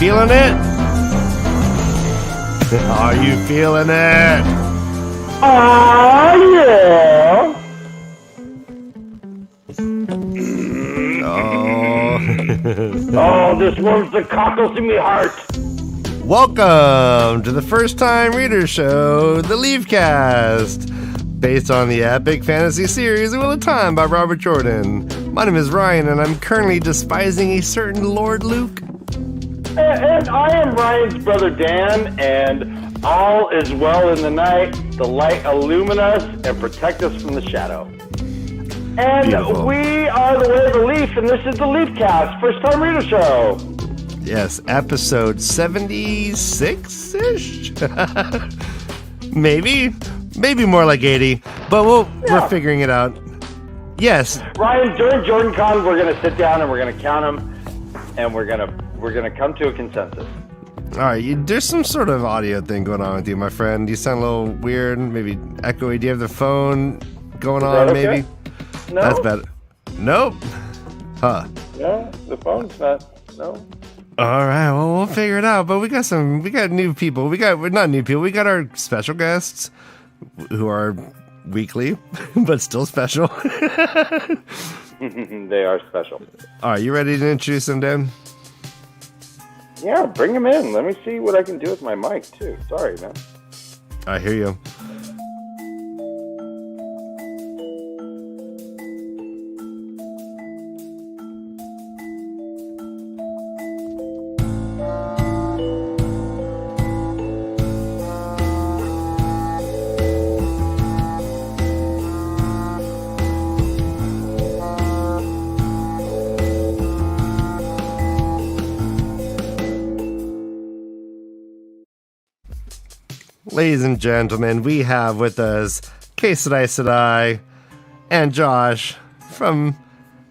feeling it? Are you feeling it? Oh, yeah. Oh, this warms the cockles in my heart. Welcome to the first time reader show, the LeafCast, based on the epic fantasy series Wheel of Time by Robert Jordan. My name is Ryan, and I'm currently despising a certain Lord Luke. And I am Ryan's brother Dan, and all is well in the night. The light illumine us and protect us from the shadow. And Beautiful. We are the Way of the Leaf, and this is the LeafCast, first time reader show. Yes, episode 76-ish? Maybe more like 80, but we're figuring it out. Yes. Ryan, during Jordan Con, we're going to sit down and we're going to count them, and we're going to come to a consensus. All right, there's some sort of audio thing going on with you, my friend. You sound a little weird, maybe echoey. Do you have the phone going on, okay? maybe? No. That's better. Nope. Huh. No, the phone's not. No. All right, well, we'll figure it out. But we got new people. We're not new people. We got our special guests who are weekly, but still special. They are special. All right, you ready to introduce them, Dan? Yeah, bring them in. Let me see what I can do with my mic, too. Sorry, man. I hear you. Ladies and gentlemen, we have with us KayK and Josh from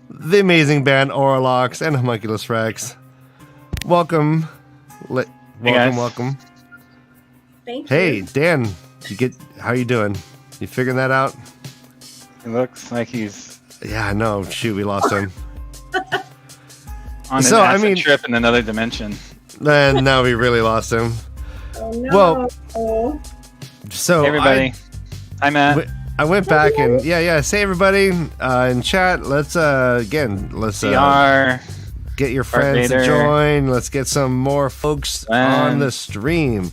the amazing band Orlox and Homunculus Rex. Welcome. Welcome. Thank you. Hey, Dan, how you doing? You figuring that out? It looks like he's Yeah, I know. Shoot, we lost him. on an acid trip in another dimension. And now we really lost him. Oh, no. Well, so Hey everybody, hi Matt. I went back and say everybody in chat. Let's CR, get your friends to FartVader. join. Let's get some more folks on the stream.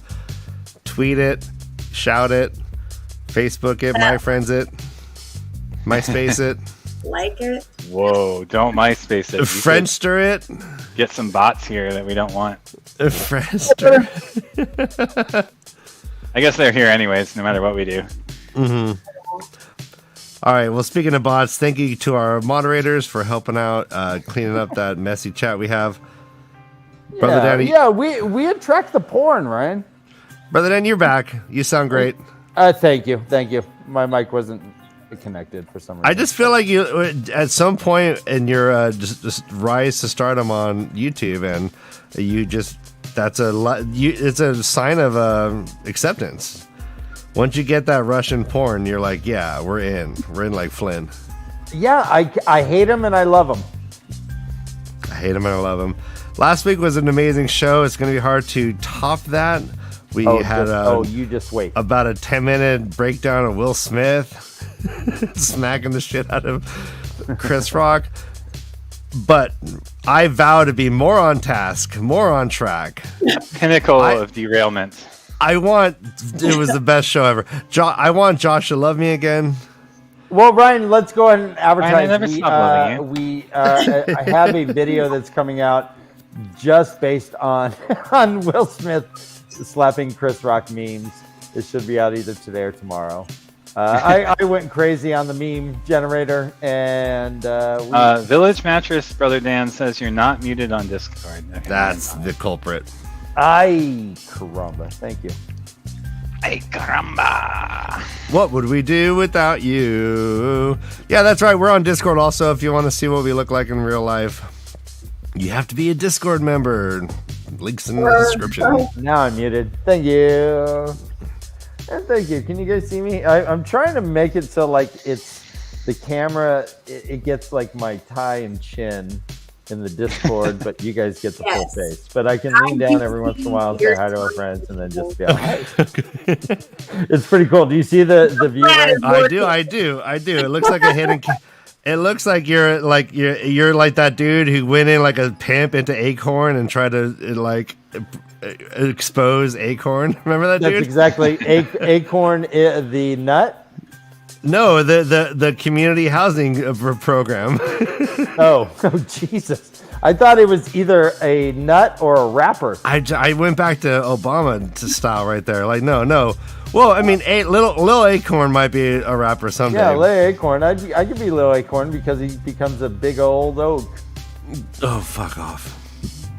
Tweet it, shout it, Facebook it, my friends it, MySpace it, Like it. Whoa, don't MySpace it. You Friendster it, could get some bots here that we don't want. Friendster. I guess they're here anyways, no matter what we do. Mm-hmm. All right. Well, speaking of bots, thank you to our moderators for helping out, cleaning up that messy chat we have. Brother Danny. Yeah, we attract the porn, Ryan. Brother Dan, you're back. You sound great. Thank you. My mic wasn't connected for some reason. I just feel like you, at some point in your just rise to stardom on YouTube, and it's a sign of acceptance. Once you get that Russian porn, you're like, yeah, we're in like Flynn. Yeah, I hate him and I love him. I hate him and I love him. Last week was an amazing show. It's going to be hard to top that. We had you just wait. About a 10-minute breakdown of Will Smith smacking the shit out of Chris Rock. But I vow to be more on task, more on track. Pinnacle of derailment. It was the best show ever. I want Josh to love me again. Well, Ryan, let's go ahead and advertise. Ryan, I never stopped loving you. I have a video that's coming out just based on Will Smith slapping Chris Rock memes. It should be out either today or tomorrow. I went crazy on the meme generator, and Village Mattress, Brother Dan says you're not muted on Discord. Okay, that's the culprit. Ay, caramba. Thank you. Ay, caramba. What would we do without you? Yeah, that's right. We're on Discord also. If you want to see what we look like in real life, you have to be a Discord member. Links in the description. Now I'm muted. Thank you. And thank you. Can you guys see me? I'm trying to make it so like it's the camera. It gets like my tie and chin, in the Discord, but you guys get the full Yes. face. But I can lean down every once in a while and say hi to our friends, and then just be like, "Hi." It's pretty cool. Do you see the view? Ryan? I do. It looks like a hidden. It looks like you're like that dude who went in like a pimp into Acorn and tried to like expose Acorn. Remember that That's dude? exactly Acorn, the nut. No, the community housing program. Oh, Jesus! I thought it was either a nut or a rapper. I went back to Obama style right there. Like no. Well, I mean, Lil Acorn might be a rapper someday. Yeah, Lil Acorn. I could be Lil Acorn because he becomes a big old oak. Oh, fuck off.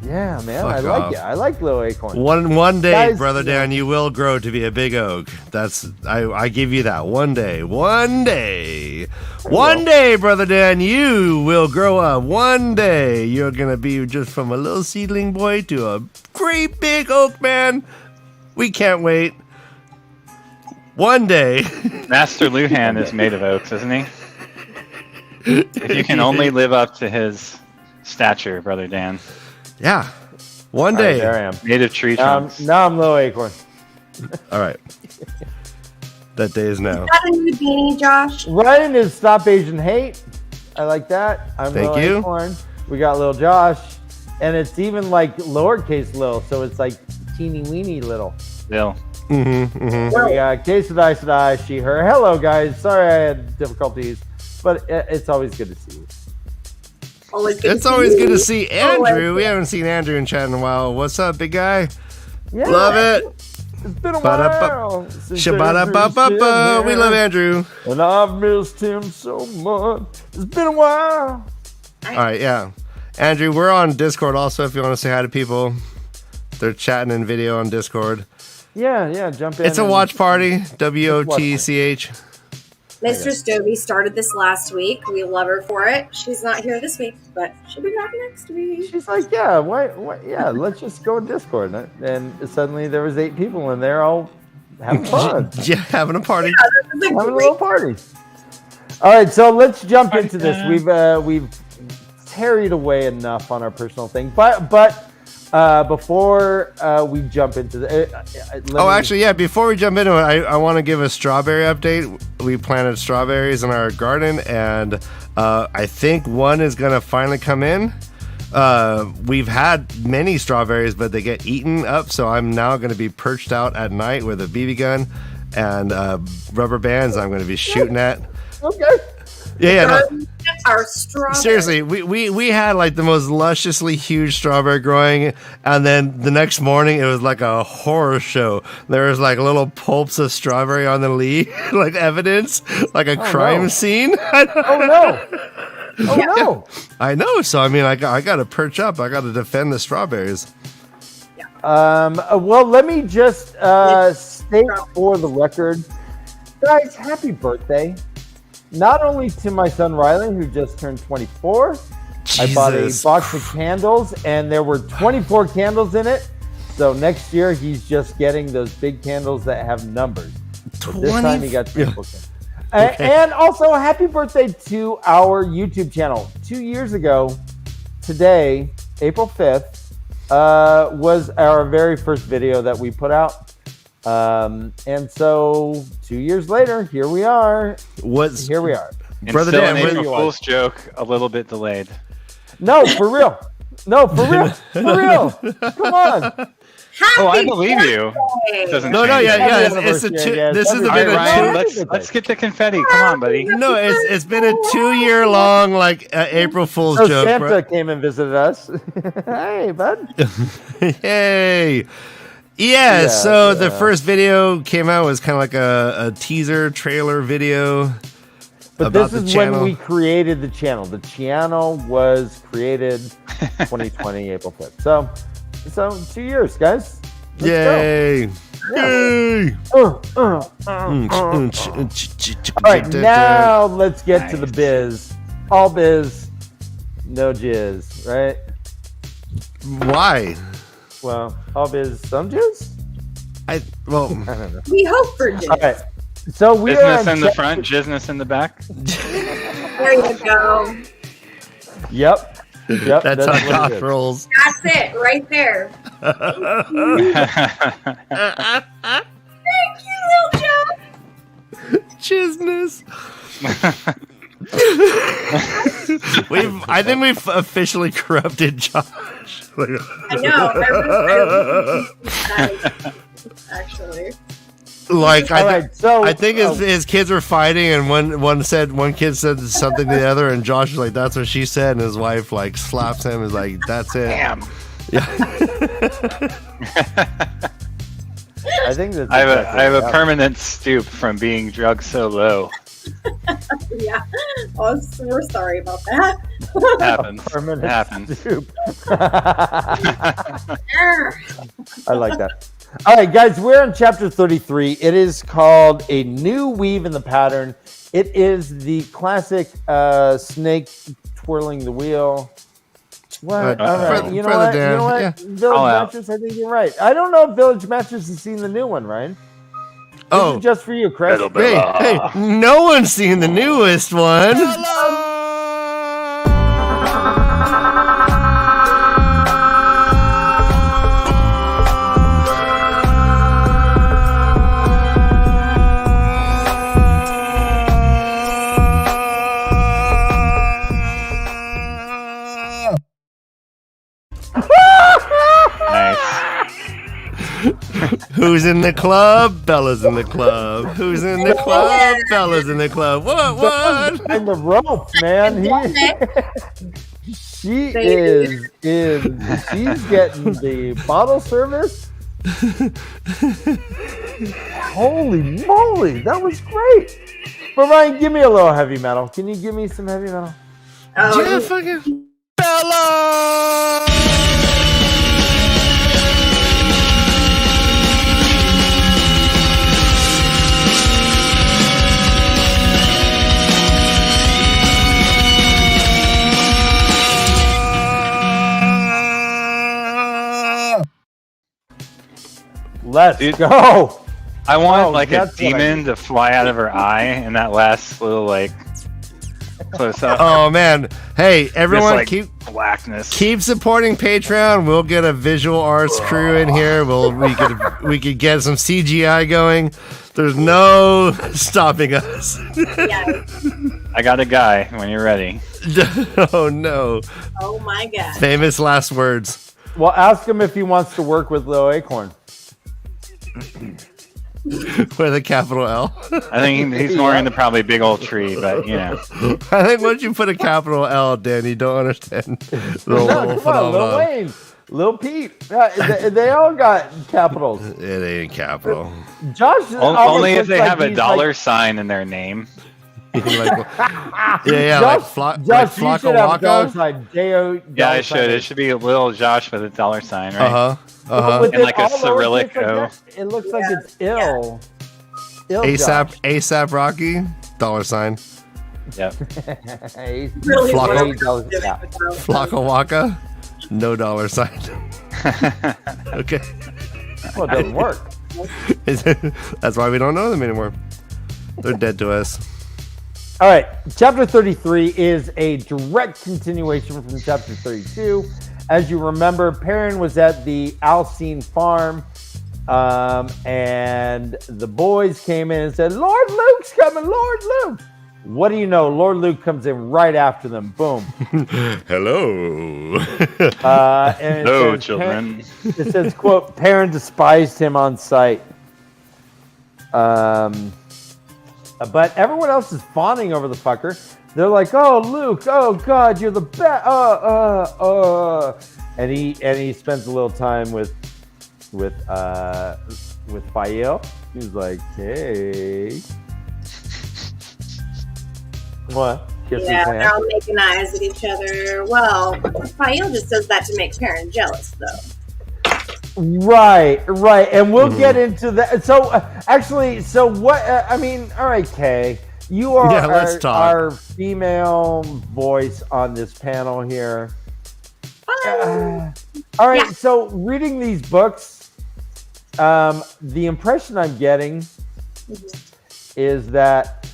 Yeah, man, Fuck I like off. it. I like Lil Acorn. One day, Guys, brother Dan, you will grow to be a big oak. I give you that. One day, brother Dan, you will grow up. One day, you're gonna be just from a little seedling boy to a great big oak man. We can't wait. One day. Master Luhan is made of oaks, isn't he? If you can only live up to his stature, brother Dan. Yeah. One All right, day. there I am. Made of tree trunks. Now I'm Lil Acorn. All right. That day is now. Is that a new beanie, Josh? Ryan is Stop Asian Hate. I like that. I'm Thank Lil you. Acorn. We got Lil Josh. And it's even like lowercase Lil, so it's like teeny weeny little. Bill. Mm-hmm. And we got K Sadai, she, her. Hello, guys. Sorry I had difficulties, but it's always good to see you. It's always good to see Andrew. We haven't seen Andrew in chat in a while. What's up, big guy? Yeah, Love it. It's been a Ba-da-ba- while. since Shabba-da-ba-ba-ba. Andrew's We been love here, Andrew. and I've missed him so much. It's been a while. All right, yeah. Andrew, we're on Discord also if you want to say hi to people. They're chatting in video on Discord. Yeah, jump in. It's a and- watch party. WOTCH. Mistress Dovie started this last week. We love her for it. She's not here this week, but she'll be back next week. She's like, yeah, why, yeah, let's just go Discord. And suddenly there was 8 people in there all having fun. Yeah, having a party. Having a little party. All right, so let's jump into this. We've tarried away enough on our personal thing, but before we jump into the, Actually, yeah. Before we jump into it, I want to give a strawberry update. We planted strawberries in our garden, and I think one is gonna finally come in. We've had many strawberries, but they get eaten up, so I'm now going to be perched out at night with a BB gun and rubber bands. I'm going to be shooting at. Okay. Yeah. No. Our strawberry. Seriously, we had like the most lusciously huge strawberry growing, and then the next morning it was like a horror show. There was like little pulps of strawberry on the leaf, like evidence, like a crime scene. Oh no! Oh no! I know. So I mean, I got to perch up. I got to defend the strawberries. Well, let me just state for the record, guys, happy birthday. Not only to my son Riley, who just turned 24. I bought a box of candles, and there were 24 candles in it. So next year, he's just getting those big candles that have numbers. But this time, he got 24 candles. Okay. And also, happy birthday to our YouTube channel. 2 years ago, today, April 5th, was our very first video that we put out. And so 2 years later, here we are. Here we are. And Brother still Dan, an where April you Fool's joke, a little bit delayed. No, for real. No, for real. For real. Come on. Happy I believe you. birthday. It doesn't No, change. yeah. Happy It's a anniversary, two, yes. this has All been All right, a Ryan, two. let's get the confetti. Come on, buddy. No, it's been a 2 year long like April Fool's So joke. Santa came and visited us. Hey, bud. Hey. Yeah, so the first video came out was kind of like a teaser trailer video. But about this the is channel. when we created the channel. The channel was created 2020, April 5th. So 2 years, guys. Let's Yay! Yeah. Yay! All right, now let's get to the biz. All biz, no jizz, right? Why? Well, all biz, some jizz? I don't know. We hope for this. All right. So we Business are in the front, business in the back. There you go. Yep. Yep, That's what how it Josh is. rolls. That's it, right there. Thank you, little Joe. Chisness. I think we've officially corrupted Josh. I know. Actually. Like All right, so I think his kids were fighting, and one kid said something to the other, and Josh was like, "That's what she said," and his wife like slaps him, and is like, "That's it." Damn. Yeah. I think that's I exactly have what a permanent stoop from being drugged so low. Yeah. Oh, we're sorry about that. Happens. permanent Happens. stoop. I like that. All right, guys, we're in chapter 33. It is called A New Weave in the Pattern. It is the classic snake twirling the wheel. What? All right. You know what? You know what? Yeah. Village Mattress, I think you're right. I don't know if Village Mattress has seen the new one, Ryan. This is just for you, Chris. Hey, no one's seen the newest one. Nice. Who's in the club? Bella's in the club. Who's in the club? Bella's in the club. What? And the rope, man. She's getting the bottle service. Holy moly, that was great. But Ryan, give me a little heavy metal. Can you give me some heavy metal? Oh, Yeah, fucking Bella! Let's Dude. go. I want Oh, like a that's what I demon to fly out of her eye in that last little like close up. Oh man! Hey, everyone, Just, like, blackness. keep supporting Patreon. We'll get a visual arts crew in here. We could get some CGI going. There's no stopping us. yeah. I got a guy when you're ready. Oh no! Oh my god. Famous last words. Well, ask him if he wants to work with Lil Acorn. With a capital L. I think he's more into probably big old tree, but you know. I think once you put a capital L, Dan, you don't understand the No, whole come on, Lil phenomenon. Wayne, Lil Pete. They all got capitals. It ain't capital. Josh Only if looks they like have a he's dollar like- sign in their name. Yeah, like, Josh, like you should have a dollar Flocka sign. J-O, Yeah, dollar it should. sign. It should be a little Josh with a dollar sign, right? Uh-huh. With And it like a all lowercase Cyrillic like O. that, it looks like it's ill. Ill ASAP Rocky, dollar sign. Yep. He's Really Flocka. $8 yeah. Flocka Waka, no dollar sign. Okay. Well, it doesn't work. That's why we don't know them anymore. They're dead to us. All right, chapter 33 is a direct continuation from chapter 32. As you remember, Perrin was at the Alcine farm, and the boys came in and said, Lord Luke's coming, Lord Luke. What do you know? Lord Luke comes in right after them. Boom. Hello. And Hello, says, children. It says, quote, Perrin despised him on sight. But everyone else is fawning over the fucker. They're like, "Oh, Luke! Oh God, you're the best!" And he spends a little time with Fael. He's like, "Hey, what?" Kisses Yeah, hand. they're all making eyes at each other. Well, Fael just does that to make Perrin jealous, though. Right, and we'll get into that. So, so what? I mean, all right, Kay, you are let's talk. our female voice on this panel here. All right, Yeah. so reading these books, the impression I'm getting is that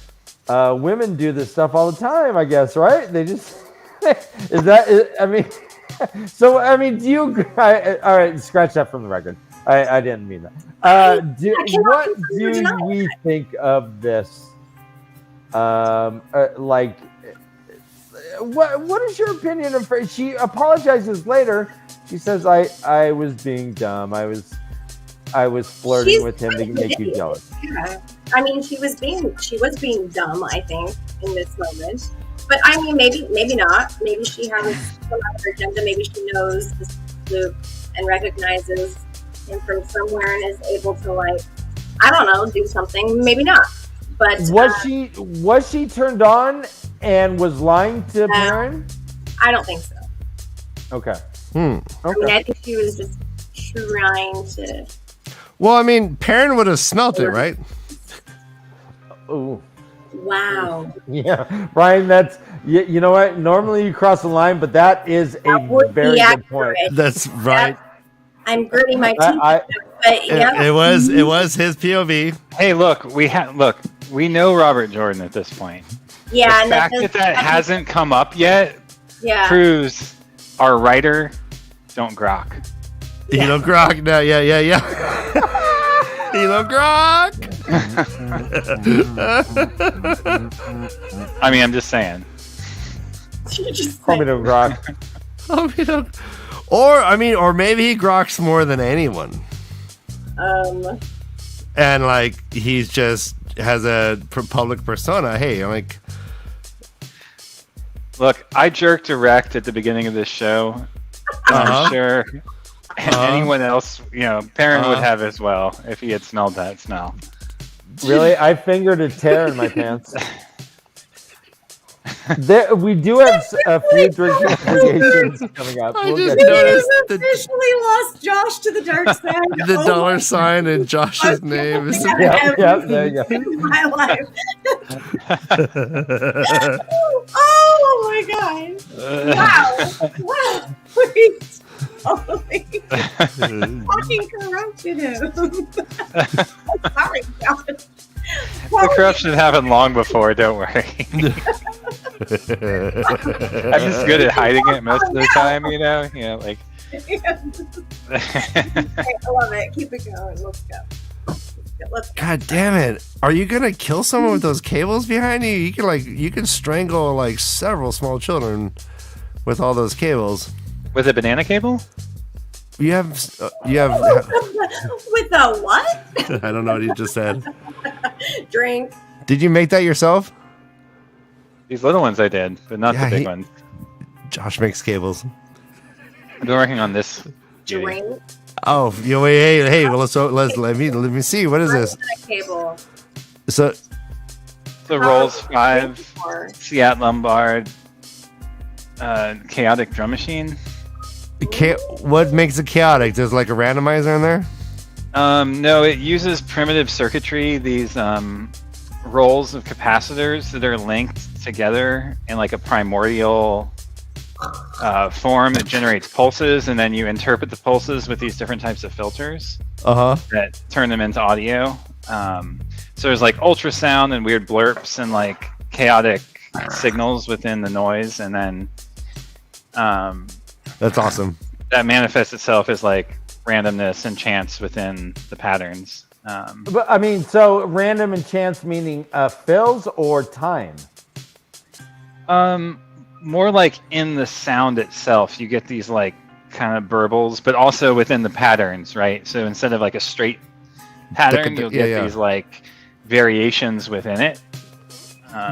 women do this stuff all the time. I guess, right? They just Is that? I mean, so I mean, do you? All right, scratch that from the record. I didn't mean that. What do we think of this? Like, what is your opinion of her? She apologizes later. She says, "I was being dumb. I was flirting with him to make you jealous." Yeah. I mean, she was being dumb, I think, in this moment. But I mean, maybe not. Maybe she has some other agenda. Maybe she knows this is Luke and recognizes him from somewhere and is able to, like, I don't know, do something. Maybe not. But was she turned on and was lying to Perrin? I don't think so. Okay. I mean, I think she was just trying to. Well, I mean, Perrin would have smelt it, right? Oh. Wow. Yeah, Brian, that's you know what? Normally you cross the line, but that is a very good point. That's right. I'm gritting my teeth. But yeah. It was his POV. Hey, look, we know Robert Jordan at this point. Yeah, the fact that hasn't come up yet proves our writer don't grok. He don't grok. No, yeah. He don't grok. I mean, I'm just saying. Call me don't grok. Or maybe he groks more than anyone. And like he's just has a public persona. Hey, I'm like, look, I jerked erect at the beginning of this show. I'm sure anyone else, Perrin would have as well if he had smelled that smell. Really, I fingered a tear in my pants. We do have a few drinking obligations coming up. I just noticed officially lost Josh to the dark side. The dollar sign in Josh's name. Yep, there you go. My life. Oh my god! Wow! Please, fucking corrupted him. Sorry, Josh. The corruption happened long before, don't worry. I'm just good at hiding it most of the time, like. I love it. Keep it going. Let's go. God damn it! Are you gonna kill someone with those cables behind you? You can strangle like several small children with all those cables. With a banana cable? You have with a what? I don't know what you just said. Drink. Did you make that yourself? These little ones I did, but not the big ones. Josh makes cables. I've been working on this. Drink. Oh, hey! Well, let me see. What is this? Cable. So the Rolls 5, Seat Lombard, chaotic drum machine. What makes it chaotic? There's like a randomizer in there? No, it uses primitive circuitry, these rolls of capacitors that are linked together in like a primordial form that generates pulses, and then you interpret the pulses with these different types of filters that turn them into audio. So there's like ultrasound and weird blurps and like chaotic signals within the noise, and then that's awesome. That manifests itself as like randomness and chance within the patterns. But I mean, so random and chance meaning fills or time? More like in the sound itself, you get these like kind of burbles, but also within the patterns, right? So instead of like a straight pattern, you'll get these like variations within it.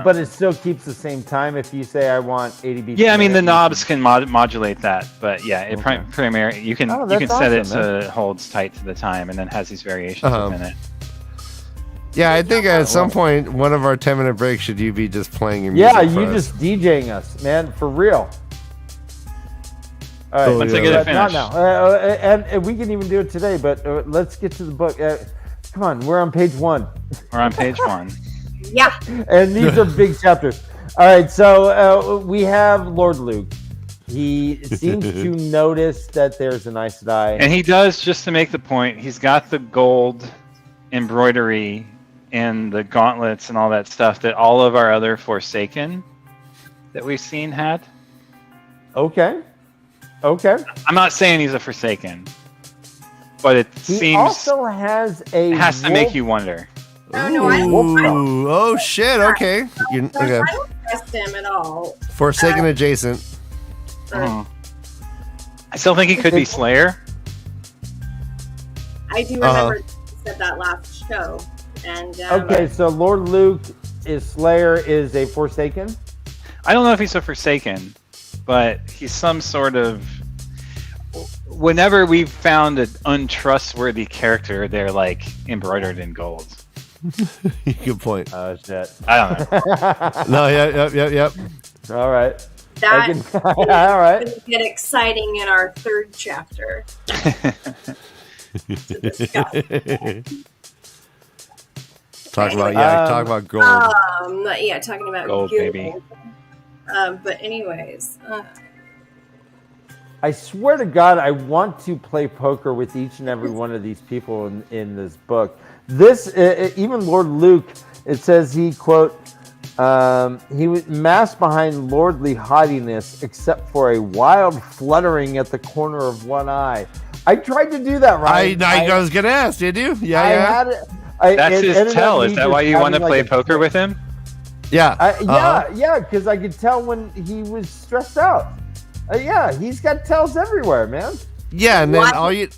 But it still keeps the same time if you say I want 80 beats. Yeah, I mean the knobs can modulate that, but yeah, it primarily you can set it so it holds tight to the time and then has these variations within it. Yeah, I think at some point one of our 10-minute breaks should you be just playing your music. Yeah, you just DJing us, man, for real. All right, once I get it finished. Not now, and we can even do it today. But let's get to the book. Come on, we're on page 1. We're on page 1. Yeah. And these are big chapters. All right, so we have Lord Luke. He seems to notice that there's an Aes Sedai. And he does, just to make the point, he's got the gold embroidery and the gauntlets and all that stuff that all of our other Forsaken that we've seen had. Okay. I'm not saying he's a Forsaken, but it He seems also has it has to make you wonder. Oh, no, I don't. Ooh, oh shit. Okay. Okay. I don't trust him at all. Forsaken adjacent. Mhm. I still think he could be Slayer. I do remember you said that last show. And Okay, so Lord Luke is Slayer is a Forsaken? I don't know if he's a Forsaken, but he's some sort of. Whenever we've found an untrustworthy character, they're like embroidered in gold. Good point. Oh, shit. I don't know. No, yep. All right. that All right. will get exciting in our third chapter. To discuss. Talk Anyway. about gold. Yeah, talking about Gold, baby. But anyways, I swear to God, I want to play poker with each and every one of these people in this book. This, even Lord Luke, it says he, quote, he was masked behind lordly haughtiness, except for a wild fluttering at the corner of one eye. I tried to do that, right? I was gonna ask. Did you? I Yeah. had it. That's it his ended tell. up Is me that just why you want to having, play like, a- poker with him? Yeah. Yeah, because I could tell when he was stressed out. Yeah, he's got tells everywhere, man. Yeah, and then What? all you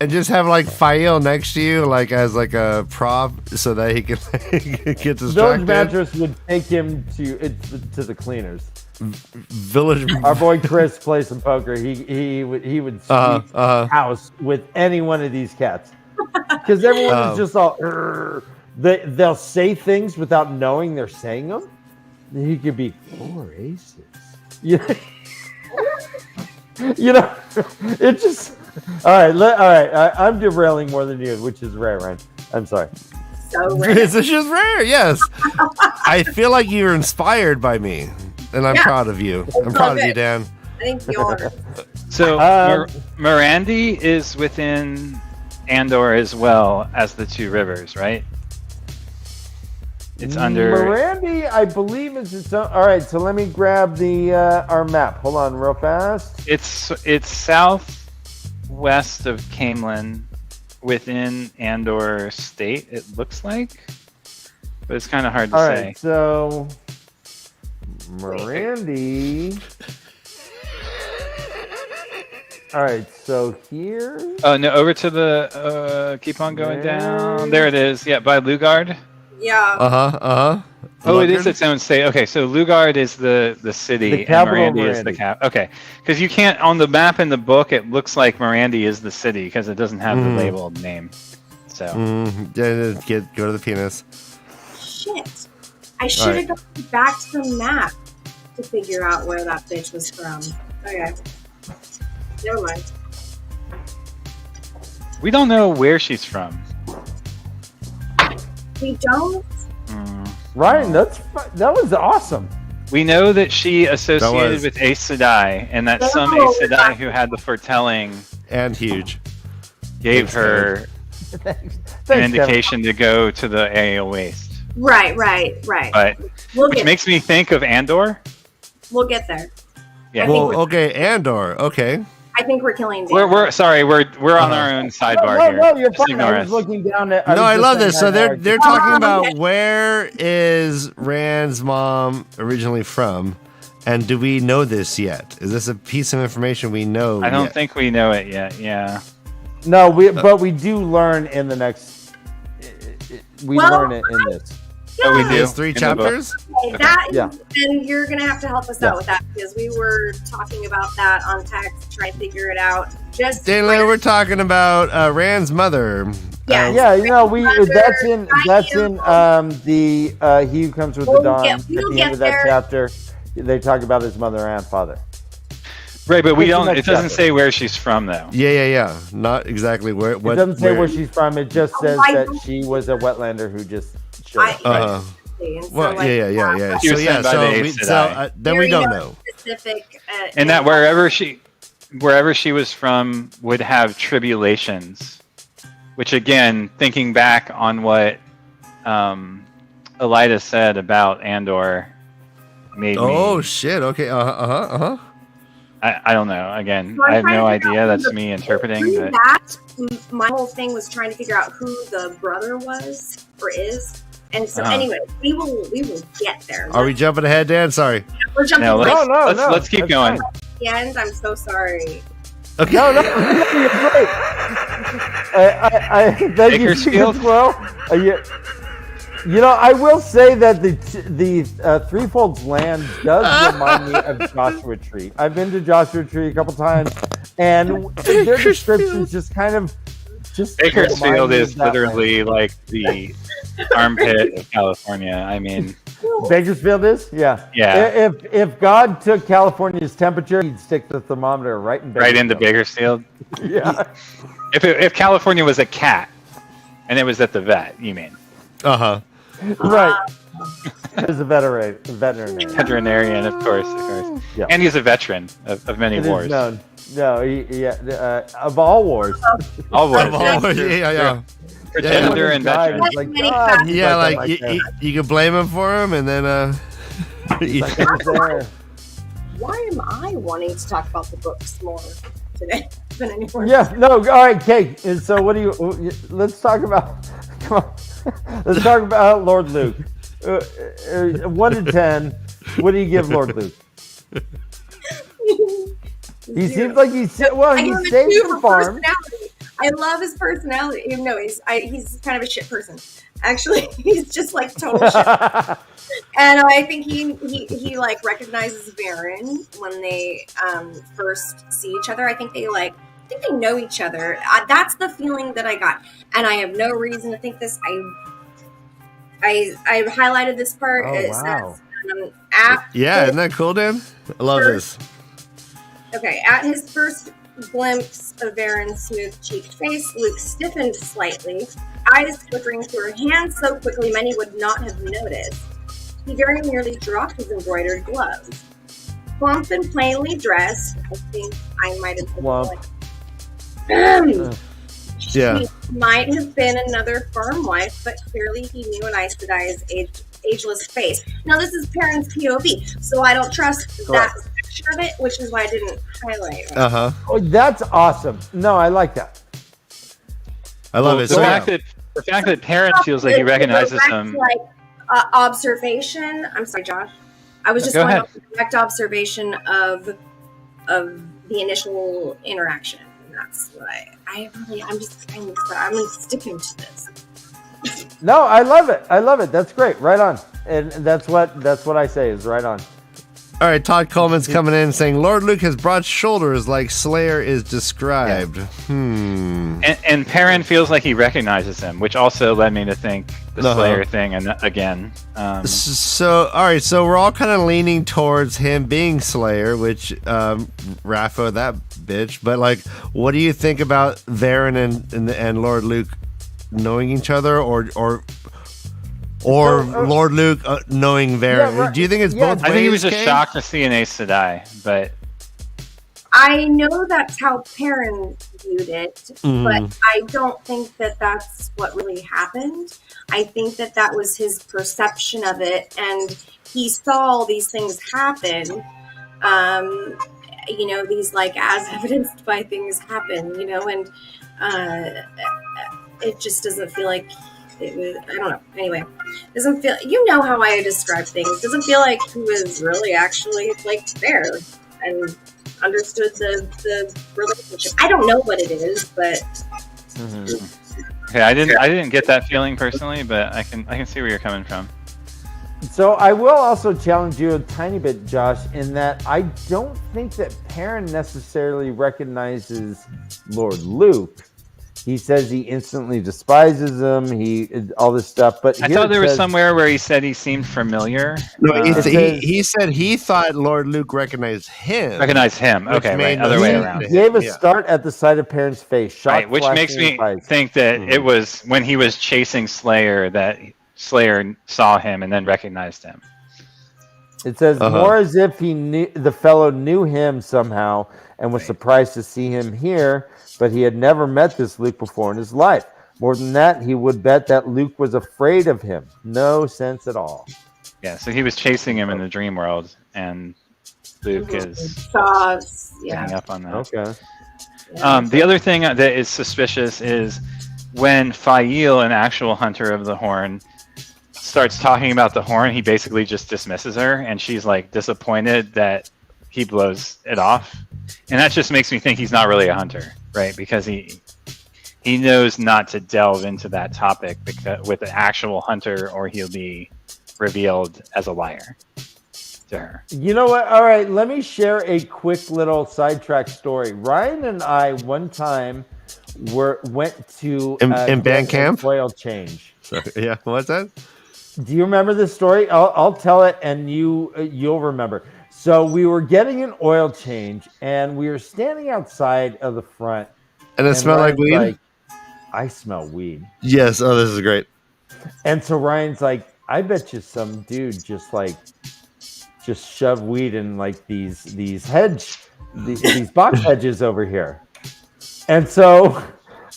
and just have like Fael next to you, like as like a prop, so that he can get Village distracted. Mattress would take him to the cleaners. Village. Our boy Chris plays some poker. He would sweep house with any one of these cats because everyone is just all. They'll say things without knowing they're saying them. He could be 4 aces. Yeah. You know, it just. All right. I'm derailing more than you, which is rare, Ryan. I'm sorry. so rare. This is just rare. Yes, I feel like you're inspired by me, and I'm proud of you. I'm proud of you, Dan. I think you are. So Mirandi is within Andor as well as the two rivers, right? It's under. Mirandi, I believe is its own. All right, so let me grab the our map. Hold on, real fast. It's southwest of Camelin, within Andor State. It looks like, but it's kind of hard to All say. right, so Mirandi. All right, so here. Oh no, over to the. Keep on going down. There it is. Yeah, by Lugard. Yeah. Oh, it is its own state. Okay, so Lugard is the city, The and capital of Mirandi is the Mirandi. cap. Okay, because you can't on the map in the book. It looks like Mirandi is the city because it doesn't have the labeled name. So Go to the penis. Shit. I should have gone back to the map to figure out where that bitch was from. Okay. Never mind. we don't know where she's from. We don't. Ryan, that was awesome. We know that she associated was- with Aes Sedai, and that some Oh, Aes Sedai who had the foretelling And huge. gave her Thanks, an Kevin. indication to go to the aerial waste. Right. But We'll which get. makes me think of Andor. We'll get there. Yeah. I think Well, okay, Andor. Okay. I think we're killing. Dan. We're sorry. We're on our own sidebar here. No, you're Just fine. ignore I was us. looking down at. No, I was love just this. So saying they're that. talking about where is Rand's mom originally from, and do we know this yet? Is this a piece of information we know? I don't yet? think we know it yet. Yeah. No, but we do learn in the next. We Well, learn it in this. Oh, we do. There's 3 In the chapters. Okay, that Yeah. then you're gonna have to help us out with that because we were talking about that on text, trying to figure it out. Just Daniel, we're talking about Rand's mother. Yeah. Yeah, you know, that's in Mother, the He Who Comes with We'll the Dawn. get- At we'll the end of get that there. chapter, they talk about his mother and father. Right, but we What's the don't. next It doesn't chapter? say where she's from though. Yeah. Not exactly where. It doesn't say where she's from. It just says I that don't- she was a wetlander who just showed up. Uh, and so, well, like, yeah. She So was yeah, sent by so, the we, Aes so Sedai. then we don't know. Specific, And that wherever she was from would have tribulations, which again, thinking back on what Elida said about Andor, made Oh me. shit. Okay. I don't know. Again, So I'm I have trying no to figure idea. out That's who me the- interpreting. through But that, my whole thing was trying to figure out who the brother was or is. And so, anyway, we will get there. Are we jumping ahead, Dan? Sorry. We're jumping no, right let's keep That's going. fine. to the end. I'm so sorry. Okay. No, you're great. I thank you Bakersfield? as well. You know, I will say that the Threefold's land does remind me of Joshua Tree. I've been to Joshua Tree a couple times, and their descriptions just kind of Bakersfield remind me is of that literally like the armpit of California. I mean, Bakersfield is, yeah. If God took California's temperature, he'd stick the thermometer right in Bakersfield. right into Bakersfield. Yeah. If California was a cat, and it was at the vet, you mean? Uh-huh. Right. He's a veterinarian. Veterinarian, of course. Yeah. And he's a veteran of many It is wars. known. No, of all wars. All wars. Yeah. Pretender and Died, veteran. it's like, Many God, facts. he's Yeah, like like that. you can blame him for him, and then He's like that there. Why am I wanting to talk about the books more today than anyone? Yeah, no, all right, KayK. And so, what do you? Let's talk about. Come on, let's talk about Lord Luke. 1 to 10, what do you give Lord Luke? He seems like he saved some farm. I love his personality, even though he's kind of a shit person. Actually, he's just like total shit. And I think he like recognizes Varen when they first see each other. I think they know each other. That's the feeling that I got, and I have no reason to think this. I highlighted this part. Oh, It wow. says, yeah, isn't that cool, Dan? I love this. Okay, at his first glimpse of Varen's smooth-cheeked face, Luke stiffened slightly, eyes flickering through her hands so quickly many would not have noticed. He very nearly dropped his embroidered gloves. Plump and plainly dressed, I think I might have been Yeah. She might have been another farm wife, but clearly he knew an Aes Sedai's ageless face. Now, this is Perrin's POV, so I don't trust that section of it, which is why I didn't highlight it. Uh-huh. Oh, that's awesome. No, I like that. I love it. The So, fact that Perrin feels like he recognizes him. Like observation. I'm sorry, Josh. I was just Go going ahead. off the direct observation of the initial interaction. And that's what I'm sticking to this. No, I love it. I love it. That's great. Right on. And that's what I say is right on. all right, Todd Coleman's coming in saying, Lord Luke has broad shoulders like Slayer is described. And Perrin feels like he recognizes him, which also led me to think the Slayer thing. And again, So, all right, so we're all kind of leaning towards him being Slayer, which, Rafa, that bitch. But, like, what do you think about Varen and Lord Luke knowing each other, or Lord Luke knowing Varen? Yeah, right. Do you think it's both ways? I think he was just Kay? shocked to see an Aes Sedai, but I know that's how Perrin viewed it, Mhm. but I don't think that that's what really happened. I think that that was his perception of it, and he saw all these things happen. These like as evidenced by things happen, and it just doesn't feel like it was. I don't know. Anyway, doesn't feel. You know how I describe things. Doesn't feel like he was really actually like there and understood the relationship. I don't know what it is, but okay, I didn't get that feeling personally, but I can see where you're coming from. So I will also challenge you a tiny bit, Josh, in that I don't think that Perrin necessarily recognizes Lord Luke. He says he instantly despises him. All this stuff, but I thought there was somewhere where he said he seemed familiar. No, It says- he said he thought Lord Luke recognized him. Recognize him. Which Okay, made right, other way sense. around. He gave a Yeah. start at the sight of Perrin's face, shock Right, which makes flashing in me his eyes. think that it was when he was chasing Slayer that Slayer saw him and then recognized him. It says more as if the fellow knew him somehow and was surprised to see him here, but he had never met this Luke before in his life. More than that, he would bet that Luke was afraid of him. No sense at all. Yeah, so he was chasing him in the dream world, and Luke is Sauce. picking Yeah. up on that. Okay. The other thing that is suspicious is when Fail, an actual hunter of the horn, starts talking about the horn, he basically just dismisses her, and she's like disappointed that he blows it off. And that just makes me think he's not really a hunter, right? Because he knows not to delve into that topic with an actual hunter, or he'll be revealed as a liar to her. You know what? All right, let me share a quick little sidetrack story. Ryan and I one time went to in band camp oil change. So, yeah, what's that? Do you remember this story? I'll tell it, and you'll remember. So we were getting an oil change, and we were standing outside of the front. And it smelled like Ryan's weed? like, I smell weed. Yes. Oh, this is great. And so Ryan's like, I bet you some dude just shove weed in like these box hedges over here. And so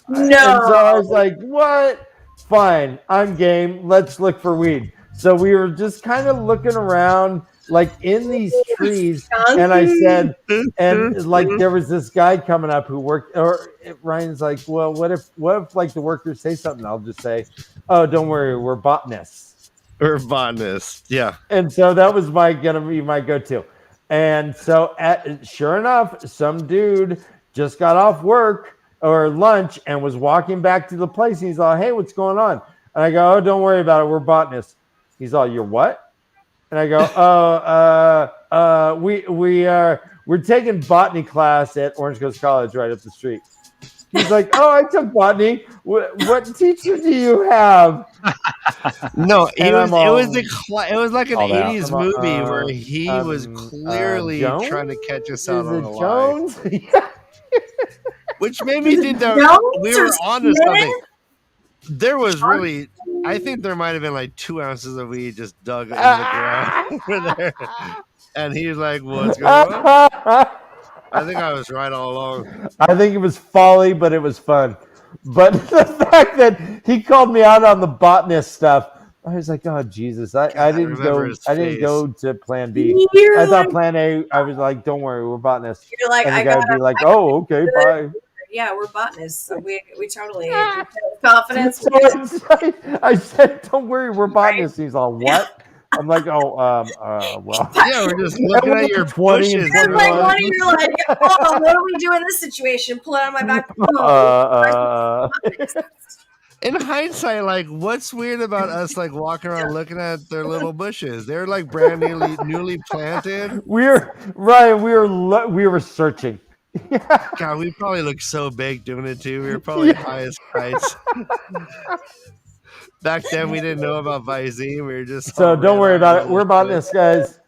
I was like, what? Fine, I'm game. Let's look for weed. So we were just kind of looking around like in these trees, and I said, and like there was this guy coming up who worked, or Ryan's like, well, what if like the workers say something? I'll just say, oh, don't worry, we're botanists. We're botanists, yeah. And so that was gonna be my go-to. And so sure enough, some dude just got off work or lunch and was walking back to the place. And he's all, hey, what's going on? And I go, oh, don't worry about it. We're botanists. He's all, you're what? And I go, we're taking botany class at Orange Coast College right up the street. He's like, oh, I took botany. What teacher do you have? No, it was like an 80s movie where he was clearly trying to catch us out on a lie. Jones? Which made me think that we were on to something. There was really, I think there might have been like 2 ounces of weed just dug in the ground over there. And he was like, what's going on? I think I was right all along. I think it was folly, but it was fun. But the fact that he called me out on the botanist stuff, I was like, oh Jesus! I didn't go to Plan B. I thought Plan A. I was like, don't worry, we're botanists. You're like, and the guy would be like, oh, okay, bye. Yeah, we're botanists. So we totally confidence. I said, don't worry, we're botanists. He's all, what? I'm like, well. Yeah, we're just looking at your 20 bushes. And like one of you like, oh, what do we do in this situation? Pull it on my back. In hindsight, like, what's weird about us like walking around looking at their little bushes? They're like brand newly planted. We were searching. God, we probably looked so big doing it too. We were probably high as kites. Back then, we didn't know about Visine. We were just so don't worry about it. We're botanists, guys.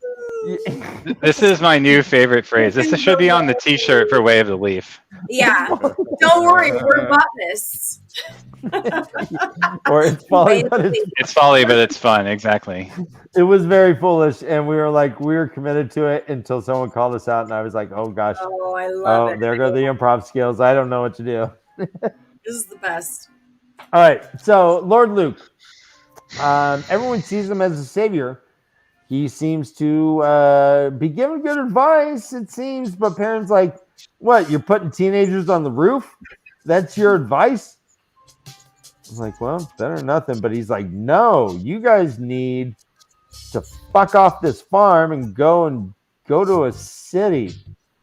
This is my new favorite phrase. This should be on the T-shirt for Way of the Leaf. Yeah, don't worry, we're botanists. Or it's folly, but it's folly, but it's fun. Exactly. It was very foolish, and we were committed to it until someone called us out, and I was like, "Oh gosh, I love it. There go the improv skills. I don't know what to do." This is the best. All right, so Lord Luke, everyone sees him as a savior. He seems to be giving good advice, it seems, but parents like, what? You're putting teenagers on the roof? That's your advice? I was like, well, better than nothing. But he's like, no, you guys need to fuck off this farm and go to a city.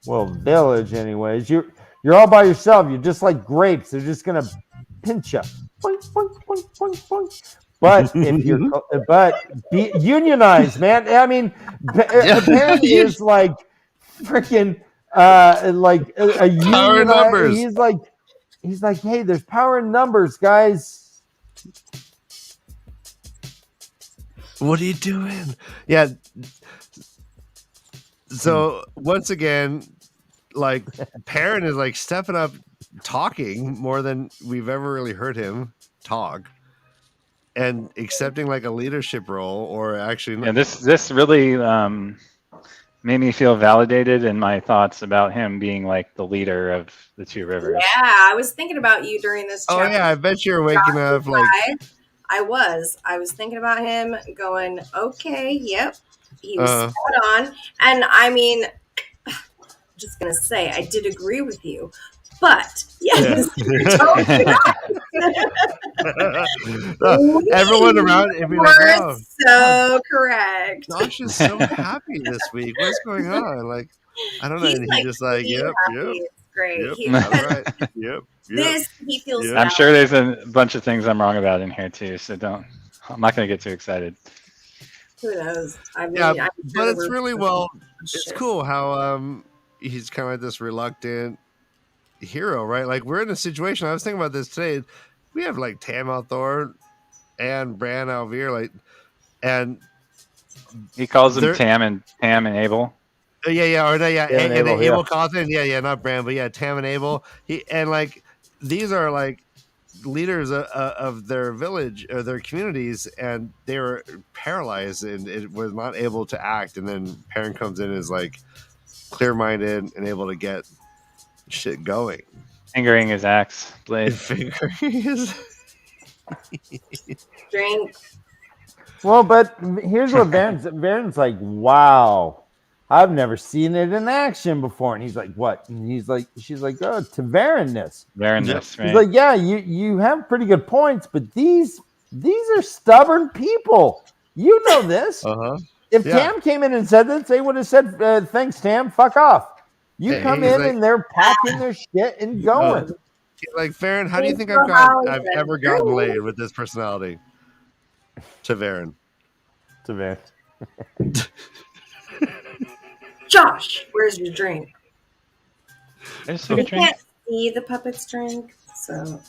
Well, village, anyways. You're all by yourself. You're just like grapes. They're just gonna pinch you. Boink, boink, boink, boink, boink. But if you're be unionized, man. I mean, apparently is like freaking like a union. Power in numbers. He's like, hey, there's power in numbers, guys. What are you doing? Yeah. So once again, like Perrin is like stepping up, talking more than we've ever really heard him talk, and accepting like a leadership role, or actually, yeah, this really made me feel validated in my thoughts about him being like the leader of the Two Rivers. Yeah, I was thinking about you during this. Oh yeah, I bet you were waking up like. I was thinking about him, going, okay, yep, he was spot on, and I mean, just going to say I did agree with you. But yes, don't do that. Everyone around it be like, We're so correct. Josh is so happy this week. What's going on? Like, I don't know. He's And he just like, really yep. It's great. Yep, He, that's right. Yep. This he feels. Yep. bad. I'm sure there's a bunch of things I'm wrong about in here too, so don't. I'm not going to get too excited. Who knows? I mean, Yeah, I'm but sure it's really it's shit. cool how he's kind of like this reluctant hero, right? Like we're in a situation. I was thinking about this today. We have like Tam Althor and Bran Alvear, like, and He calls them Tam and Abel. And Abel Cawthon, not Bran, but Tam and Abel. These are like leaders of their village or their communities, and they were paralyzed and it was not able to act. And then Perrin comes in and is like clear-minded and able to get shit going. Fingering his axe blade. Drink. Well, but here's what Baron's like, wow, I've never seen it in action before. And he's like, what? And she's like, oh, TAVERN-ness. TAVERN-ness, right? He's like, yeah, you have pretty good points, but these are stubborn people. You know this. If Tam came in and said this, they would have said, thanks, Tam, fuck off. You come in and they're packing their shit and going. Like, Farron, how do you think I've ever gotten laid with this personality? TAVERN. Josh, where's your drink? I just took a drink. Can't see the puppet's drink, so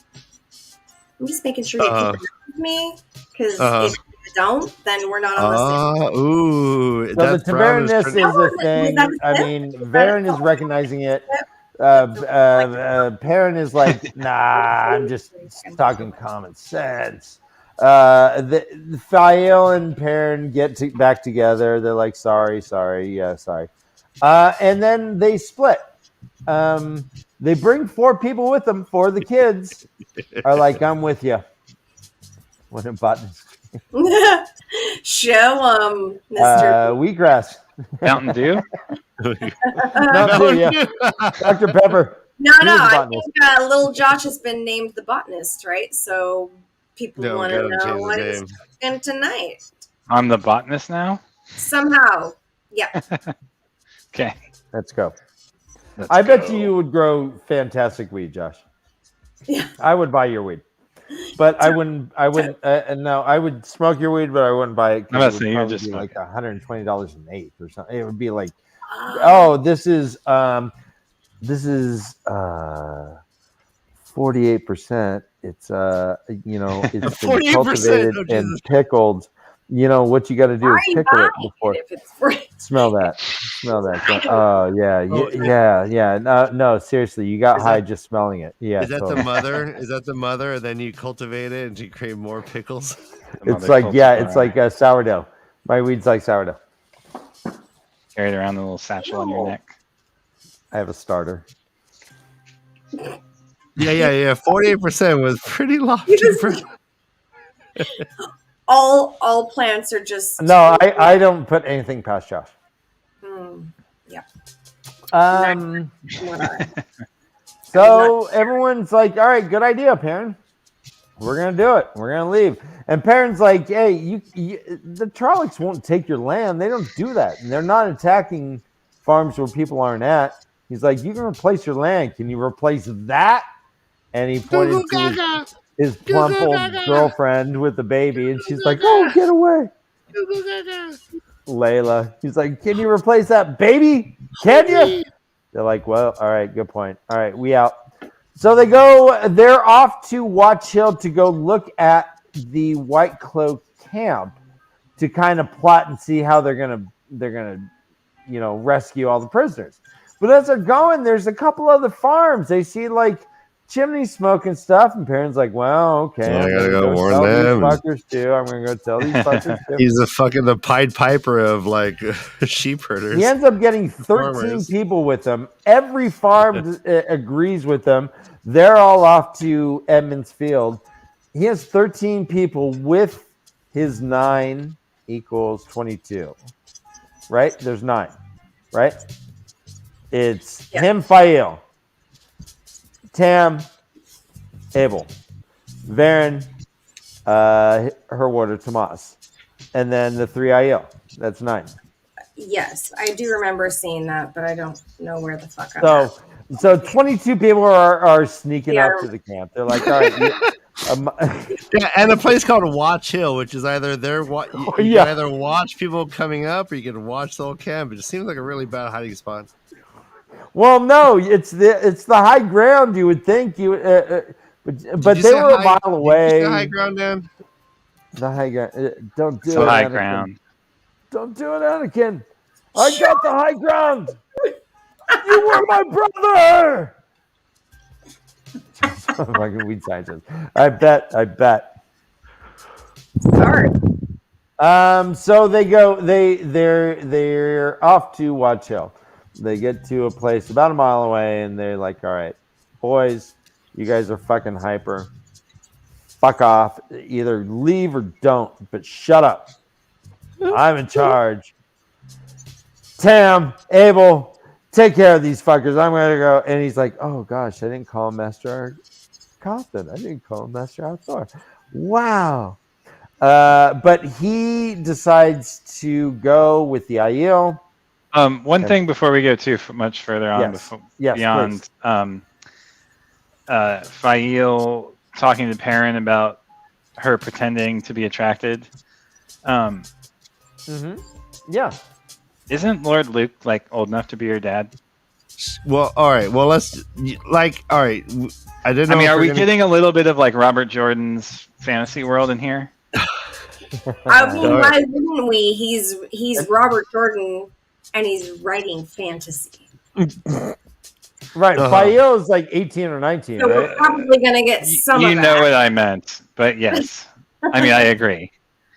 I'm just making sure you keep it with me, because if you don't, then we're not on the same. Ooh, so the TAVERN-ness is a thing. I mean, Baron is recognizing it. Perrin is like, nah, I'm just talking common sense. The Fael and Perrin get back together. They're like, sorry. And then they split. They bring 4 people with them. 4 of the kids are like, I'm with you. What a button. Show Mr. Wheatgrass. Mountain Dew? Mountain Dew, yeah. Dr. Pepper. No, I think little Josh has been named the botanist, right? So people want to know what he's doing tonight. I'm the botanist now? Somehow. Yeah. Okay. Let's go. I bet you would grow fantastic weed, Josh. Yeah. I would buy your weed. But I wouldn't. No, I would smoke your weed, but I wouldn't buy it. Because it would probably be like $120 an eighth or something. It would be like, this is 48%. It's it's been cultivated and pickled. You know what you got to do is pickle it before. Smell that. Oh yeah. No, seriously, you got high just smelling it. Yeah. Is that the mother? Is that the mother? And then you cultivate it and you create more pickles. It's like it's like sourdough. My weed's like sourdough. Carry it around the little satchel on your neck. I have a starter. Yeah. 48% was pretty lofty. All plants are just no. I don't put anything past Josh. Yeah. So everyone's like, all right, good idea, Perrin. We're gonna do it. We're gonna leave. And Perrin's like, hey, the Trollocs won't take your land. They don't do that, and they're not attacking farms where people aren't at. He's like, you can replace your land. Can you replace that? And he pointed to his plump old girlfriend with the baby, and she's like, oh, get away. Layla. He's like, can you replace that baby? Can you? They're like, well, all right, good point. All right, we out. So they're off to Watch Hill to go look at the White Cloak camp to kind of plot and see how they're gonna rescue all the prisoners. But as they're going, there's a couple other farms. They see like chimney smoke and stuff, and Perrin's like, well, okay, I gotta go warn them. Fuckers too. I'm gonna go tell these fuckers too. He's the Pied Piper of like sheep herders. He ends up getting 13 people with him. Every farm agrees with them. They're all off to Edmund's Field. He has 13 people with his 9 equals 22. Right? There's 9. Right? It's him, Fael, Tam, Abel, Varen, her warder, Tomas, and then the 3 Aiel. That's 9. Yes, I do remember seeing that, but I don't know where the fuck I'm So, at. so 22 people are sneaking Yeah. up to the camp. They're like, all right. Yeah, and a place called Watch Hill, which is either there. You Yeah. can either watch people coming up, or you can watch the whole camp. It just seems like a really bad hiding spot. Well, no, it's the high ground. You would think but they were a mile away. Did you say high ground, Dan? The high ground. Don't do So it. high Anakin. ground. Don't do it, Anakin. I got the high ground. You were my brother. Fucking weed scientist. I bet. Sorry. So they go. They're off to Watch Hill. They get to a place about a mile away, and they're like, "All right, boys, you guys are fucking hyper. Fuck off. Either leave or don't. But shut up. I'm in charge. Tam, Abel, take care of these fuckers. I'm gonna go." And he's like, "Oh gosh, I didn't call him Master Cawthon. I didn't call him Master Outdoor. Wow." But he decides to go with the Aiel. One thing before we go too much further on, beyond Fael talking to Perrin about her pretending to be attracted. Yeah. Isn't Lord Luke like old enough to be your dad? Well, all right. Well, let's all right. I didn't know. I mean, are we getting a little bit of like Robert Jordan's fantasy world in here? I mean, why wouldn't we? He's Robert Jordan, and he's writing fantasy. Right. Fael is like 18 or 19, So right? we're probably gonna get some You of that. know what I meant, but yes. I mean, I agree.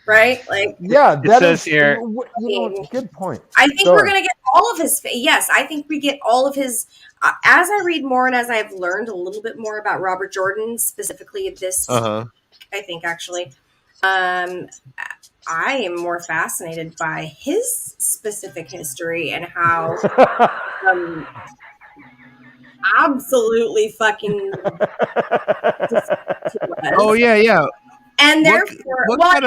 Right? Like, Yeah, It says here- good point. I think we're going to get all of his. Yes, I think we get all of his. As I read more and as I've learned a little bit more about Robert Jordan, specifically this, I think actually, I am more fascinated by his specific history and how absolutely fucking. Oh yeah. And therefore, what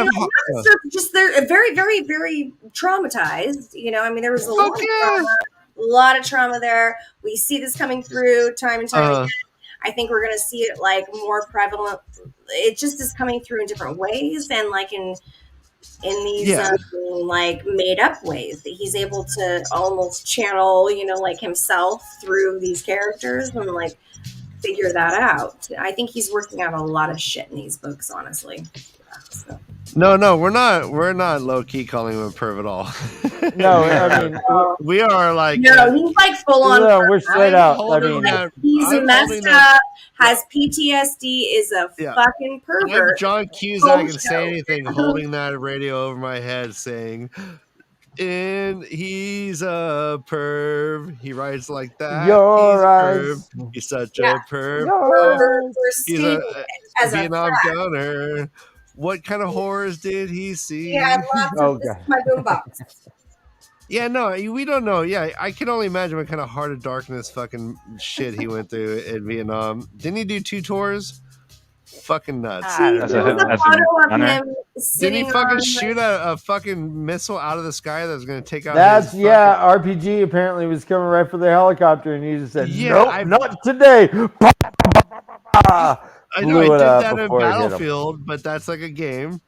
just they're very, very, very traumatized. You know, I mean, there was a lot of trauma there. We see this coming through time and time again. I think we're going to see it like more prevalent. It just is coming through in different ways, and like in these like made up ways that he's able to almost channel, you know, like himself through these characters and like figure that out. I think he's working out a lot of shit in these books, honestly. So. No, we're not low key calling him a perv at all. No, I mean we are like no, he's like full on. No, we're straight out. I mean, he's messed up, has PTSD, is a fucking pervert. If John Cusack can say anything, holding that radio over my head, saying, "And he's a perv." He writes like that. Your eyes. perv. He's such a perv. He's a Vietnam gunner. What kind of horrors did he see? Yeah, lots of my boombox. Yeah, no, we don't know. Yeah, I can only imagine what kind of Heart of Darkness fucking shit he went through in Vietnam. Didn't he do 2 tours? Fucking nuts. Didn't he fucking shoot a fucking missile out of the sky that was going to take out RPG apparently was coming right for the helicopter, and he just said, nope, not today. I know I did that in Battlefield, but that's like a game.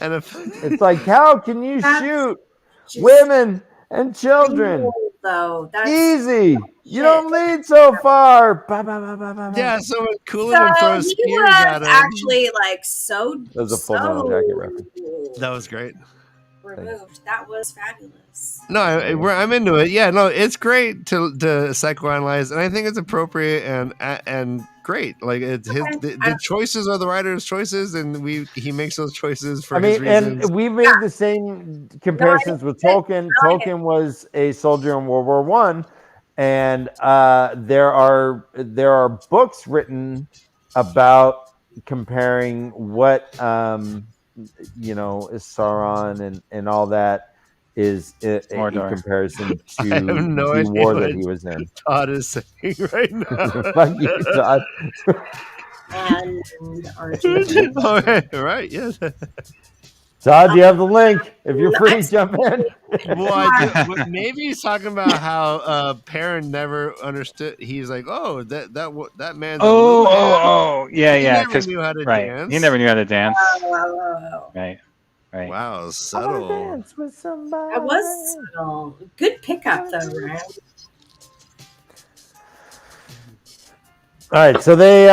And it's like, how can you shoot women and children? Though that's easy. You don't lead so far. Yeah, so when Cooligan throws spears at him, actually like so. That was a Full Metal Jacket reference. That was great. Removed. That was fabulous. No, I'm into it. Yeah, no, it's great to psychoanalyze, and I think it's appropriate and great. Like it's the choices are the writer's choices, and he makes those choices for his reasons. And we made the same comparisons with Tolkien. Tolkien was a soldier in World War One, and there are books written about comparing what is Sauron and all that is in Mordor. comparison to I have no the idea war what that he was in. Todd is saying right now. Fuck you, Todd. And RJ. All right, yes. Todd, you have the link. If you're free, jump in. Well, maybe he's talking about how Perrin never understood. He's like, oh, that man's. Yeah. He never Because knew how to right, dance. he never knew how to dance. Wow. Right. Wow, I wanna subtle. dance with somebody. That was subtle. Good pickup, though, Ryan. All right, so they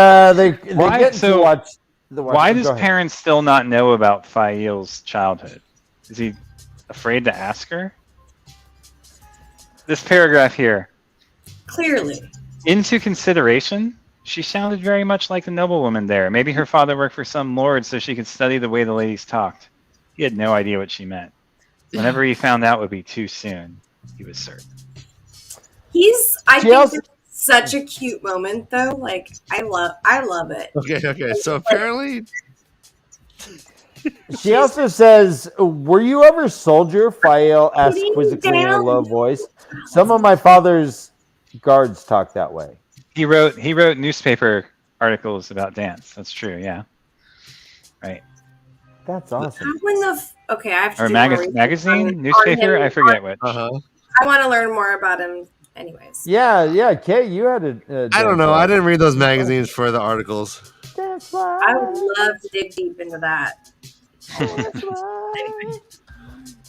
Why- get so to watch. Why does Go ahead. parents still not know about Fael's childhood? Is he afraid to ask her? This paragraph here. Clearly. Into consideration, she sounded very much like the noblewoman there. Maybe her father worked for some lord so she could study the way the ladies talked. He had no idea what she meant. Whenever he found out would be too soon, he was certain. I think it's such a cute moment, though. Like, I love it. Okay. So apparently, She also says, "Were you ever a soldier?" Fael asked quizzically in a low voice. Some of my father's guards talk that way. He wrote newspaper articles about dance. That's true, yeah. Right. That's awesome. How in the okay, I have to Or do more research magazine, on newspaper, him. I forget which. I want to learn more about him. Anyways. Yeah. Kay, you had a I don't know. I didn't read those magazines for the articles. That's why. I would love to dig deep into that. That's why.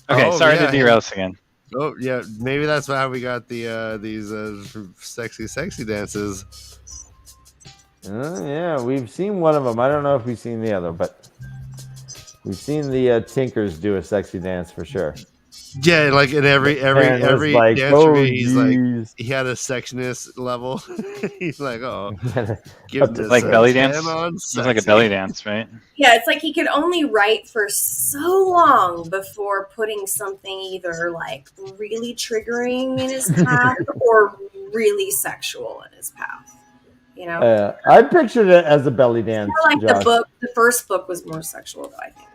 Okay, Oh, sorry yeah. to derail us again. Oh yeah, maybe that's how we got these sexy dances. Yeah, we've seen one of them. I don't know if we've seen the other, but we've seen the Tinkers do a sexy dance for sure. Yeah, like in every Parent was like, dance "Oh, review, he's like, geez." he had a sexiness level. He's like, oh, give Up to this Like belly dance? on It's like a belly dance, right? Yeah, it's like he could only write for so long before putting something either like really triggering in his path or really sexual in his path. You know, I pictured it as a belly dance. more like Josh. the first book was more sexual, though, I think.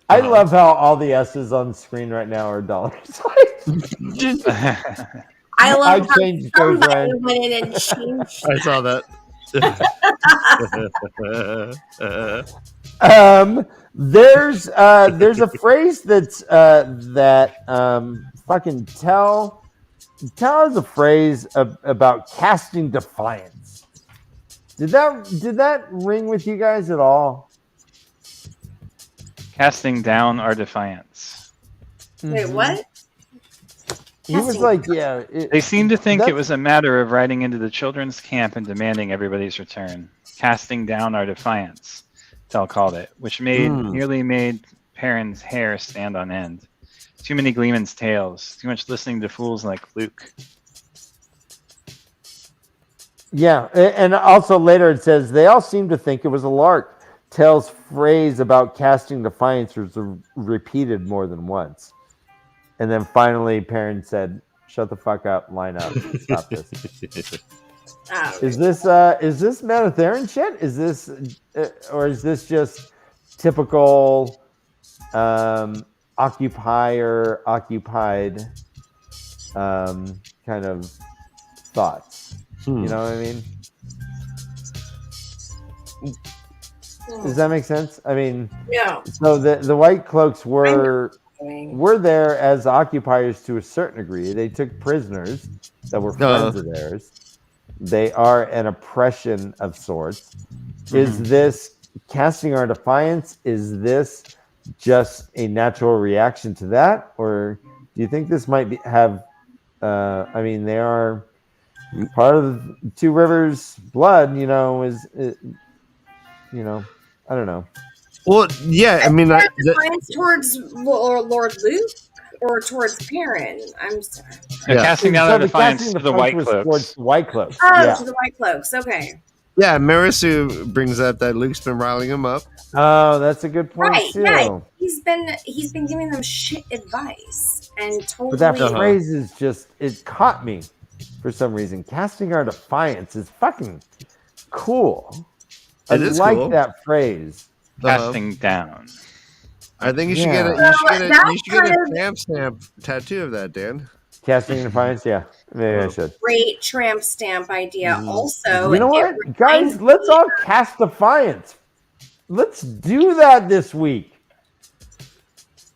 I love how all the S's on screen right now are dollars. I love how changed those, somebody Ryan. went in and changed. I saw that. There's a phrase that's fucking tell has a phrase about casting defiance. Did that ring with you guys at all? Casting down our defiance. Wait, what? He was like, yeah. They seem to think it that's- was a matter of riding into the children's camp and demanding everybody's return. Casting down our defiance, Tell called it, which nearly made Perrin's hair stand on end. Too many Gleeman's tales. Too much listening to fools like Luke. Yeah, and also later it says they all seem to think it was a lark. Tell's phrase about casting defiance was repeated more than once. And then finally, Perrin said, "Shut the fuck up, line up, stop this." Oh, Is this Metatherin shit? Is this, or is this just typical occupied kind of thoughts? You know what I mean? Does that make sense? I mean, yeah. so the White Cloaks were there as occupiers to a certain degree. They took prisoners that were friends of theirs. They are an oppression of sorts. Is this casting our defiance? Is this just a natural reaction to that, or do you think this might have? I mean, they are part of Two Rivers' blood. You know, I don't know. Well, yeah, I mean, defiance towards Lord Luke or towards Perrin. I'm sorry. They're casting down So our the defiance casting to the defiance White was Cloaks. towards the White Cloaks. Oh, Yeah. to the White Cloaks. Okay. yeah, Marisu brings up that Luke's been riling him up. Oh, that's a good point Right. too. Yeah. He's been giving them shit advice and totally. But that phrase is just, it caught me for some reason. Casting our defiance is fucking cool. I It is like cool. that phrase. Casting down. I think you should Yeah. get a That's kind of tramp stamp tattoo of that, Dan. Casting Defiance, yeah. Maybe I should. great tramp stamp idea. Mhm. Also, You know it what? Guys, reminds let's me- all cast Defiance. Let's do that this week. Cast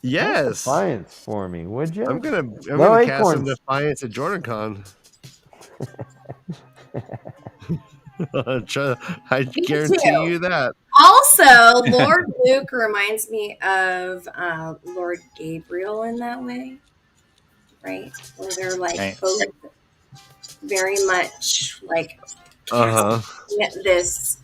Yes. Defiance for me, would you? I'm gonna No cast some acorns. Defiance at JordanCon. I guarantee too. you that. Also, Lord Luke reminds me of Lord Gabriel in that way, right? Where they're like Right. both very much like Uh-huh. this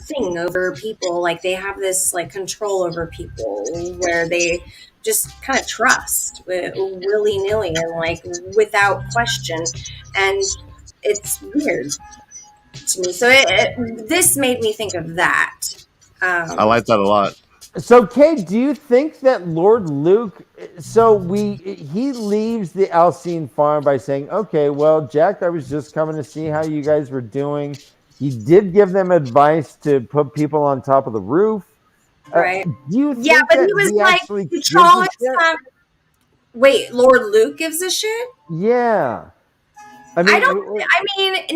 thing over people. Like they have this like control over people where they just kind of trust willy nilly and like without question, and it's weird to me. So this made me think of that. I like that a lot. So, Kay, do you think that Lord Luke? So he leaves the Alcine farm by saying, "Okay, well, Jack, I was just coming to see how you guys were doing." He did give them advice to put people on top of the roof. Right. Do you think Yeah, but that he was he like, actually the gives a Trollocs shit? have. Wait, Lord Luke gives a shit? Yeah. I mean,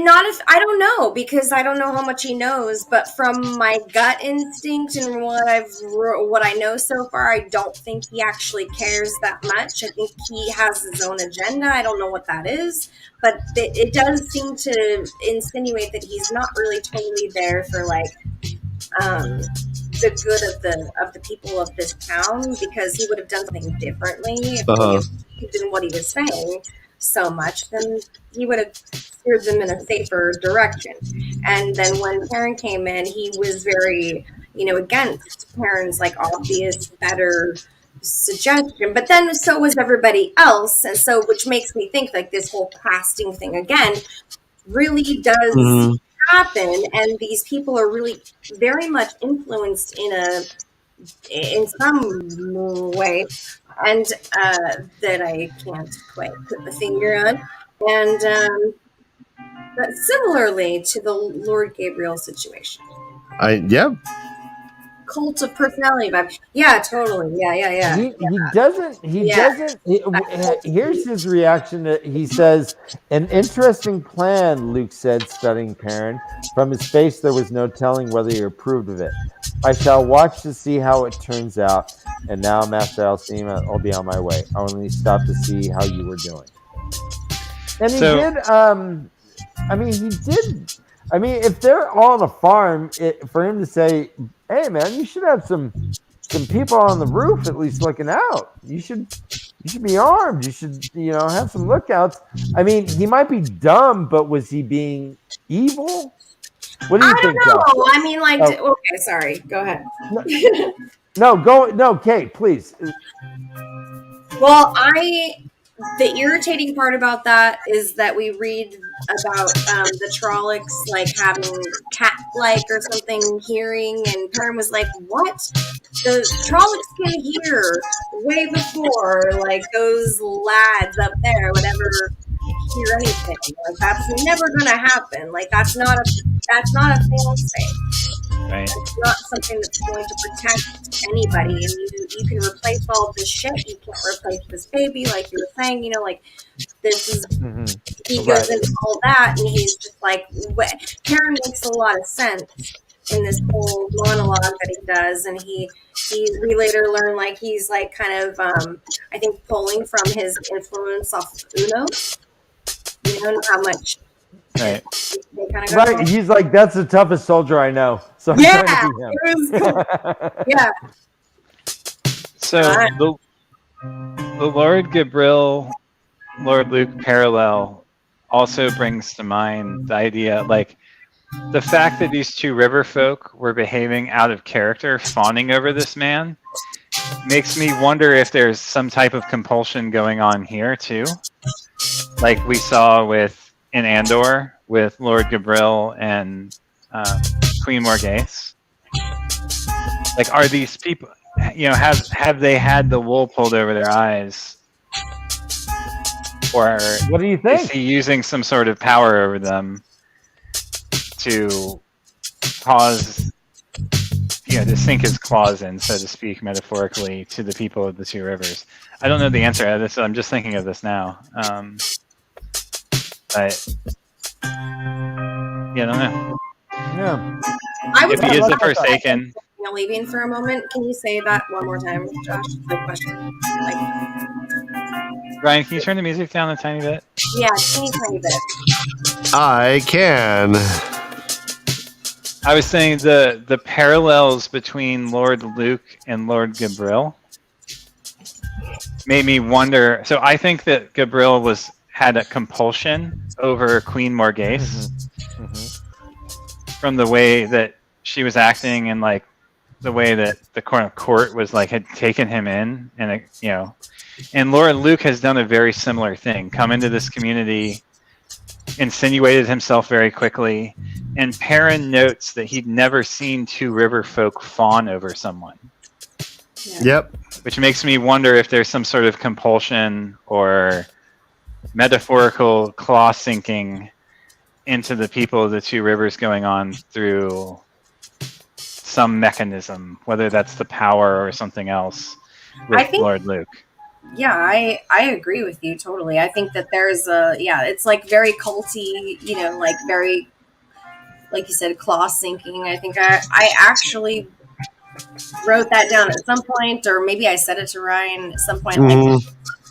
not if I don't know, because I don't know how much he knows. But from my gut instinct and what I know so far, I don't think he actually cares that much. I think he has his own agenda. I don't know what that is, but it does seem to insinuate that he's not really totally there for like the good of the people of this town, because he would have done something differently if he believed in what he was saying so much, then he would have steered them in a safer direction. And then when Perrin came in, he was very, against Perrin's like obvious better suggestion. But then so was everybody else, and so which makes me think like this whole casting thing again really does happen, and these people are really very much influenced in some way, and that I can't quite put the finger on. And but similarly to the Lord Gabriel situation, cult of personality vibe. Yeah, totally. Yeah. He doesn't. Here's his reaction. He says, "An interesting plan," Luke said, studying Perrin. From his face, there was no telling whether he approved of it. "I shall watch to see how it turns out. And now, Master Alcine, I'll be on my way. I only stopped to see how you were doing." And he did. He did. I mean, if they're all on a farm, for him to say, "Hey, man, you should have some people on the roof at least looking out. You should be armed. You should, have some lookouts." I mean, he might be dumb, but was he being evil? What do you think? I don't know. I mean, like, okay, sorry. Go ahead. No, Kate, please. Well, the irritating part about that is that we read about the Trollocs like having cat-like or something hearing, and Perrin was like, "What? The Trollocs can hear way before like those lads up there would ever hear anything. Like that's never gonna happen. Like that's not a fail-safe. Right. It's not something that's going to protect anybody, and you can replace all of this shit. You can't replace this baby, like you were saying. Like this is he goes into all that, and he's just like, Perrin makes a lot of sense in this whole monologue that he does, and we later learn like he's like kind of I think pulling from his influence off of Uno. You know how much. Right. Right. He's like, "That's the toughest soldier I know." So I'm trying to be him. It was cool. Yeah. So the Lord Gabriel, Lord Luke parallel also brings to mind the idea, like the fact that these two river folk were behaving out of character, fawning over this man, makes me wonder if there's some type of compulsion going on here too, like we saw in Andor with Lord Gabriel and Queen Morghese. Like, are these people, have they had the wool pulled over their eyes, or what do you think? Is he using some sort of power over them to cause, to sink his claws in, so to speak, metaphorically, to the people of the two rivers. I don't know the answer to this. I'm just thinking of this now. But yeah, I don't know. Yeah. I was If he is the Forsaken, leaving for a moment. Can you say that one more time, Josh? The question. Like, Ryan, can you turn the music down a tiny bit? yeah, tiny bit. I can. I was saying the parallels between Lord Luke and Lord Gabriel made me wonder. So I think that Gabriel had a compulsion over Queen Morghese from the way that she was acting and like the way that the court was like had taken him in, and and Lord Luke has done a very similar thing. Come into this community, insinuated himself very quickly, and Perrin notes that he'd never seen two river folk fawn over someone. Yeah. Yep. Which makes me wonder if there's some sort of compulsion or metaphorical claw sinking into the people of the two rivers going on through some mechanism, whether that's the power or something else with Lord Luke. Yeah, I agree with you totally. I think that there's it's like very culty, like very, like you said, claw sinking. I think I actually wrote that down at some point, or maybe I said it to Ryan at some point, like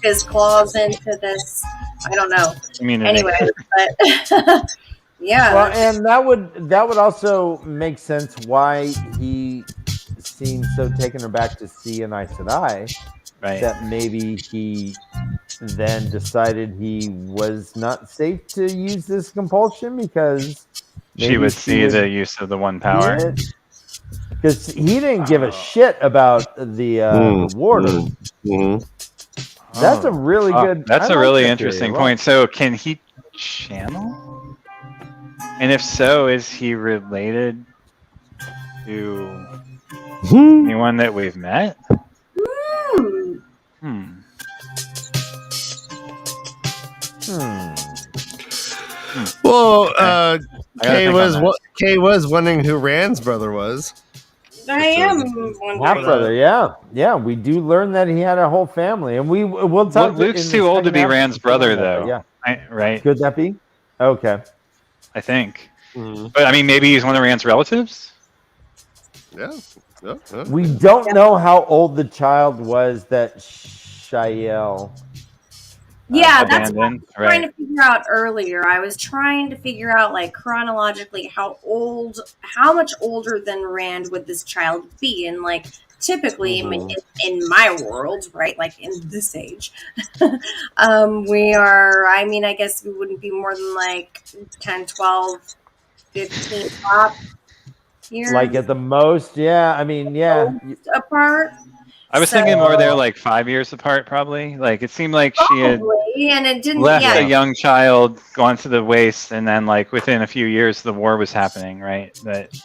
his claws into this. I don't know. Anyway, but yeah. Well, and that would also make sense why he seemed so taken aback to see an Aes Sedai. Right. That maybe he then decided he was not safe to use this compulsion because she would see the use of the one power. Because he didn't give a shit about the warder. That's a really good. That's a really interesting point. So, can he channel? And if so, is he related to anyone that we've met? Well, Kay was wondering who Rand's brother was. I am wondering. Half brother, yeah. We do learn that he had a whole family, and we'll talk. Luke's too old to be Rand's brother, though. Yeah, right. Could that be? Okay, I think. But I mean, maybe he's one of Rand's relatives. Yeah. We don't know how old the child was that Shael. Yeah, that's what I was trying to figure out earlier. I was trying to figure out, like, chronologically how much older than Rand would this child be? And, like, typically in my world, right, like in this age, we are, I mean, I guess we wouldn't be more than like 10, 12, 15 top years. Like at the most, yeah. I mean, yeah. Apart. I was thinking more they're like 5 years apart, probably. Like it seemed like she had and it didn't, left a young child, gone to the waste, and then like within a few years the war was happening, right? But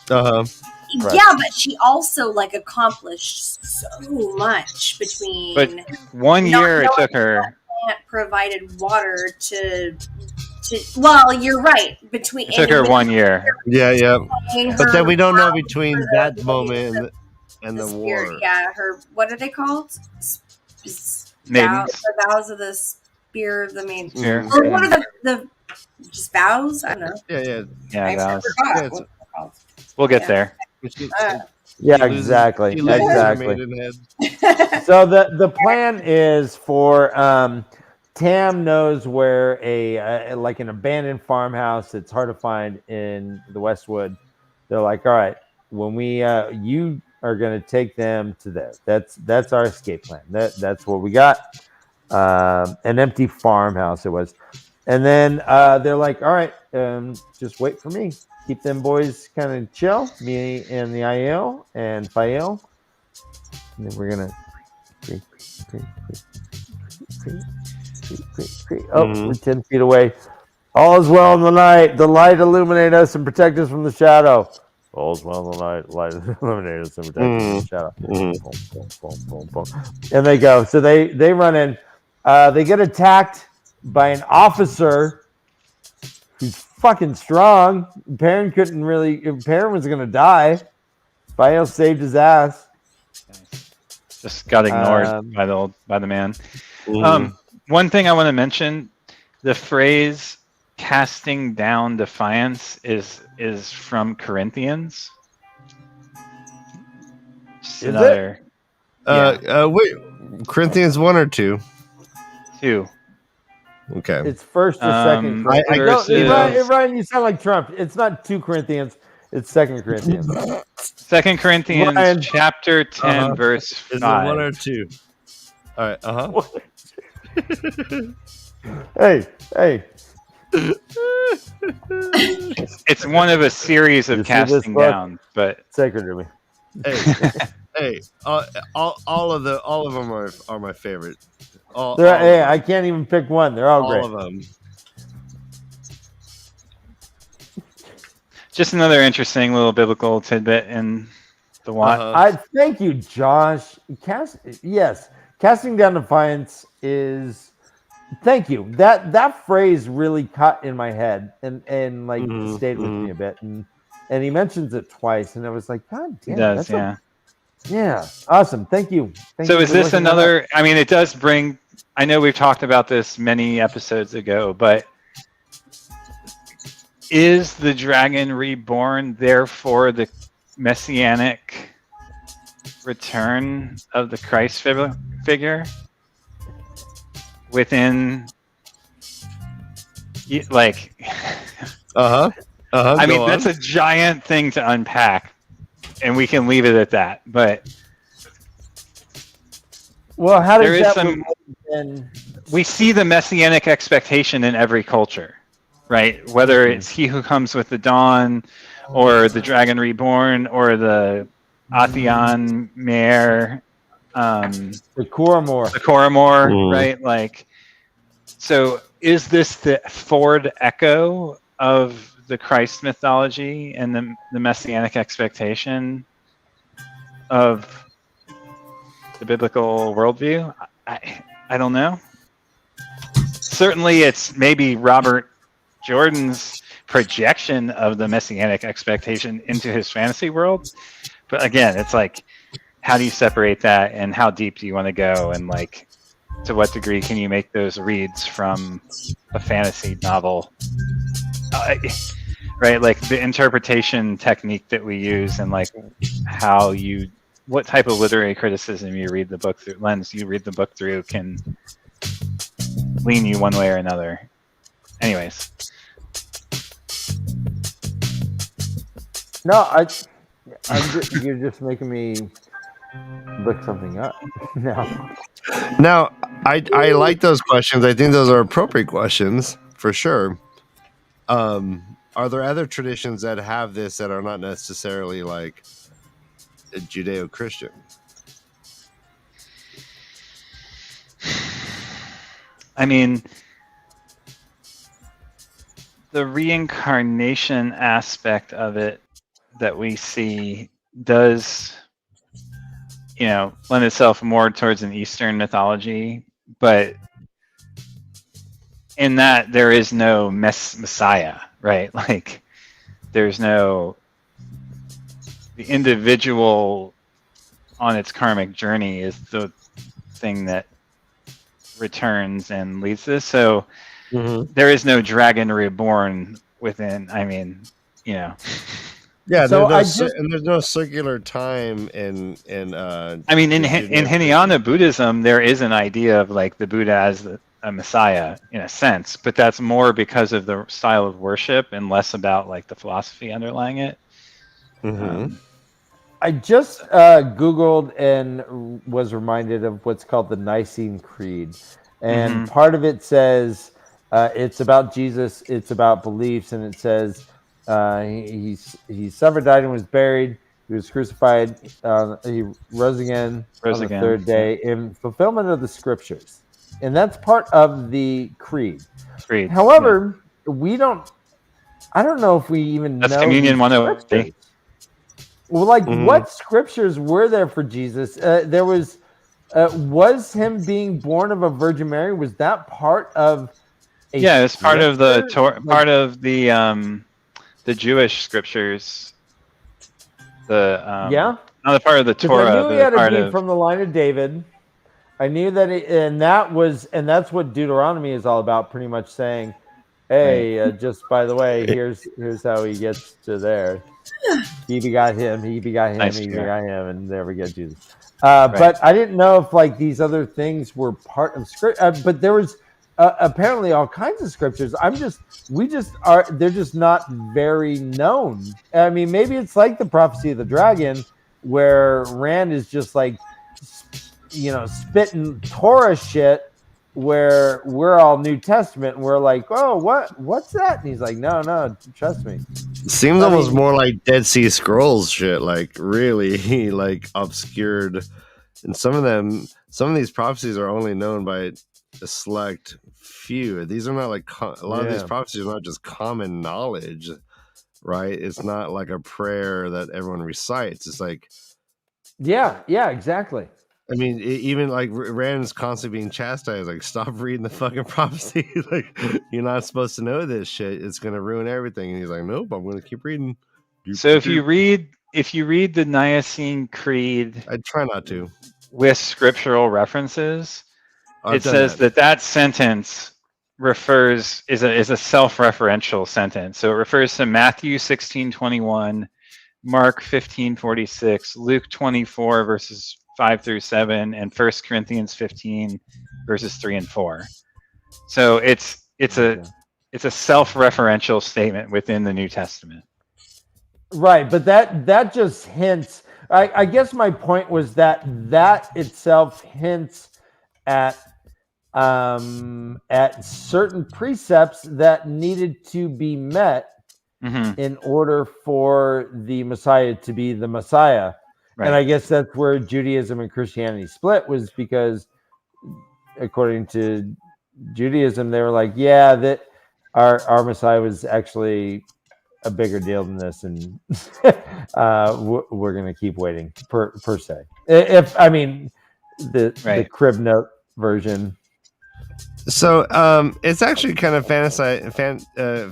Right. Yeah, but she also like accomplished so much between. But 1 year it took her. Provided water to. Well, you're right. Between it took her 1 year. Yeah. But then we don't know between that moment and the war. Yeah, her. What are they called? Maidens. The vows of the spear of the maiden. Spear. Or what are the just vows? I don't know. Yeah, vows. Forgot what they're called. We'll get there. Yeah, exactly. So the plan is for Tam knows where a like an abandoned farmhouse that's hard to find in the Westwood. They're like, all right, when we you are going to take them to there. That's our escape plan. That's what we got. An empty farmhouse it was, and then they're like, all right, just wait for me. Keep them boys kind of chill, me and the IL and Fael. And then we're gonna we're 10 feet away. All is well in the night. The light illuminate us and protect us from the shadow. All is well in the night. Light illuminate us and protect us from the shadow. Boom, boom. And they go. So they run in. They get attacked by an officer who's fucking strong. Perrin was gonna die. Bio saved his ass. Just got ignored by the man. Mm. One thing I want to mention: the phrase "casting down defiance" is from Corinthians. Just Is another. Wait, Corinthians 1 or 2? 2. Okay. It's first or second. Ryan, you sound like Trump. It's not 2 Corinthians. It's 2 Corinthians. 2 Corinthians Ryan. chapter 10 verse 5. Is it 1 or 2? All right. Hey. It's one of a series of casting down, but sacred to me. Hey, all of them are my favorite. I can't even pick one. They're all great. All of them. just another interesting little biblical tidbit in the WOT. Thank you, Josh. Casting down defiance is. Thank you. That phrase really caught in my head and stayed with me a bit. And he mentions it twice, and I was like, God damn, he does, yeah. Yeah, awesome. Thank you. So is this another? I mean, it does bring. I know we've talked about this many episodes ago, but is the dragon reborn therefore the messianic return of the Christ figure within, like? I mean, that's a giant thing to unpack. And we can leave it at that. But well, how does that we see the messianic expectation in every culture, right? Whether it's he who comes with the dawn, or the dragon reborn, or the Athian Mare, the Koramor, right? Like, so is this the forward echo of the Christ mythology and the messianic expectation of the biblical worldview? I don't know. Certainly it's maybe Robert Jordan's projection of the messianic expectation into his fantasy world. But again, it's like, how do you separate that, and how deep do you want to go, and like, to what degree can you make those reads from a fantasy novel? Right, like the interpretation technique that we use, and like what type of literary criticism you read the book through, lens you read the book through, can lean you one way or another. Anyways. No, you're just making me look something up now. Now, I like those questions. I think those are appropriate questions for sure. Are there other traditions that have this that are not necessarily like Judeo-Christian? I mean, the reincarnation aspect of it that we see does, lend itself more towards an Eastern mythology, but in that there is no Messiah, right? Like, there's no, the individual on its karmic journey is the thing that returns and leads this. So there is no dragon reborn within, Yeah, so there's no circular time in Hinayana Buddhism, there is an idea of like the Buddha as a Messiah in a sense, but that's more because of the style of worship and less about like the philosophy underlying it. I just Googled and was reminded of what's called the Nicene Creed. And part of it says it's about Jesus, it's about beliefs, and it says he suffered, died, and was buried. He was crucified. He rose again on the third day in fulfillment of the scriptures. And that's part of the creed. However, I don't know if we even know. That's Communion 108. Well, what scriptures were there for Jesus? There was him being born of a Virgin Mary? Was that part of? It's part of the part of the Jewish scriptures. Yeah. not a part of the 'Cause Torah, I knew but he a had to part be of from the line of David. I knew that, and that's what Deuteronomy is all about. Pretty much saying, "Hey, just by the way, here's how he gets to there. He begot him, he begot him, Nice he chair. begot him, and there we get Jesus." Right. But I didn't know if like these other things were part of script. But there was apparently all kinds of scriptures. They're just not very known. I mean, maybe it's like the prophecy of the dragon, where Rand is just like, spitting Torah shit, where we're all New Testament and we're like, oh, what's that? And he's like, no, trust me. Seems almost more like Dead Sea Scrolls shit, like really like obscured. And some of these prophecies are only known by a select few. These are not like a lot of these prophecies are not just common knowledge, right? It's not like a prayer that everyone recites. It's like, yeah, exactly. I mean, even like Rand's constantly being chastised, like, stop reading the fucking prophecy. Like, you're not supposed to know this shit. It's gonna ruin everything. And he's like, nope, I'm gonna keep reading. So if you read the Nicene Creed, I try not to, with scriptural references, it says that sentence is a self-referential sentence. So it refers to Matthew 16:21, Mark 15:46, Luke 24 verses 5 through 7, and 1 Corinthians 15 verses 3 and 4. So it's a self-referential statement within the New Testament. Right, but that just hints. I guess my point was that itself hints at certain precepts that needed to be met in order for the Messiah to be the Messiah. Right. And I guess that's where Judaism and Christianity split, was because according to Judaism, they were like, yeah, that our Messiah was actually a bigger deal than this, and we're going to keep waiting per se. If I mean the crib note version. So it's actually kind of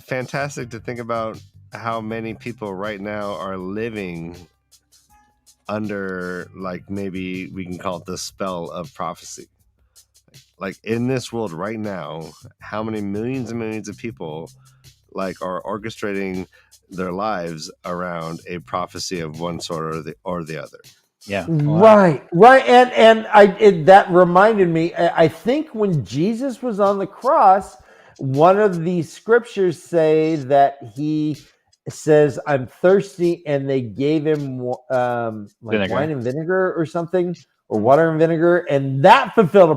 fantastic to think about how many people right now are living under, like, maybe we can call it the spell of prophecy. Like, in this world right now, how many millions and millions of people like are orchestrating their lives around a prophecy of one sort or the other. Yeah. Right. And that reminded me, I think when Jesus was on the cross, one of the scriptures say that he says, I'm thirsty, and they gave him like wine and vinegar or something, or water and vinegar, and that fulfilled a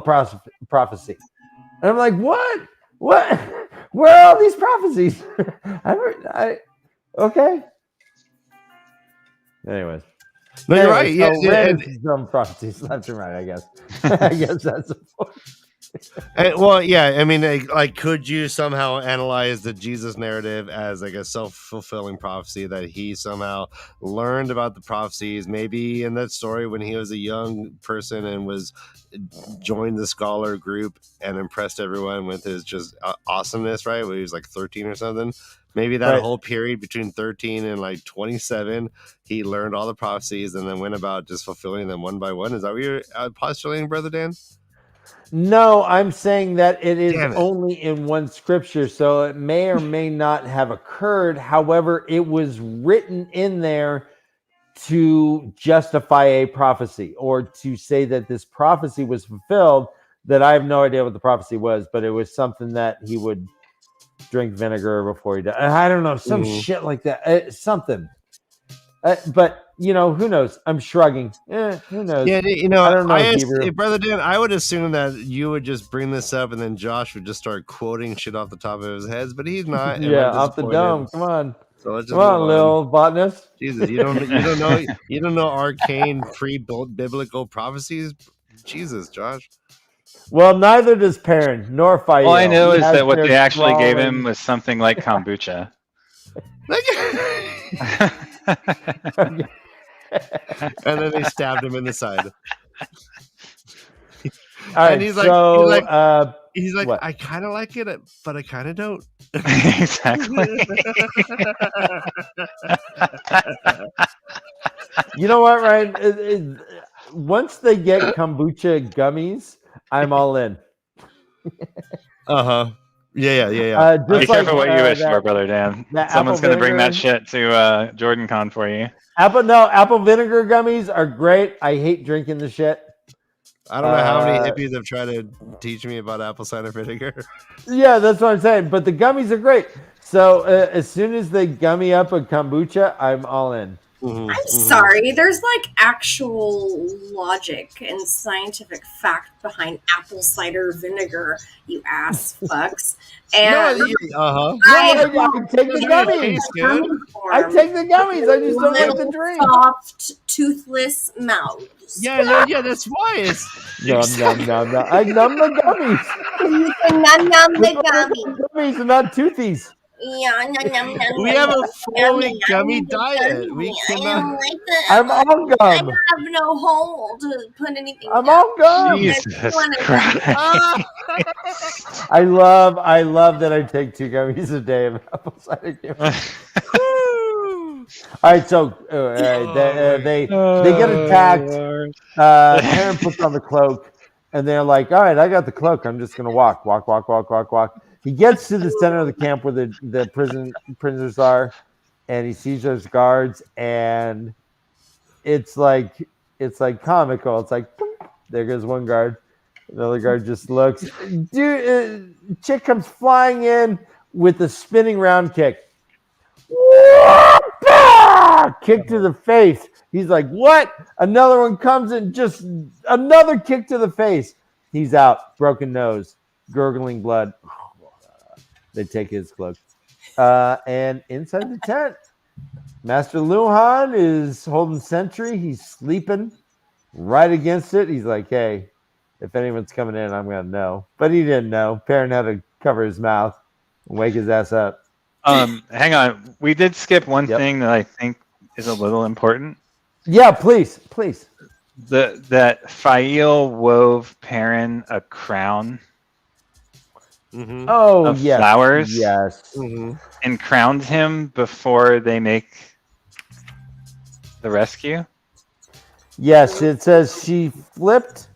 prophecy. And I'm like, what? Where are all these prophecies? Okay. Anyways. No, you're right. So yeah, some prophecies left and right, I guess. I guess that's the point. Well, yeah. I mean, like, could you somehow analyze the Jesus narrative as like a self-fulfilling prophecy, that he somehow learned about the prophecies, maybe in that story when he was a young person and joined the scholar group and impressed everyone with his just awesomeness, right? When he was like 13 or something. Maybe that whole period between 13 and like 27, he learned all the prophecies and then went about just fulfilling them one by one. Is that what you're postulating, Brother Dan? No, I'm saying that it is only in one scripture, so it may or may not have occurred. However, it was written in there to justify a prophecy, or to say that this prophecy was fulfilled. That I have no idea what the prophecy was, but it was something that he would drink vinegar before he died. I don't know, some shit like that. Something. But who knows? I'm shrugging. Who knows? Yeah, I don't know. Brother Dan, I would assume that you would just bring this up, and then Josh would just start quoting shit off the top of his head, but he's not. Yeah, off the dome. Come on. So let's just come on, little botanist. Jesus, you don't know arcane pre-biblical prophecies. Jesus, Josh. Well, neither does Perrin, nor Fael. All I know is that what they actually gave him was something like kombucha. And then they stabbed him in the side. right, and he's like, what? I kind of like it, but I kind of don't. Exactly. You know what, Ryan? Once they get kombucha gummies, I'm all in. Yeah. Be careful what you wish for, brother Dan. Someone's apple gonna bring that vinegar- shit to Jordan Con for you. Apple vinegar gummies are great. I hate drinking the shit. I don't know how many hippies have tried to teach me about apple cider vinegar. Yeah, that's what I'm saying. But the gummies are great. So as soon as they gummy up a kombucha, I'm all in. I'm sorry. There's like actual logic and scientific fact behind apple cider vinegar, you ass fucks. And I take the gummies. I take the gummies. I just don't like the drink. Soft, toothless mouths. Yeah, that's why it's Nom. I numb the gummies. Num the gummy. Gummies are not toothies. Yeah, we have a fully gummy diet. We cannot. I'm all gum. I have no hole to put anything. I'm all gum. Jesus Christ. I love that I take 2 gummies a day of apple cider gummies. All right, so they get attacked. Perrin puts on the cloak, and they're like, "All right, I got the cloak. I'm just gonna walk. He gets to the center of the camp where the prisoners are, and he sees those guards, and it's like comical. It's like, there goes one guard, another guard just looks. Dude, chick comes flying in with a spinning round kick. Kick to the face. He's like, what? Another one comes in, just another kick to the face. He's out, broken nose, gurgling blood. They take his cloak. And inside the tent, Master Luhan is holding sentry. He's sleeping right against it. He's like, hey, if anyone's coming in, I'm going to know. But he didn't know. Perrin had to cover his mouth and wake his ass up. Hang on. We did skip one thing that I think is a little important. Yeah, please. That Fael wove Perrin a crown. Mm-hmm. Of flowers. Yes. Mm-hmm. And crowned him before they make the rescue. Yes, it says she flipped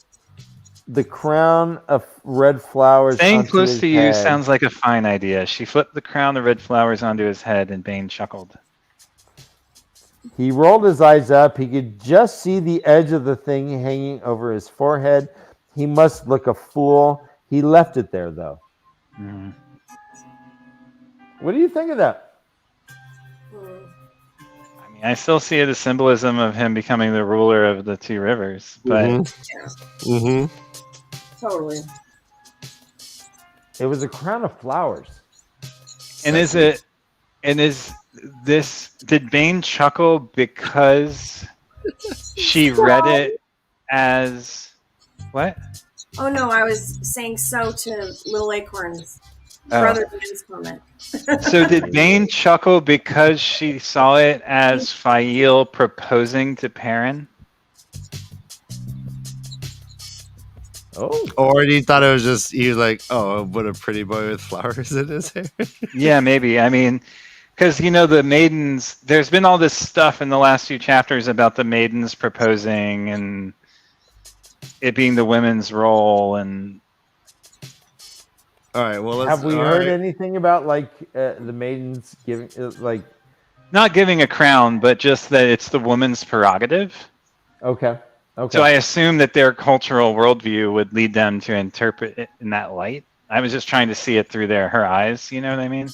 the crown of red flowers. Staying close his to you head. sounds like a fine idea. She flipped the crown of red flowers onto his head, and Bane chuckled. He rolled his eyes up. He could just see the edge of the thing hanging over his forehead. He must look a fool. He left it there, though. Mm. What do you think of that? I mean, I still see it as symbolism of him becoming the ruler of the 2 rivers, but Totally. It was a crown of flowers. did Bane chuckle because she read it as what? Oh no, I was saying so to Little Acorn's brother Dan's comment. So did Bane chuckle because she saw it as Fael proposing to Perrin? Oh. Or he thought it was just, he was like, oh, what a pretty boy with flowers in his hair. Yeah, maybe. I mean, because, the maidens, there's been all this stuff in the last few chapters about the maidens proposing and it being the women's role. And all right, well, have we heard anything about the maidens giving not giving a crown, but just that it's the woman's prerogative? Okay. So I assume that their cultural worldview would lead them to interpret it in that light. I was just trying to see it through her eyes. You know what I mean?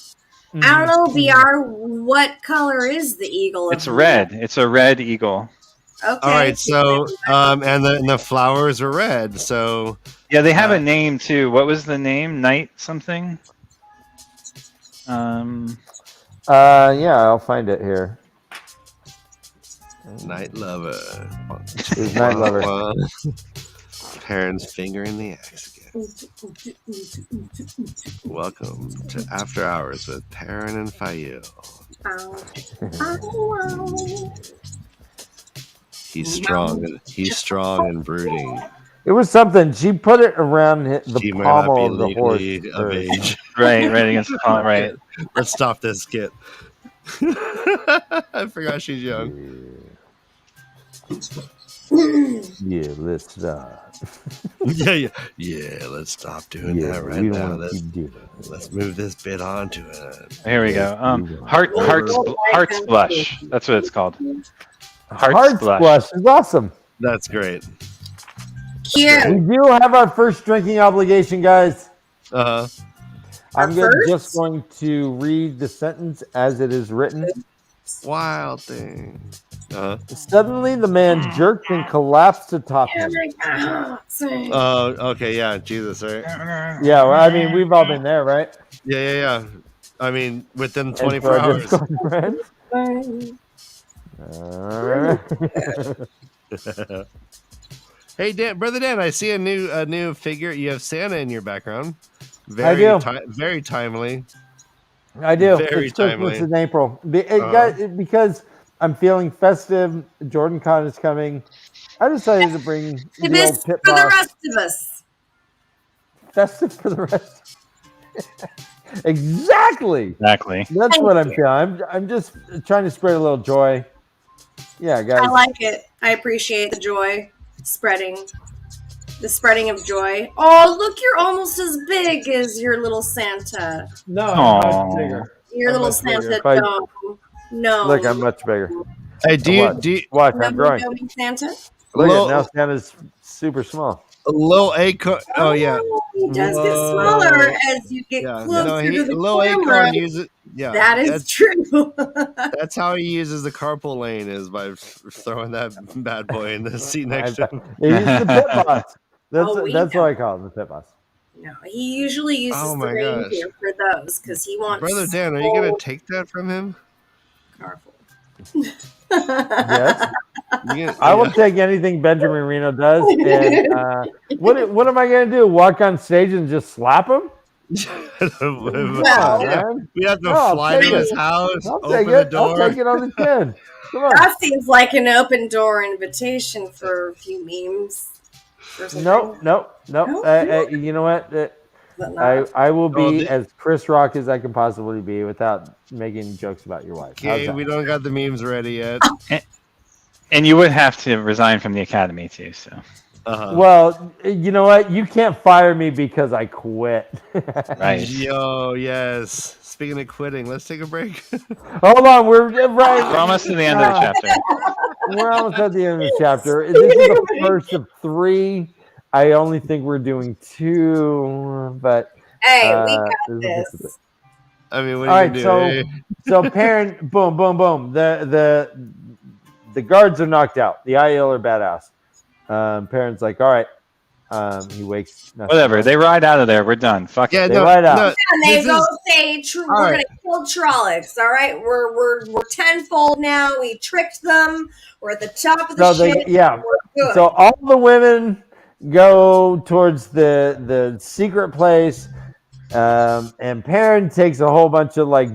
I don't know, BR. What color is the eagle? It's red. It's a red eagle. Okay. All right, so and the flowers are red. So yeah, they have a name too. What was the name? Night something. Yeah, I'll find it here. Night Lover. It's Night Lover. Perrin's finger in the axe again. Welcome to After Hours with Perrin and Fael. He's strong and brooding. It was something. She put it around the She might not be pommel of the horse. legally of age. Right against the palm. Right. Let's stop this skit. I forgot she's young. Yeah, let's stop. Yeah. Let's stop doing that right we don't now. want to keep doing it. Let's move this bit on to it. Here we go. Heart Blush. That's what it's called. Heart Splash is awesome. That's great. Cute. We do have our first drinking obligation, guys. Uh-huh. I'm just going to read the sentence as it is written. Wild thing. Suddenly, the man jerked and collapsed atop him. Oh, okay, yeah, Jesus, right? Yeah, well, I mean, we've all been there, right? Yeah. I mean, within 24 hours. Hey, Dan, brother Dan, I see a new figure. You have Santa in your background. I do. Very timely. I do. Very it's Christmas timely. in April. Because I'm feeling festive. Jordan Con is coming. I decided to bring the old pit for the boss. rest of us. Festive for the rest. Exactly. That's what I'm feeling. I'm just trying to spread a little joy. Yeah, guys. I like it. I appreciate the joy spreading. The spreading of joy. Oh, look, you're almost as big as your little Santa. No, I'm much bigger. Your little Santa. No. Look, I'm much bigger. Hey, do you watch? I'm growing. Santa? Look at now. Santa's super small. A little acorn. Oh yeah, he does get smaller as you get closer to the little camera. acorn uses. Yeah, that is true. That's how he uses the carpool lane, is by throwing that bad boy in the seat next to him. He uses the pit boss. That's what I call him, the pit boss. No, he usually uses the reindeer for those because he wants. Brother Dan, are you gonna take that from him? Careful. Yes. I will take anything Benjamin Reno does. And what am I going to do? Walk on stage and just slap him? We have to fly to his house, open the door. I'll take it on the chin. Come on. That seems like an open door invitation for a few memes. No. You know what? I will be as Chris Rock as I can possibly be without making jokes about your wife. Okay, we don't got the memes ready yet. And you would have to resign from the academy too. So. Well, you know what? You can't fire me because I quit. Right. Yo, yes. Speaking of quitting, let's take a break. Hold on, we're almost to the end of the chapter. We're almost at the end of the chapter. This is the first of 3. I only think we're doing 2, but hey, we got this. I mean, what are you doing? So parent, boom. The guards are knocked out. The IL are badass. Parent's like, all right. He wakes. Whatever. They ride out of there. We're done. Fuck it. They ride out. And they go say, "We're gonna kill Trollocs." All right, we're tenfold now. We tricked them. We're at the top of the ship. So all the women go towards the secret place, and Perrin takes a whole bunch of like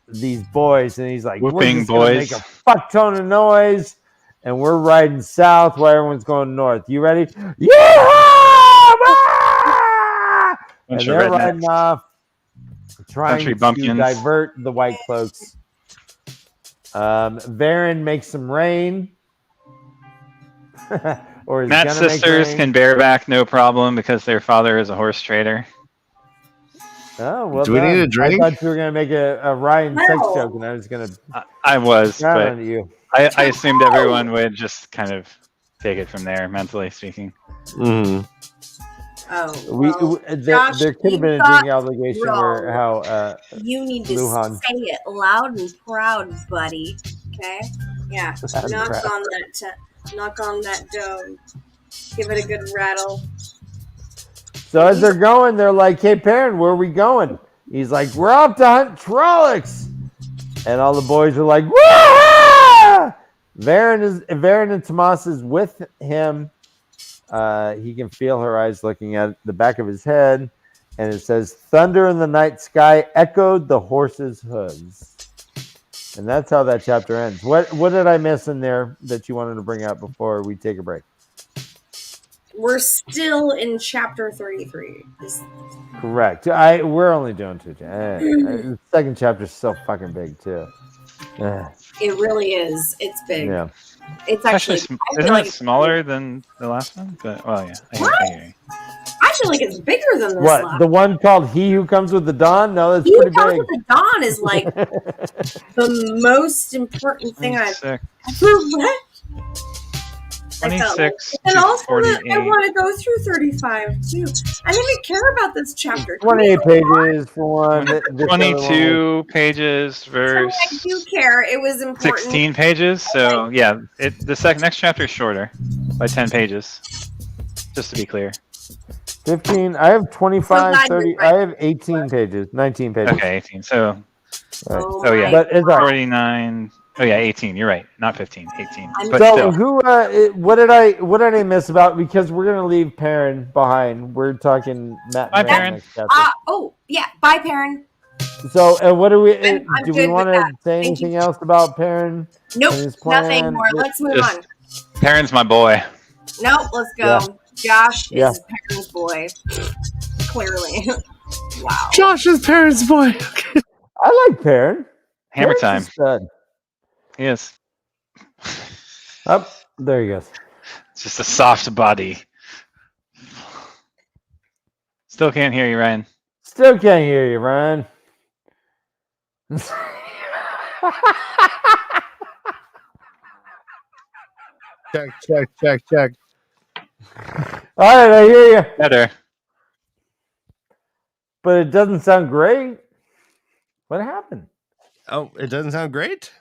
these boys, and he's like, "Whooping we're just boys, gonna make a fuck ton of noise." And we're riding south while everyone's going north. You ready? Yeah! And they're riding off, trying to divert the white cloaks. Varen makes some rain. Or Matt's sisters can bareback no problem because their father is a horse trader. Oh, well, do we need a drink? I thought you were going to make a Ryan sex joke, and I was going to. I was, but you. I assumed everyone would just kind of take it from there, mentally speaking. Mm-hmm. There could have been a drinking obligation where how you need to Luhan. say it loud and proud, buddy. Okay? Yeah. Knock on that dome. Give it a good rattle. So as they're going, they're like, "Hey, Perrin, where are we going?" He's like, "We're off to hunt Trollocs." And all the boys are like, "Wah!" Varen and Tomas is with him. He can feel her eyes looking at the back of his head. And it says, "Thunder in the night sky echoed the horses' hooves." And that's how that chapter ends. What did I miss in there that you wanted to bring up before we take a break? we're still in chapter 33. Correct. We're only doing 2. The second chapter is so fucking big too. It really is. It's big. Yeah. It's actually. Isn't I feel like it smaller than the last one? But well, yeah. I hear you. I feel like it's bigger than this. What? The one called "He Who Comes with the Dawn"? No, that's He Who pretty Comes big. with the Dawn is like the most important thing I've 26, ever read. 26 And to also, 48. I want to go through 35 too. I didn't even care about this chapter. 28 pages for one. This other one 22 pages verse I do care. It was important. 16 pages. So yeah, the next chapter is shorter by 10 pages. Just to be clear. 15. I have 25, So 30. right. I have 18 pages, 19 pages. Okay, 18. So Oh yeah. But it's all right. 49. Oh yeah, 18. You're right. Not 15. 18. But So still. who? What did I miss about? Because we're gonna leave Perrin behind. We're talking Matt. Bye, and Rand Perrin. next chapter. Oh yeah. Bye, Perrin. So what do we? I'm Do we good want with to that. say Thank anything you. else about Perrin? Nope. and his plan? Nothing more. Let's move Just- on. Perrin's my boy. Nope. Let's go. Yeah. Josh Yeah. is Perrin's boy. Clearly. Wow. Josh is parents' boy. I like Perrin. Hammer Perrin's a time. stud. Yes. Oh, there he goes. It's just a soft body. Still can't hear you, Ryan. Still can't hear you, Ryan. Check. All right, I hear you, Better. but it doesn't sound great. What happened? Oh, it doesn't sound great?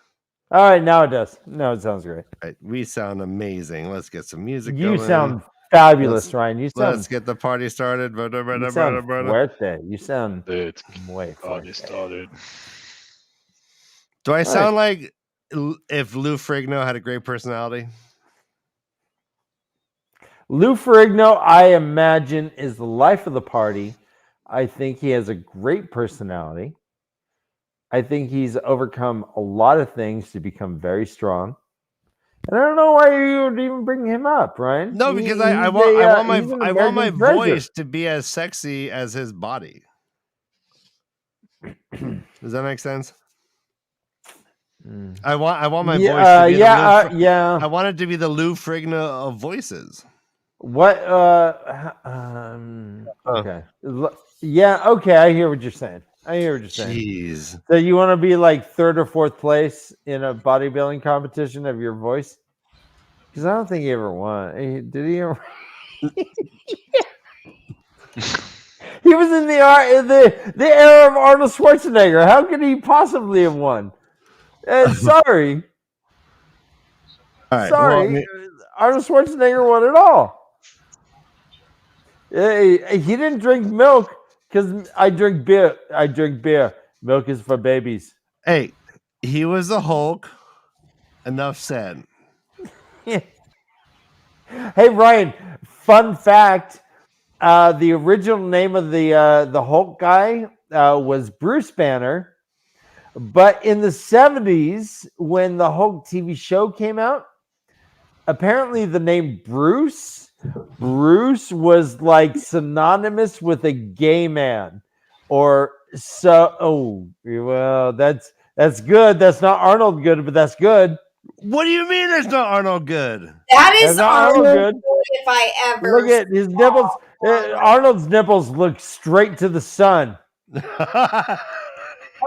All right, now it does. No, it sounds great. All right, we sound amazing. Let's get some music You going. sound fabulous, Ryan. You sound. Let's get the party started. You sound fuerte. You sound It's way already fuerte. started. Do I right. sound like if Lou Ferrigno had a great personality? Lou Ferrigno, I imagine, is the life of the party. I think he has a great personality. I think he's overcome a lot of things to become very strong. And I don't know why you would even bring him up, Ryan. No, because He's I want he's an I want my American treasure. voice to be as sexy as his body. Does that make sense? I want my voice to be yeah. I want it to be the Lou Ferrigno of voices. What? Okay. Yeah. Okay. I hear what you're saying. Jeez. So you want to be like 3rd or 4th place in a bodybuilding competition of your voice? Because I don't think he ever won. Did he ever? He was in the era of Arnold Schwarzenegger. How could he possibly have won? Sorry. All right. Sorry. Well, Arnold Schwarzenegger won it all. He didn't drink milk because I drink beer. Milk is for babies. hey, he was the Hulk. Enough said. Hey, Ryan, fun fact. The original name of the Hulk guy was Bruce Banner. But in the 70s, when the Hulk TV show came out, apparently the name Bruce was like synonymous with a gay man. Or so. Oh, well, that's good. That's not Arnold good, but that's good. What do you mean it's not Arnold good? That is That's not Arnold good. if I ever. Look at his nipples. Arnold's nipples look straight to the sun.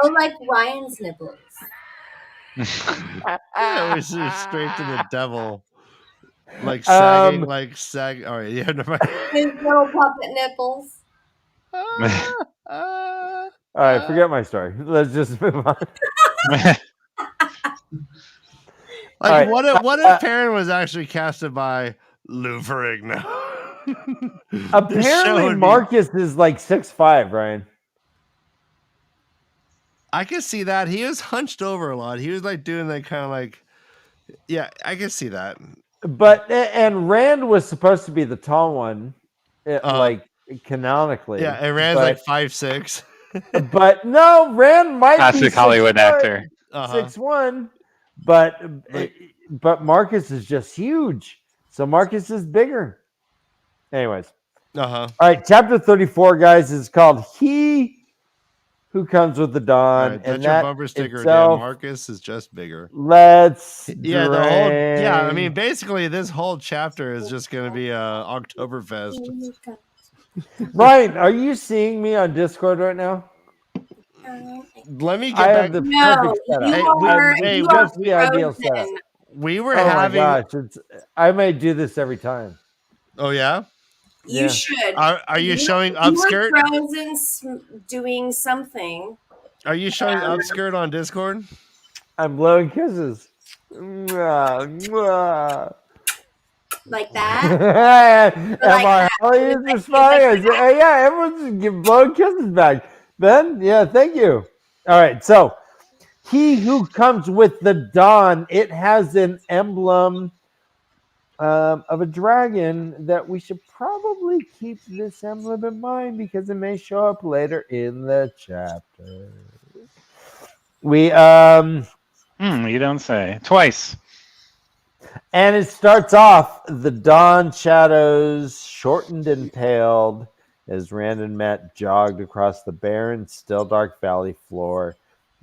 Oh, like Ryan's nipples. Yeah, we should straight to the devil. Like sagging, All right, yeah, never mind. His little puppet nipples. All right, forget my story. Let's just move on. Like, right, what if Perrin was actually casted by Lou Ferrigno? Apparently, Marcus is like 6'5", Ryan. I can see that. He was hunched over a lot. He was like doing that kind of like, yeah, I can see that. But and Rand was supposed to be the tall one, like canonically. Yeah, and Rand's like 5'6". But no, Rand might Classic be Hollywood 6'1", actor. 6'1", but Marcus is just huge. So Marcus is bigger. Anyways. Uh-huh. All right, chapter 34, guys, is called He Who Comes with the All Dawn. right, that's And your that bumper sticker, Dan. itself, Marcus is just bigger. let's Yeah, the whole I drain. mean, basically this whole chapter is just gonna be Oktoberfest. Ryan, are you seeing me on Discord right now? Let me I get back. have the No, perfect setup. Hey, you are hey, you we- are just the ideal setup. frozen. We were Oh having my gosh, I may do this every time. Oh yeah? You Yeah. should. Are you showing You were upskirt? frozen doing something. Are you showing upskirt on Discord? I'm blowing kisses. Mwah, mwah. Like that? MrHowley is responding. Yeah, everyone's just blowing kisses back. Ben, yeah, thank you. All right, so He Who Comes with the Dawn, it has an emblem of a dragon that we should probably keep this emblem in mind because it may show up later in the chapter. You don't say. Twice. And it starts off, the dawn shadows shortened and paled as Rand and Matt jogged across the barren, still dark valley floor,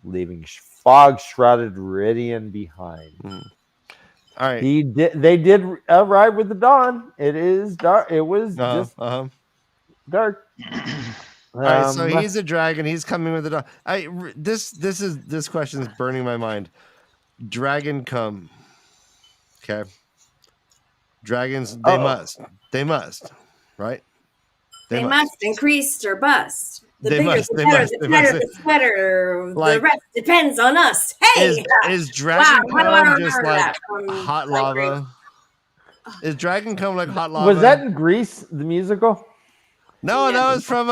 leaving fog-shrouded Ridian behind. All right. They did arrive with the dawn. It is dark. It was just dark. All right, so he's a dragon. He's coming with the dawn. This question is burning my mind. Dragon come. Okay. Dragons, they must, right? They must increase or bust. The They bigger, must, the they better, must, the they better, must. the better. Like- The rest depends on us. Hey! Is dragon Wow, how do I come just remember like that from hot Light lava? Is dragon come like hot lava? Was that in Grease, the musical? No, Yeah. that was from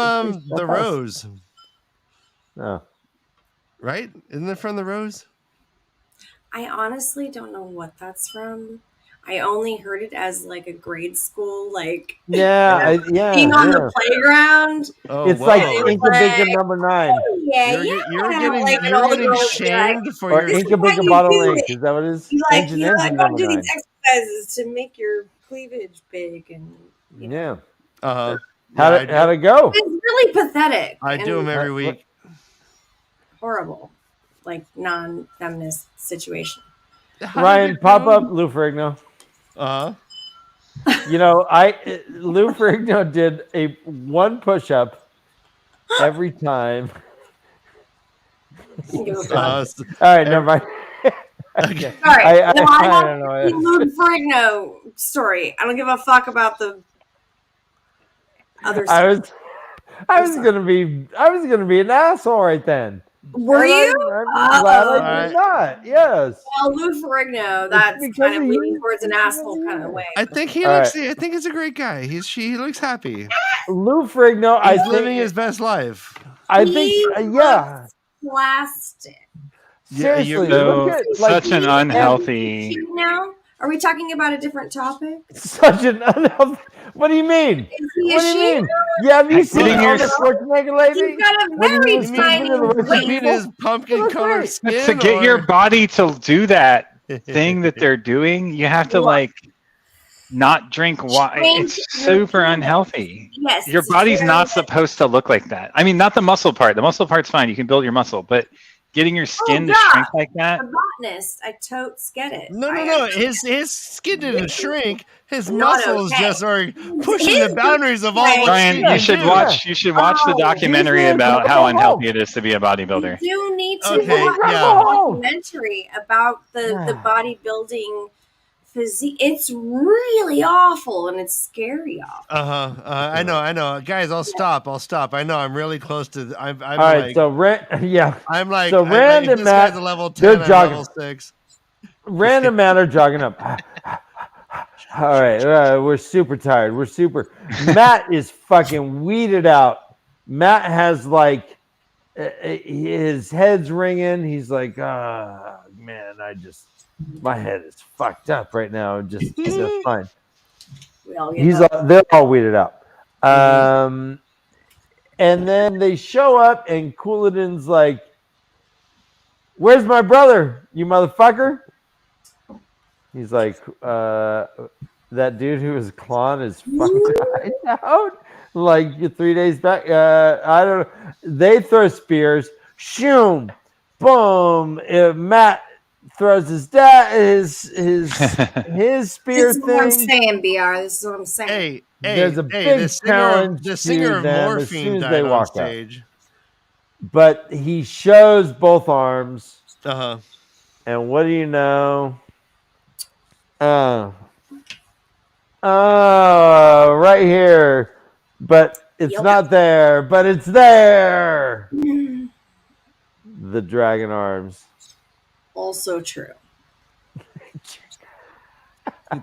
the Rose, No. right? Isn't it from the Rose? I honestly don't know what that's from. I only heard it as like a grade school, like Yeah, being on the playground. Oh, It's whoa. like It was Inka Binka like- number 9 Yeah, You're yeah. getting like, and all the getting girls would be like, shamed for or your. Inka how Binka you Bottle do Link. it. Is that what it is? You like, Engine you like, Engine go number do 9. these exercises to make your cleavage big, and you know. Yeah. Yeah. How'd it go? It's really pathetic. I do them and every week. horrible, like non-feminist situation. Ryan, pop up Lou Ferrigno. You know, Lou Ferrigno did one push-up every time. Give a fuck. Uh, All right, never mind. okay. All right, I don't know. the Lou Ferrigno story. I don't give a fuck about the other I stuff. was gonna be an asshole right then. Were And you? I'm glad I did not. Yes. Well, Lou Ferrigno, that's because kind of of leaning you. towards an asshole kind of way. I think he All looks. I think he's a great guy. He looks happy. Lou Ferrigno, He's I living think. his best life. I He think. Yeah. Plastic. Seriously, So, look at like such an unhealthy. Now, are we talking about a different topic? such an unhealthy. What do you mean? Is he What do you ashamed? mean? Yeah, have you seen Getting your- Arnold Schwarzenegger lately? He's got a When he very was tiny speaking to the You mean waist. his pumpkin colored great. skin? To get your or- body to do that thing that they're doing, you have to like not drink water. Drink It's super your- unhealthy. Yes. Your it's body's very not good. supposed to look like that. I mean, not the muscle part. The muscle part's fine. You can build your muscle, but getting your skin to God. shrink like that. A botanist, I totes get it. No. I- His skin didn't shrink. His Not muscles okay. just are pushing His the boundaries of all Right. what Ryan, skin you should can do. watch. You should watch the Oh, documentary Jesus, about how what the unhealthy hell? it is to be a bodybuilder. You do need to Okay, watch yeah. a documentary about the bodybuilding physique. It's really awful and it's scary awful. I know. Guys, I'll stop. I know. I'm really close to. I'm All right, like. so yeah, I'm like. so Rand and this Matt, guy's a level they're 10. I'm jogging. level 6. Random man are jogging up. All right, we're super tired. Matt is fucking weeded out. Matt has like his head's ringing. He's like, man, my head is fucked up right now. Just fine. We all get that. They're all weeded out. And then they show up, and Couladin's like, "Where's my brother, you motherfucker?" He's like, that dude who was clawing his fucking eyes out like 3 days back. I don't know. They throw spears. Shoom, boom. Matt throws his his spear This is what I'm thing. saying, BR. This is what I'm saying. There's a big challenge the singer to of them as soon Morphine as died they on walk stage. But he shows both arms. Uh-huh. And what do you know? Right here. But it's not there. But it's there. The dragon arms. Also true. All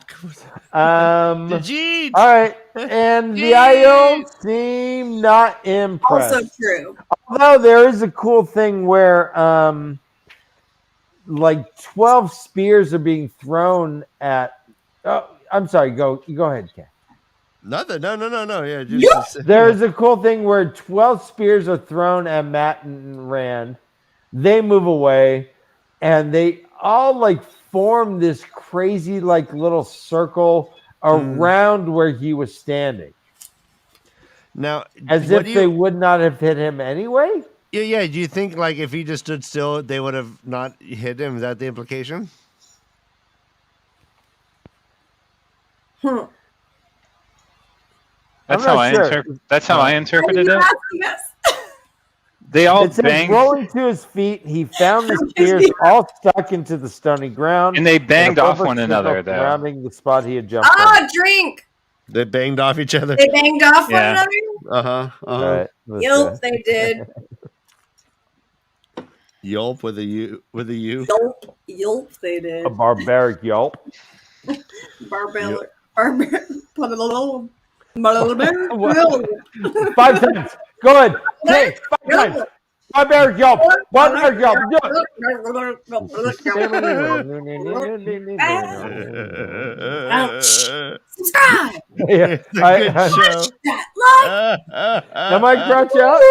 Jeet! right. And the IO seem not impressed. Also true. Although there is a cool thing where like 12 spears are being thrown at. Oh, I'm sorry. Go ahead, Kay. Nothing. No. Yeah. There's a cool thing where 12 spears are thrown at Matt and Rand. They move away, and they all like form this crazy like little circle around where he was standing. Now, as if they would not have hit him anyway. Yeah. Do you think like if he just stood still, they would have not hit him? Is that the implication? That's how I interpreted it. They all banged. Rolling to his feet, he found the spears all stuck into the stony ground, and they banged off one another. Though surrounding the spot he had jumped. on. Drink. They banged off each other. They banged off one another. Right. Yelp, they did. Yelp with a U. Yelp, they did. A barbaric yelp. Barbaric. 5 times. Go ahead. Okay, 5 times. Barbaric yelp. Barbaric yelp. Subscribe. Good show. Am I crouch out?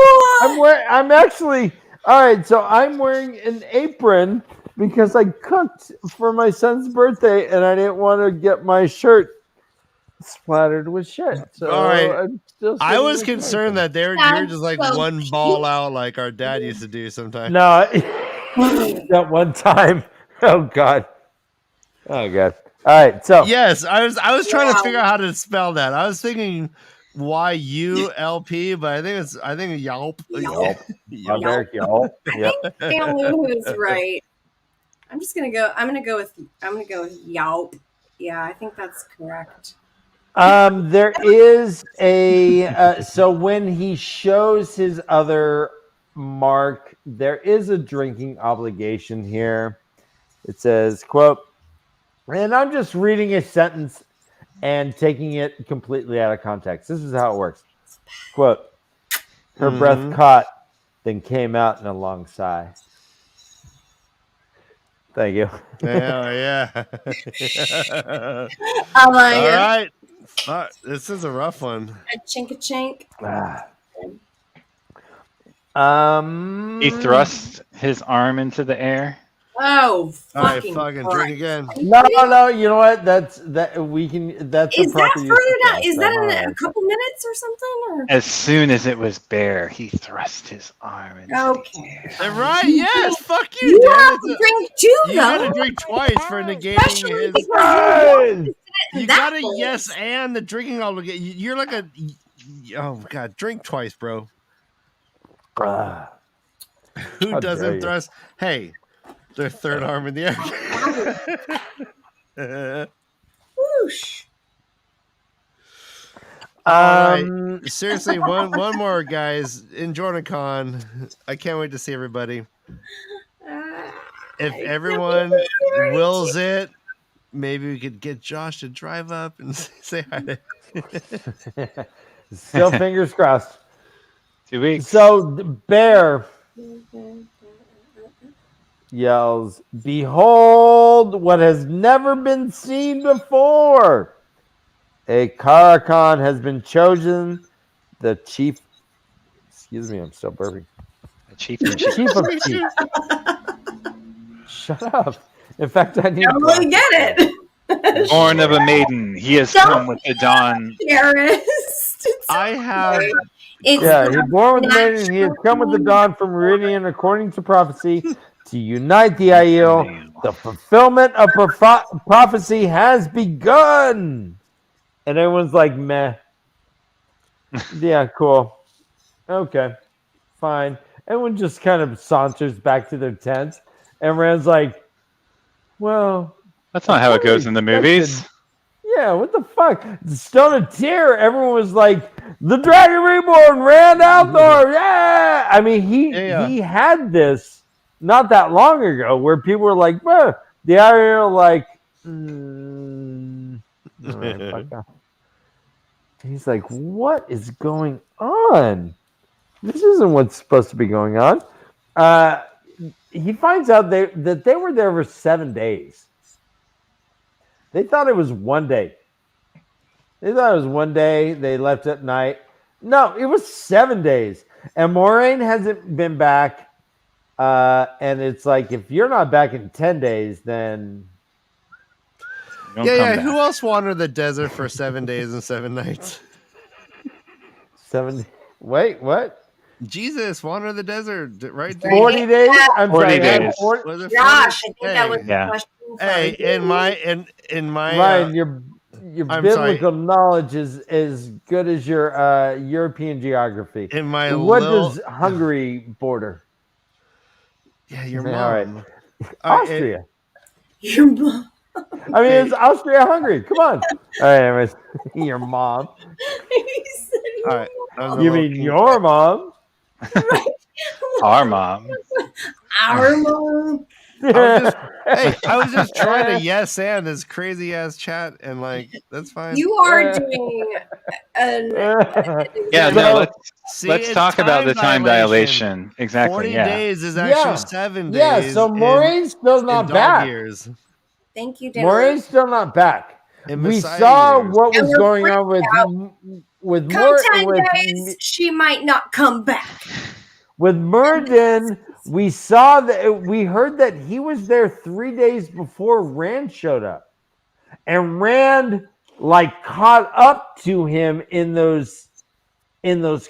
I'm actually. All right, so I'm wearing an apron because I cooked for my son's birthday and I didn't want to get my shirt splattered with shit. So all right. I'm still I was concerned that you're just like one ball out like our dad used to do sometimes. No, that one time. Oh God. All right, so yes, I was trying to figure out how to spell that. I was thinking YULP, but I think Yelp. Yelp. Yep. I think who's right. I'm gonna go with Yelp. Yeah, I think that's correct. There is a so when he shows his other mark, there is a drinking obligation here. It says, quote, and I'm just reading a sentence and taking it completely out of context. This is how it works. Quote, her breath caught, then came out in a long sigh. Thank you. Yeah. All right. This is a rough one. A chink. He thrust his arm into the air. Oh, fucking drink again. No. You know what? That's we can. That's is that further down? Is that in a couple minutes or something? Or? As soon as it was bare, he thrust his arm into the air. Right? Yes. Fuck you. You have to drink two, though. You got to drink twice for negating his. You got to yes and the drinking obligation. You're like a. Oh God! Drink twice, bro. Who doesn't thrust? Hey. Their third arm in the air. Whoosh. Right. Seriously, one more, guys. In JordanCon, I can't wait to see everybody. If everyone wills it, maybe we could get Josh to drive up and say hi to him. Still fingers crossed. 2 weeks. So Bear yells, "Behold what has never been seen before! A Karakhan has been chosen, the chief." Excuse me, I'm still burping. The chief of chiefs. Chief of chiefs. Shut up. In fact, I need. I don't really get it. Born of a maiden, he has come with the dawn. I have. It's Yeah, he born with the natural. maiden. He has come with the dawn from Meridian, according to prophecy, to unite the Aiel. The fulfillment of prophecy has begun. And everyone's like, meh. Yeah, cool. Okay, fine. Everyone just kind of saunters back to their tents. And Rand's like, well, That's not how it goes in the movies. yeah, what the fuck? Stone of Tear, everyone was like, the Dragon Reborn, Rand Althor, yeah! I mean, he had this not that long ago where people were like, well, the Ariel like, all right, fuck off. He's like, what is going on? This isn't what's supposed to be going on. He finds out that they were there for 7 days. They thought it was 1 day. They thought it was 1 day. They left at night. No, it was 7 days. And Moraine hasn't been back. And it's like, if you're not back in 10 days, then... Yeah. Who else wandered the desert for 7 days and 7 nights? 7... Wait, what? Jesus wandered the desert, right? 40 days? I'm 40 sorry, days. Was it 40? Gosh, I think that was Yeah. the question. Hey, in my Ryan, your I'm biblical knowledge is as good as your European geography. in my What little, does Hungary border? yeah, your Yeah, mom. all right. Austria. Your mom. I mean, it's Austria, Hungary. Come on. All right, anyways. Your mom. All right. You mean your mom? Our mom. Our mom. I was just trying to yes and this crazy ass chat, and like that's fine. You are doing Yeah, no, See, let's it's talk about the time dilation. Exactly. 40 Yeah. days is actually Yeah. 7 days. Yeah, so Moraine's still not dog back. years. Thank you, Dylan. Moraine's still not back. In We Messiah saw years. what And was we're going on with Come 10 with days, she might not come back. With Murden, we saw that we heard that he was there 3 days before Rand showed up. And Rand like caught up to him in those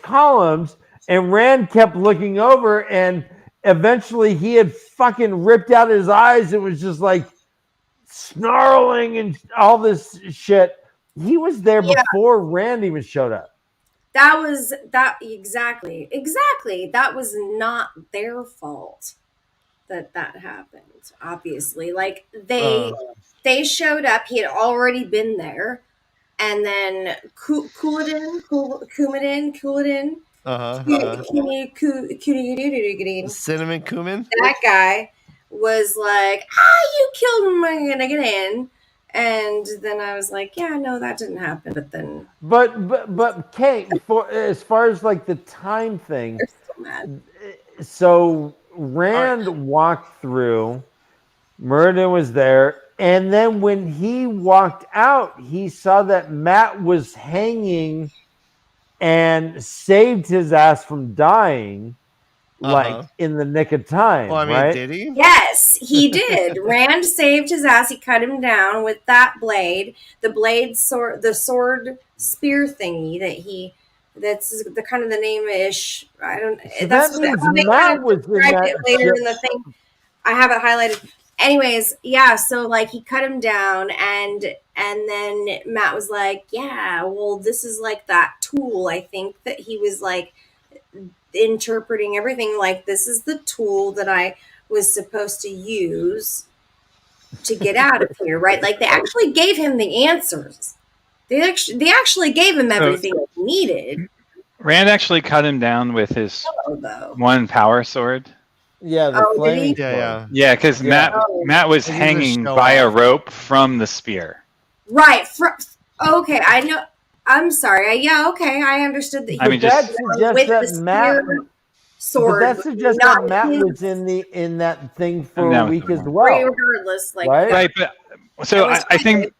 columns, and Rand kept looking over, and eventually he had fucking ripped out his eyes and was just like snarling and all this shit. He was there before Rand even showed up. Exactly. That was not their fault that happened. Obviously, like they showed up. He had already been there, and then Couladin, Cinnamon cumin. that guy was like, you killed him, I'm gonna get in. And then I was like, yeah, no, that didn't happen. But then, but Kate, as far as like the time thing, they're still mad. so Rand walked through, Murden was there, and then when he walked out, he saw that Matt was hanging and saved his ass from dying. Like in the nick of time. Well, I mean, right? did he? Yes, he did. Rand saved his ass. He cut him down with that blade, the sword spear thingy that's the kind of the name-ish. I don't. So that's that means how they Matt kind of was in described that it later ship. in the thing. I have it highlighted. Anyways, yeah. So like he cut him down, and then Matt was like, "Yeah, well, this is like that tool." I think that he was like interpreting everything like this is the tool that I was supposed to use to get out of here, right? Like they actually gave him the answers. They actually gave him everything he needed. Rand actually cut him down with his Though. one power sword. Yeah, the Oh, did flaming he? sword. Yeah. Yeah, because Matt was He was hanging show by a off. rope from the spear. Right. Okay, I know. I'm sorry. Okay, I understood that. I mean, That just suggests with that the Matt. spear sword. But that suggests not that Matt his- was in that thing for And that a was week the as one. well. regardless, like Right? right, but so That was I think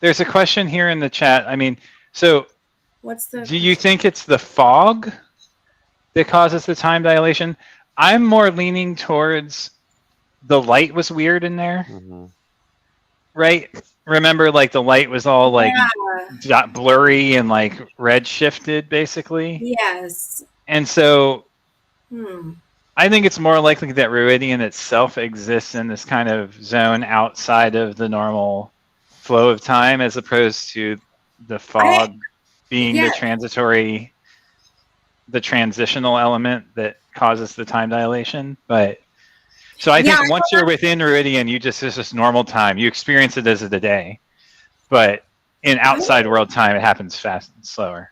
there's a question here in the chat. I mean, so what's the? do you think it's the fog that causes the time dilation? I'm more leaning towards the light was weird in there. Mhm. right? Remember, like the light was all like blurry and like red shifted, basically. Yes. And so, Hmm. I think it's more likely that Ruidian itself exists in this kind of zone outside of the normal flow of time, as opposed to the fog being the transitional element that causes the time dilation. But so I think once you're within Ruidian, it's just normal time. You experience it as the day, but in outside world time, it happens fast and slower.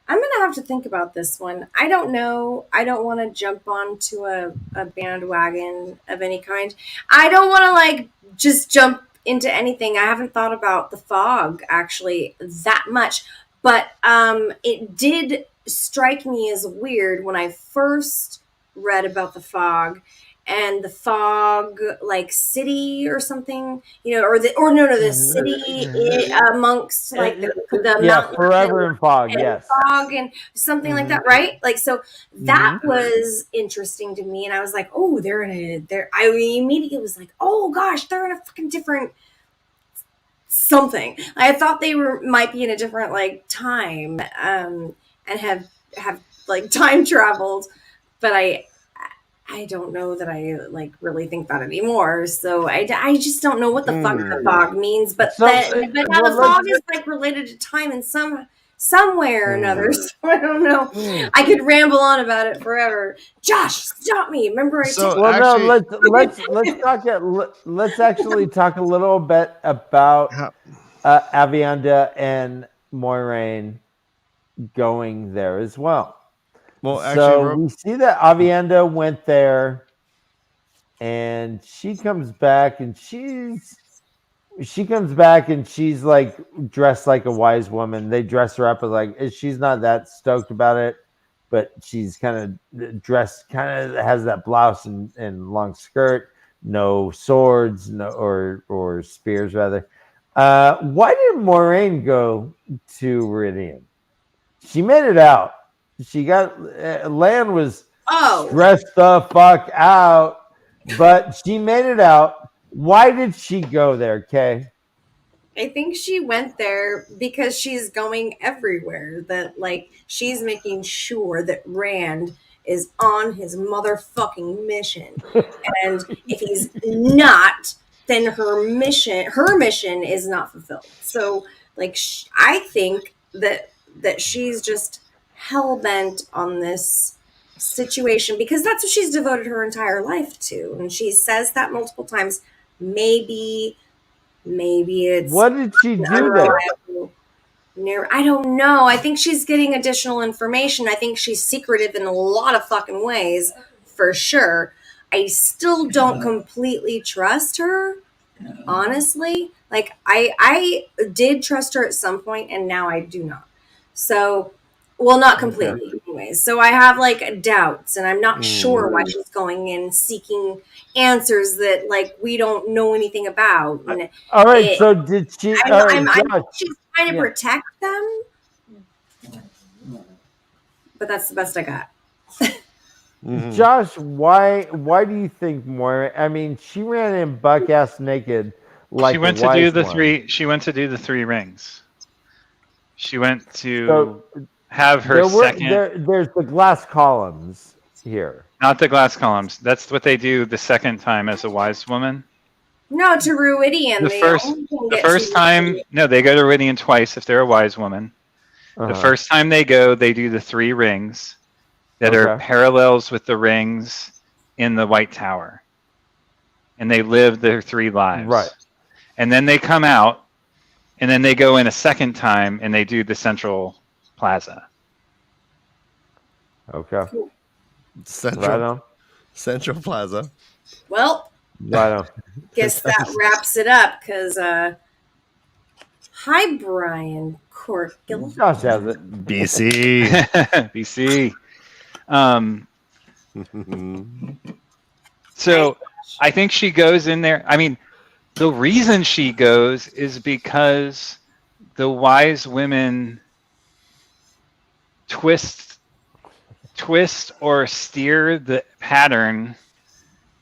I'm gonna have to think about this one. I don't know. I don't want to jump onto a bandwagon of any kind. I don't want to like just jump into anything. I haven't thought about the fog actually that much, but it did strike me as weird when I first read about the fog. And the fog, like city or something, the city amongst like the mountains, forever in fog, yes, fog and something like that, right? Like so, that was interesting to me, and I was like, oh, I immediately was like, oh gosh, they're in a fucking different something. I thought they might be in a different like time, and have like time traveled, but I don't know that I like really think that anymore. So I just don't know what the fuck the fog means. But now the fog is like related to time in some way or another. So I don't know. I could ramble on about it forever. Josh, stop me. Remember I let's actually talk a little bit about Avienda and Moiraine going there as well. Well, so we see that Avienda went there, and she comes back, and she's like dressed like a wise woman. They dress her up as like she's not that stoked about it, but she's kind of dressed, kind of has that blouse and long skirt, no swords, or spears rather. Why did Moiraine go to Meridian? She made it out. She got Lan was stressed the fuck out, but she made it out. Why did she go there, Kay? I think she went there because she's going everywhere. That like she's making sure that Rand is on his motherfucking mission, and if he's not, then her mission is not fulfilled. So like I think that she's just hell-bent on this situation because that's what she's devoted her entire life to, and she says that multiple times. Maybe it's what did she do there? I don't know. I think she's getting additional information. I think she's secretive in a lot of fucking ways, for sure. I still don't completely trust her, honestly. Like I did trust her at some point, and now I do not. So, well, not completely, anyways. So I have like doubts, and I'm not sure why she's going in seeking answers that like we don't know anything about. And all right, so did she? She's trying to protect them, but that's the best I got. Josh, why do you think Moira? I mean, she ran in buck ass naked. Like she went to do the three. She went to do the 3 rings. She went to have her second. There's the glass columns here. Not the glass columns. That's what they do the second time as a wise woman. No, to Ruidian. The first time, no, they go to Ruidian twice if they're a wise woman. The first time they go, they do the 3 rings that are parallels with the rings in the White Tower. And they live their 3 lives. Right. And then they come out, and then they go in a second time, and they do the Central Plaza. Okay. Central Plaza. Well, guess that wraps it up, because hi, Brian Corkill. Josh has it. BC. BC. So I think she goes in there. I mean, the reason she goes is because the wise women twist or steer the pattern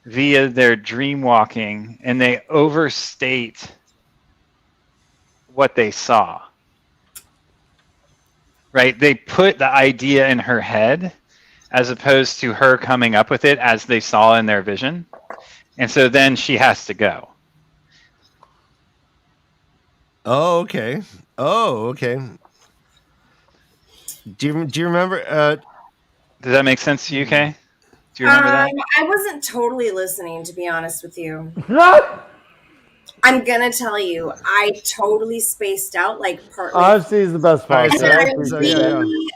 via their dream walking, and they overstate what they saw. Right? They put the idea in her head as opposed to her coming up with it as they saw in their vision. And so then she has to go. Oh, okay. Oh, okay. Do you remember? Does that make sense to you, Kay? Do you remember that? I wasn't totally listening, to be honest with you. What? I'm gonna tell you, I totally spaced out, like partly. Honesty is the best part. And then I So, really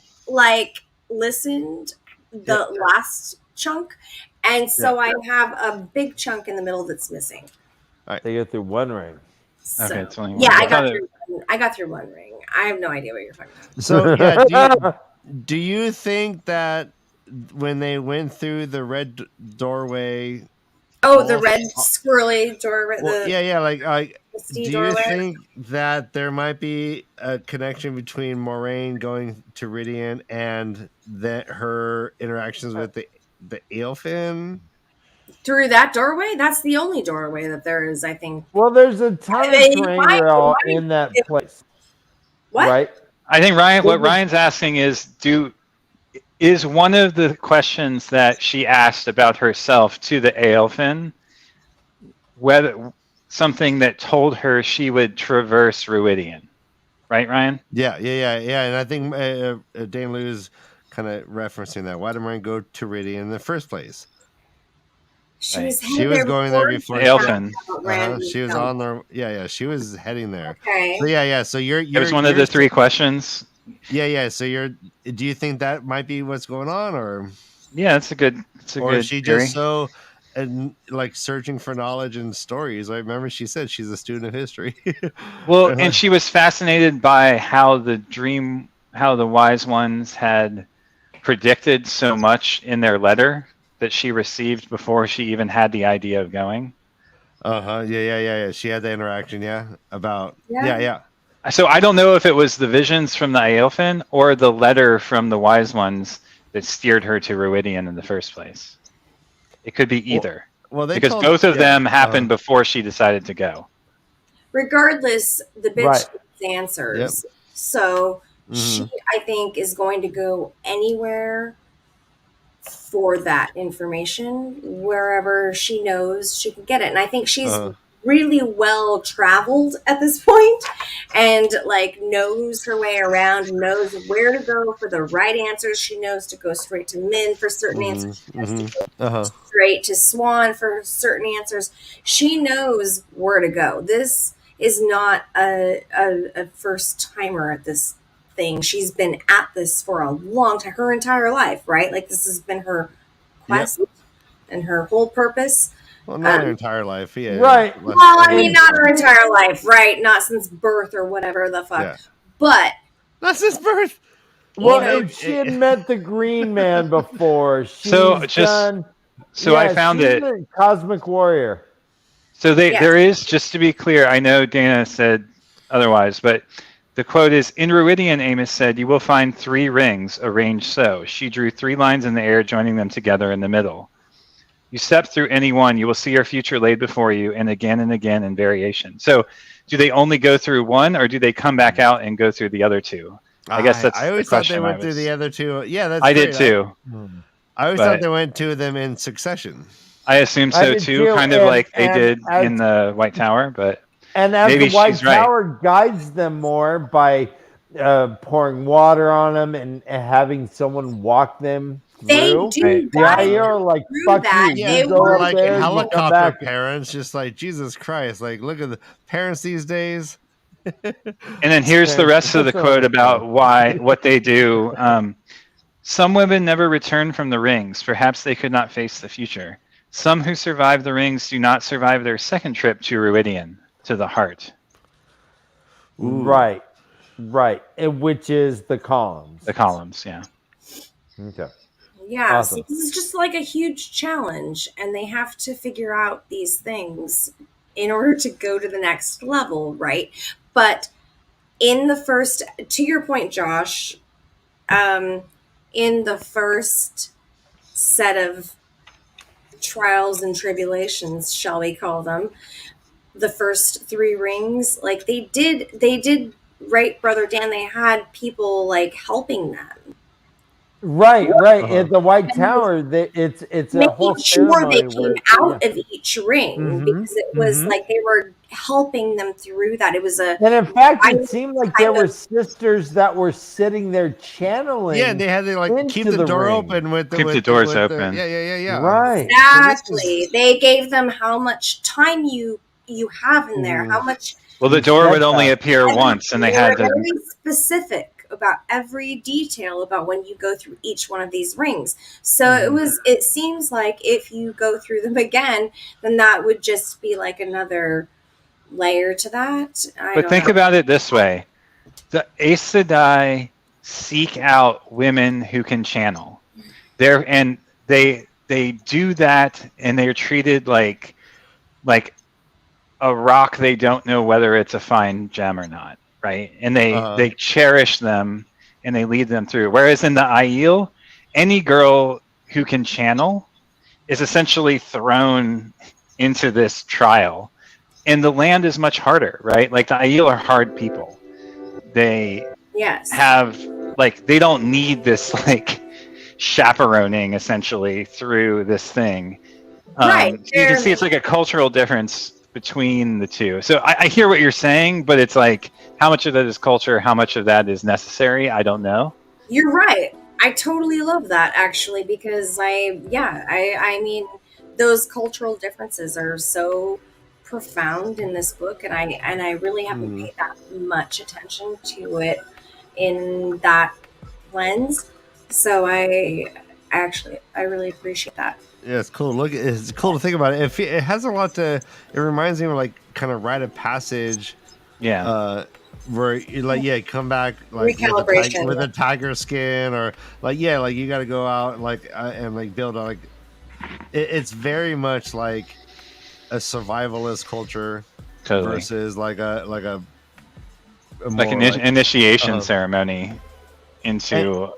listened the last chunk, and so I have a big chunk in the middle that's missing. They get through one ring. So, Okay, it's only one. yeah, I thought I got through one ring. I have no idea what you're talking about. So yeah, do you think that when they went through the red doorway? Oh, the red squirrely door. Well, like the do doorway. you think that there might be a connection between Moraine going to Ridian and that her interactions with the Eelfin? Through that doorway? That's the only doorway that there is, I think. Well, there's a ton of terrain rail in that place. What? Right? I think what Ryan's asking is one of the questions that she asked about herself to the Eelfin whether something that told her she would traverse Ruidian. Right, Ryan? Yeah. And I think Dane Lou's kind of referencing that. Why did Moraine go to Ridian in the first place? She was going there before Eelfin. She was on there. Yeah. She was heading there. Okay. So yeah. So you're It was one of the three questions. Yeah. So do you think that might be what's going on, or? Yeah, it's a good. Or good is she theory. just so searching for knowledge and stories? I remember she said she's a student of history. Well, and she was fascinated by how the wise ones had predicted so much in their letter that she received before she even had the idea of going. Yeah. She had the interaction. Yeah. So I don't know if it was the visions from the Eelfin or the letter from the wise ones that steered her to Ruidian in the first place. It could be either. Well, because both of them happened before she decided to go. Regardless, the bitch needs answers. Yep. So she, I think, is going to go anywhere for that information, wherever she knows she can get it. And I think she's really well traveled at this point and knows her way around, knows where to go for the right answers. She knows to go straight to Min for certain answers. She knows to go straight to Swan for certain answers. She knows where to go. This is not a first timer at this thing. She's been at this for a long time, her entire life, right? This has been her quest and her whole purpose. Well, not her entire life. Yeah. Right. Well, I mean, not her entire life, right? Not since birth or whatever the fuck. Yeah. But not since birth. Well, if she had met the Green Man before, I found it. A Cosmic Warrior. So there is, just to be clear, I know Dana said otherwise, but the quote is, in Ruidian, Amos said, you will find 3 rings arranged so. She drew 3 lines in the air, joining them together in the middle. You step through any one, you will see your future laid before you, and again in variation. So do they only go through one, or do they come back out and go through the other 2? I guess that's I always the thought question. they went through the other 2. Yeah, that's I great. did too. I always thought they went to them in succession. I assume so too, kind of like they did in the White Tower, but and as maybe the White she's right. Tower guides them more by pouring water on them and having someone walk them through. They do. The idea are fuck that. you. They You go were up there, you come helicopter back. parents, just Jesus Christ. Look at the parents these days. And then here's the rest of the quote about what they do. Some women never return from the rings. Perhaps they could not face the future. Some who survive the rings do not survive their second trip to Ruidian, to the heart. Ooh. Right. Which is the columns. The columns, yeah. Okay. Yeah, Awesome. so this is just a huge challenge, and they have to figure out these things in order to go to the next level, right? But in the first, to your point, Josh, in the first set of trials and tribulations, shall we call them, the first 3 rings, like they did right, Brother Dan, they had people like helping them. Right. At the White Tower, it's a whole Making sure they ceremony came out of each ring because it was like they were helping them through that. It was and in fact, it seemed like there were sisters that were sitting there channeling. Yeah, they had to like keep the door open with keep the doors open. Yeah. Right. Exactly. They gave them how much time you have in there, how much. Well, the door would only appear once, and they had to. Very specific about every detail about when you go through each one of these rings. So it seems like if you go through them again, then that would just be like another layer to that. But think about it this way. The Aes Sedai seek out women who can channel. They do that, and they're treated like a rock they don't know whether it's a fine gem or not. Right, and they cherish them and they lead them through. Whereas in the Aiel, any girl who can channel is essentially thrown into this trial, and the land is much harder. Right, like the Aiel are hard people. They have they don't need this like chaperoning essentially through this thing. Right, you can see it's like a cultural difference between the two. So I hear what you're saying, but it's like, how much of that is culture? How much of that is necessary? I don't know. You're right. I totally love that actually, because I mean, those cultural differences are so profound in this book, and I really haven't paid that much attention to it in that lens. So I really appreciate that. Yeah, it's cool. Look, it's cool to think about it. It has a lot to. It reminds me of like kind of rite of passage. Yeah. Where you like come back like recalibration with a tiger skin, or like you got to go out and like build like. It's very much like a survivalist culture versus like an initiation ceremony into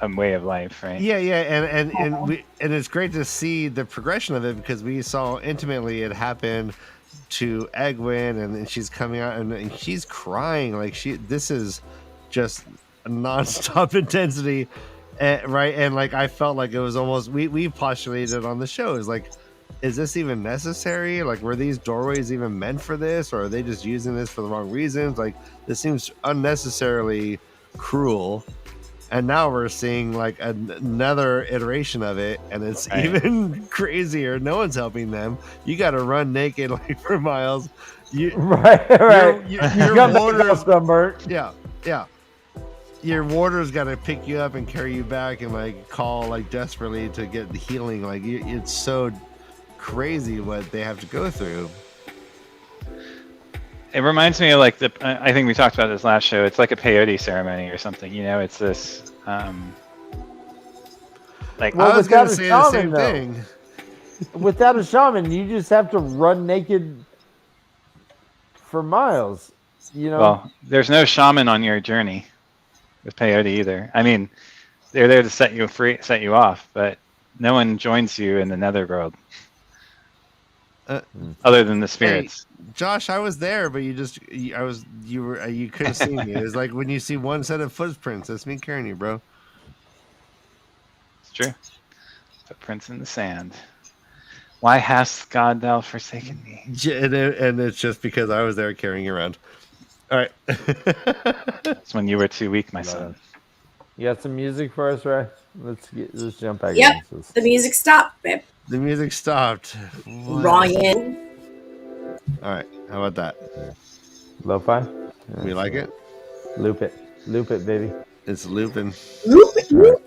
a way of life, right? Yeah, and it's great to see the progression of it, because we saw intimately it happen to Egwene, and she's coming out and she's crying like this is just nonstop intensity, right? And like I felt like it was almost we postulated on the show is like, is this even necessary? Like, were these doorways even meant for this, or are they just using this for the wrong reasons? Like, this seems unnecessarily cruel. And now we're seeing like another iteration of it, and it's even crazier. No one's helping them. You got to run naked like for miles. Your warders, yeah. Your warders got to pick you up and carry you back, and like call like desperately to get the healing. Like it's so crazy what they have to go through. It reminds me of like I think we talked about this last show. It's like a peyote ceremony or something. You know, it's this like. Well, I was going to say the same thing. Without a shaman, you just have to run naked for miles. You know. Well, there's no shaman on your journey with peyote either. I mean, they're there to set you free, set you off, but no one joins you in the netherworld. Other than the spirits. Hey, Josh, I was there, but you couldn't see me. It's like when you see one set of footprints, that's me carrying you, bro. It's true. Footprints in the sand. Why hast God thou forsaken me? And it's just because I was there carrying you around. All right. That's when you were too weak, my son. You got some music for us, Ray? Let's jump back. Yep. The music stopped, babe. The music stopped. Ryan. All right. How about that? Lo-fi? We like it? Loop it, baby. It's looping. Loop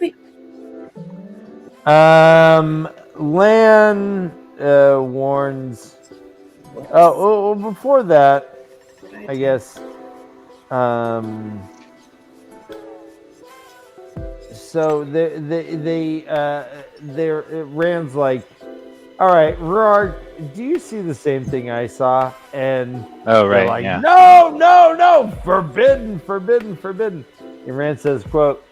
it. Lan warns. Oh, before that, I guess. So Rand's like, all right, Rorg, do you see the same thing I saw? And like, yeah. No, forbidden. And Rand says, quote,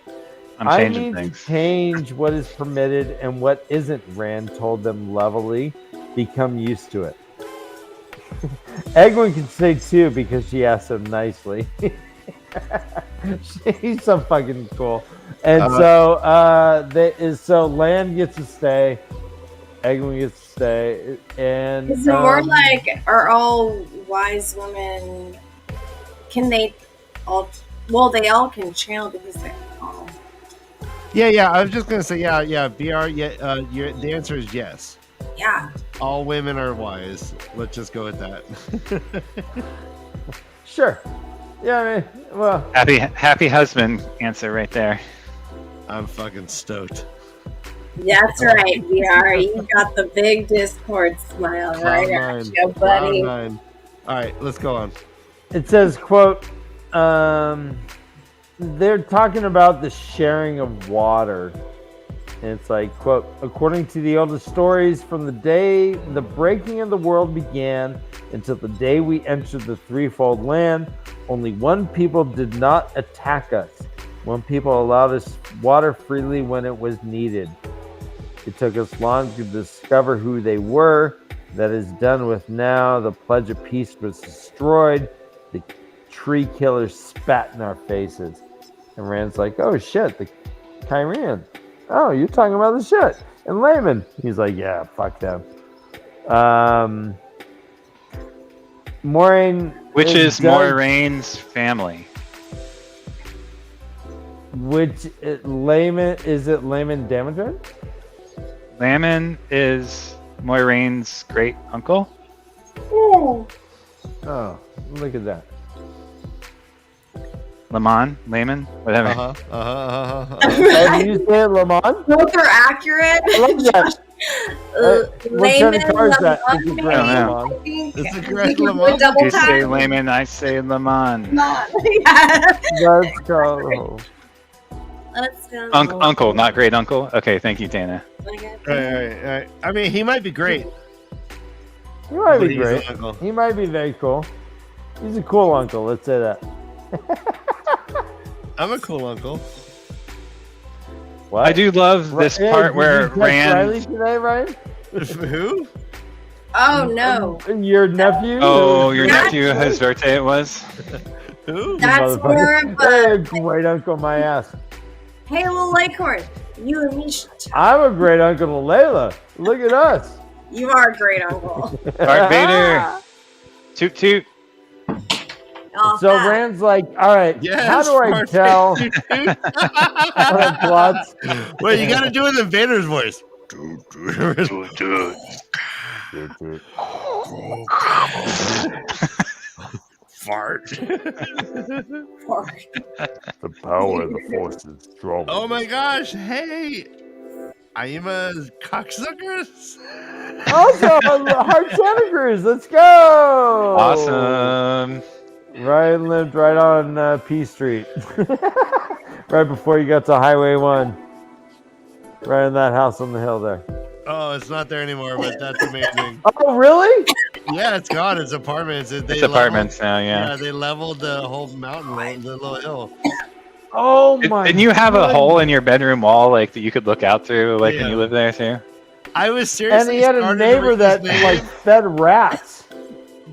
I need to change what is permitted and what isn't. Rand told them levelly, become used to it. Egwin can say 2 because she asked him nicely. He's so fucking cool. And so Land gets to stay. Egwin gets to stay. And Is it more like, are all wise women, can they all, well, they all can channel because they're all. Yeah. I was just gonna say, yeah. BR, the answer is yes. Yeah. All women are wise. Let's just go with that. Sure. Yeah, I mean, well. Happy husband answer right there. I'm fucking stoked. That's right, VR. You got the big Discord smile right at you, buddy. All right, let's go on. It says, quote, they're talking about the sharing of water. And it's like, quote, according to the oldest stories, from the day the breaking of the world began until the day we entered the threefold land, only one people did not attack us. One people allowed us water freely when it was needed. It took us long to discover who they were. That is done with now. The pledge of peace was destroyed. The tree killers spat in our faces. And Rand's like, oh shit, the Kyrian. Oh, you're talking about the shit. And Layman. He's like, yeah, fuck them. Moiraine. Which is Moiraine's family. Layman, is it Layman Damodred? Layman is Moiraine's great uncle. Oh, look at that. Layman, whatever. Have you said Lamont? Both are accurate. I love that. What kind of car is that? It's a Grand I don't Lamont. It's a Grand Lamont. You say Layman, I say Lamont. Let's go. Let's go. Uncle, not great uncle. Okay, thank you, Dana. All right. I mean, he might be great. He might But be he's great. an uncle. He might be very cool. He's a cool uncle. Let's say that. I'm a cool uncle. What? I do love this part where Riley Rand. today, Ryan? Who? Oh no. Your nephew? Oh, your nephew, his birthday it was. Who? That's more of Hey, a great uncle, my ass. hey little Leghorn. You and me should talk. I'm a great uncle to Layla. Look at us. You are a great uncle. FartVader. Toot toot. Oh, So that. Rand's like, all right, Yes, how do I Mark. tell what plots? Well, you got to do it in Vader's voice. Fart. The power of the force is strong. Oh my gosh! Hey, Aima's cocksuckers. Also, Heart Santa Cruz, let's go! Awesome. Ryan lived right on P Street, right before you got to Highway 1. Right in that house on the hill there. Oh, it's not there anymore, but that's amazing. Oh, really? Yeah, it's gone. It's apartments. It's apartments now, yeah. Yeah, they leveled the whole mountain, the little hill. Oh my! Didn't you have a goodness. hole in your bedroom wall like that you could look out through like when Yeah. you lived there too? I was And seriously. he had a started to neighbor read that this name. like fed rats.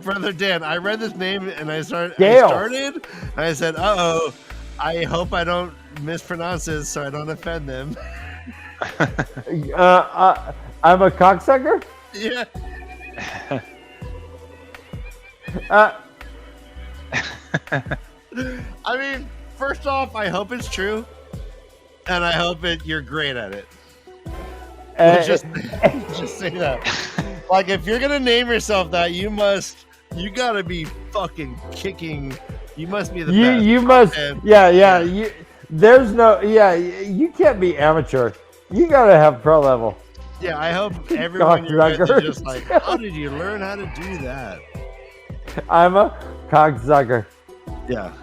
Brother Dan, I read this name and I started. Dale. And I said, "Uh-oh, I hope I don't mispronounce this, so I don't offend them." I'm a cocksucker. Yeah. I mean, first off, I hope it's true, and I hope you're great at it. Just say that. Like, if you're gonna name yourself that, you gotta be fucking kicking. You must be the best. You must. And- Yeah. You can't be amateur. You gotta have pro level. Yeah, I hope everyone you're with is Cocksucker. just like, how did you learn how to do that? I'm a cocksucker. Yeah.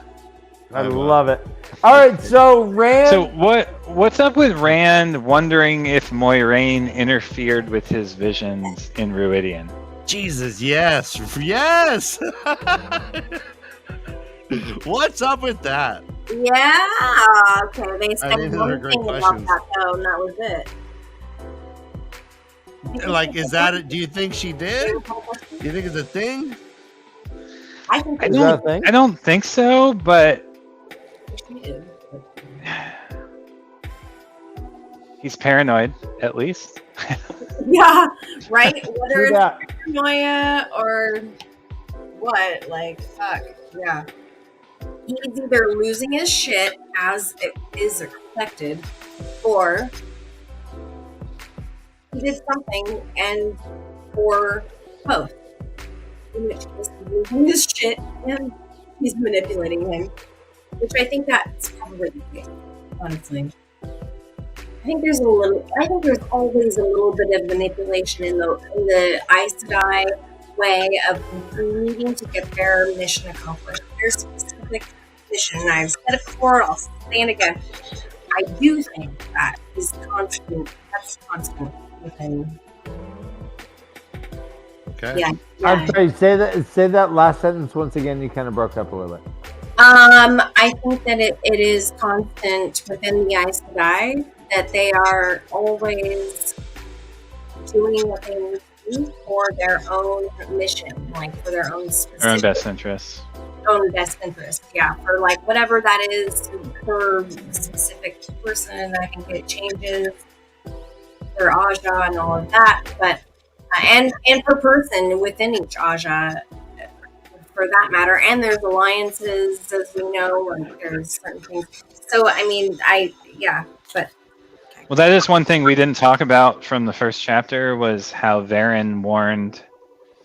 I love it. All right, so Rand. So what's up with Rand wondering if Moiraine interfered with his visions in Ruidian? Jesus, yes. Yes. What's up with that? Yeah. Okay. They I said think those are one great thing about questions. that though, and that was it. Like, is that it? Do you think she did? Do you think it's a thing? I think I Is that a thing? don't think so, but he's paranoid, at least. yeah, right. Whether True it's that. paranoia or what, like, fuck, yeah. He's either losing his shit as it is expected, or he did something, and or both. In which case, he's losing his shit and he's manipulating him, which I think that's probably the case, honestly. I think there's always a little bit of manipulation in the Aes Sedai way of needing to get their mission accomplished. Their specific mission, and I've said it before, I'll say it again. I do think that is constant. That's constant within. Okay. Yeah. I'm sorry. Say that last sentence once again. You kind of broke up a little bit. I think that it is constant within the Aes Sedai that they are always doing what they need to do for their own mission, like for their own specific, Their own best interests. own best interest. Yeah, for like whatever that is per specific person. I think it changes for Aja and all of that, but and per person within each Aja, for that matter. And there's alliances, as we know, and there's certain things. So I mean, but. Well, that is one thing we didn't talk about from the first chapter was how Varen warned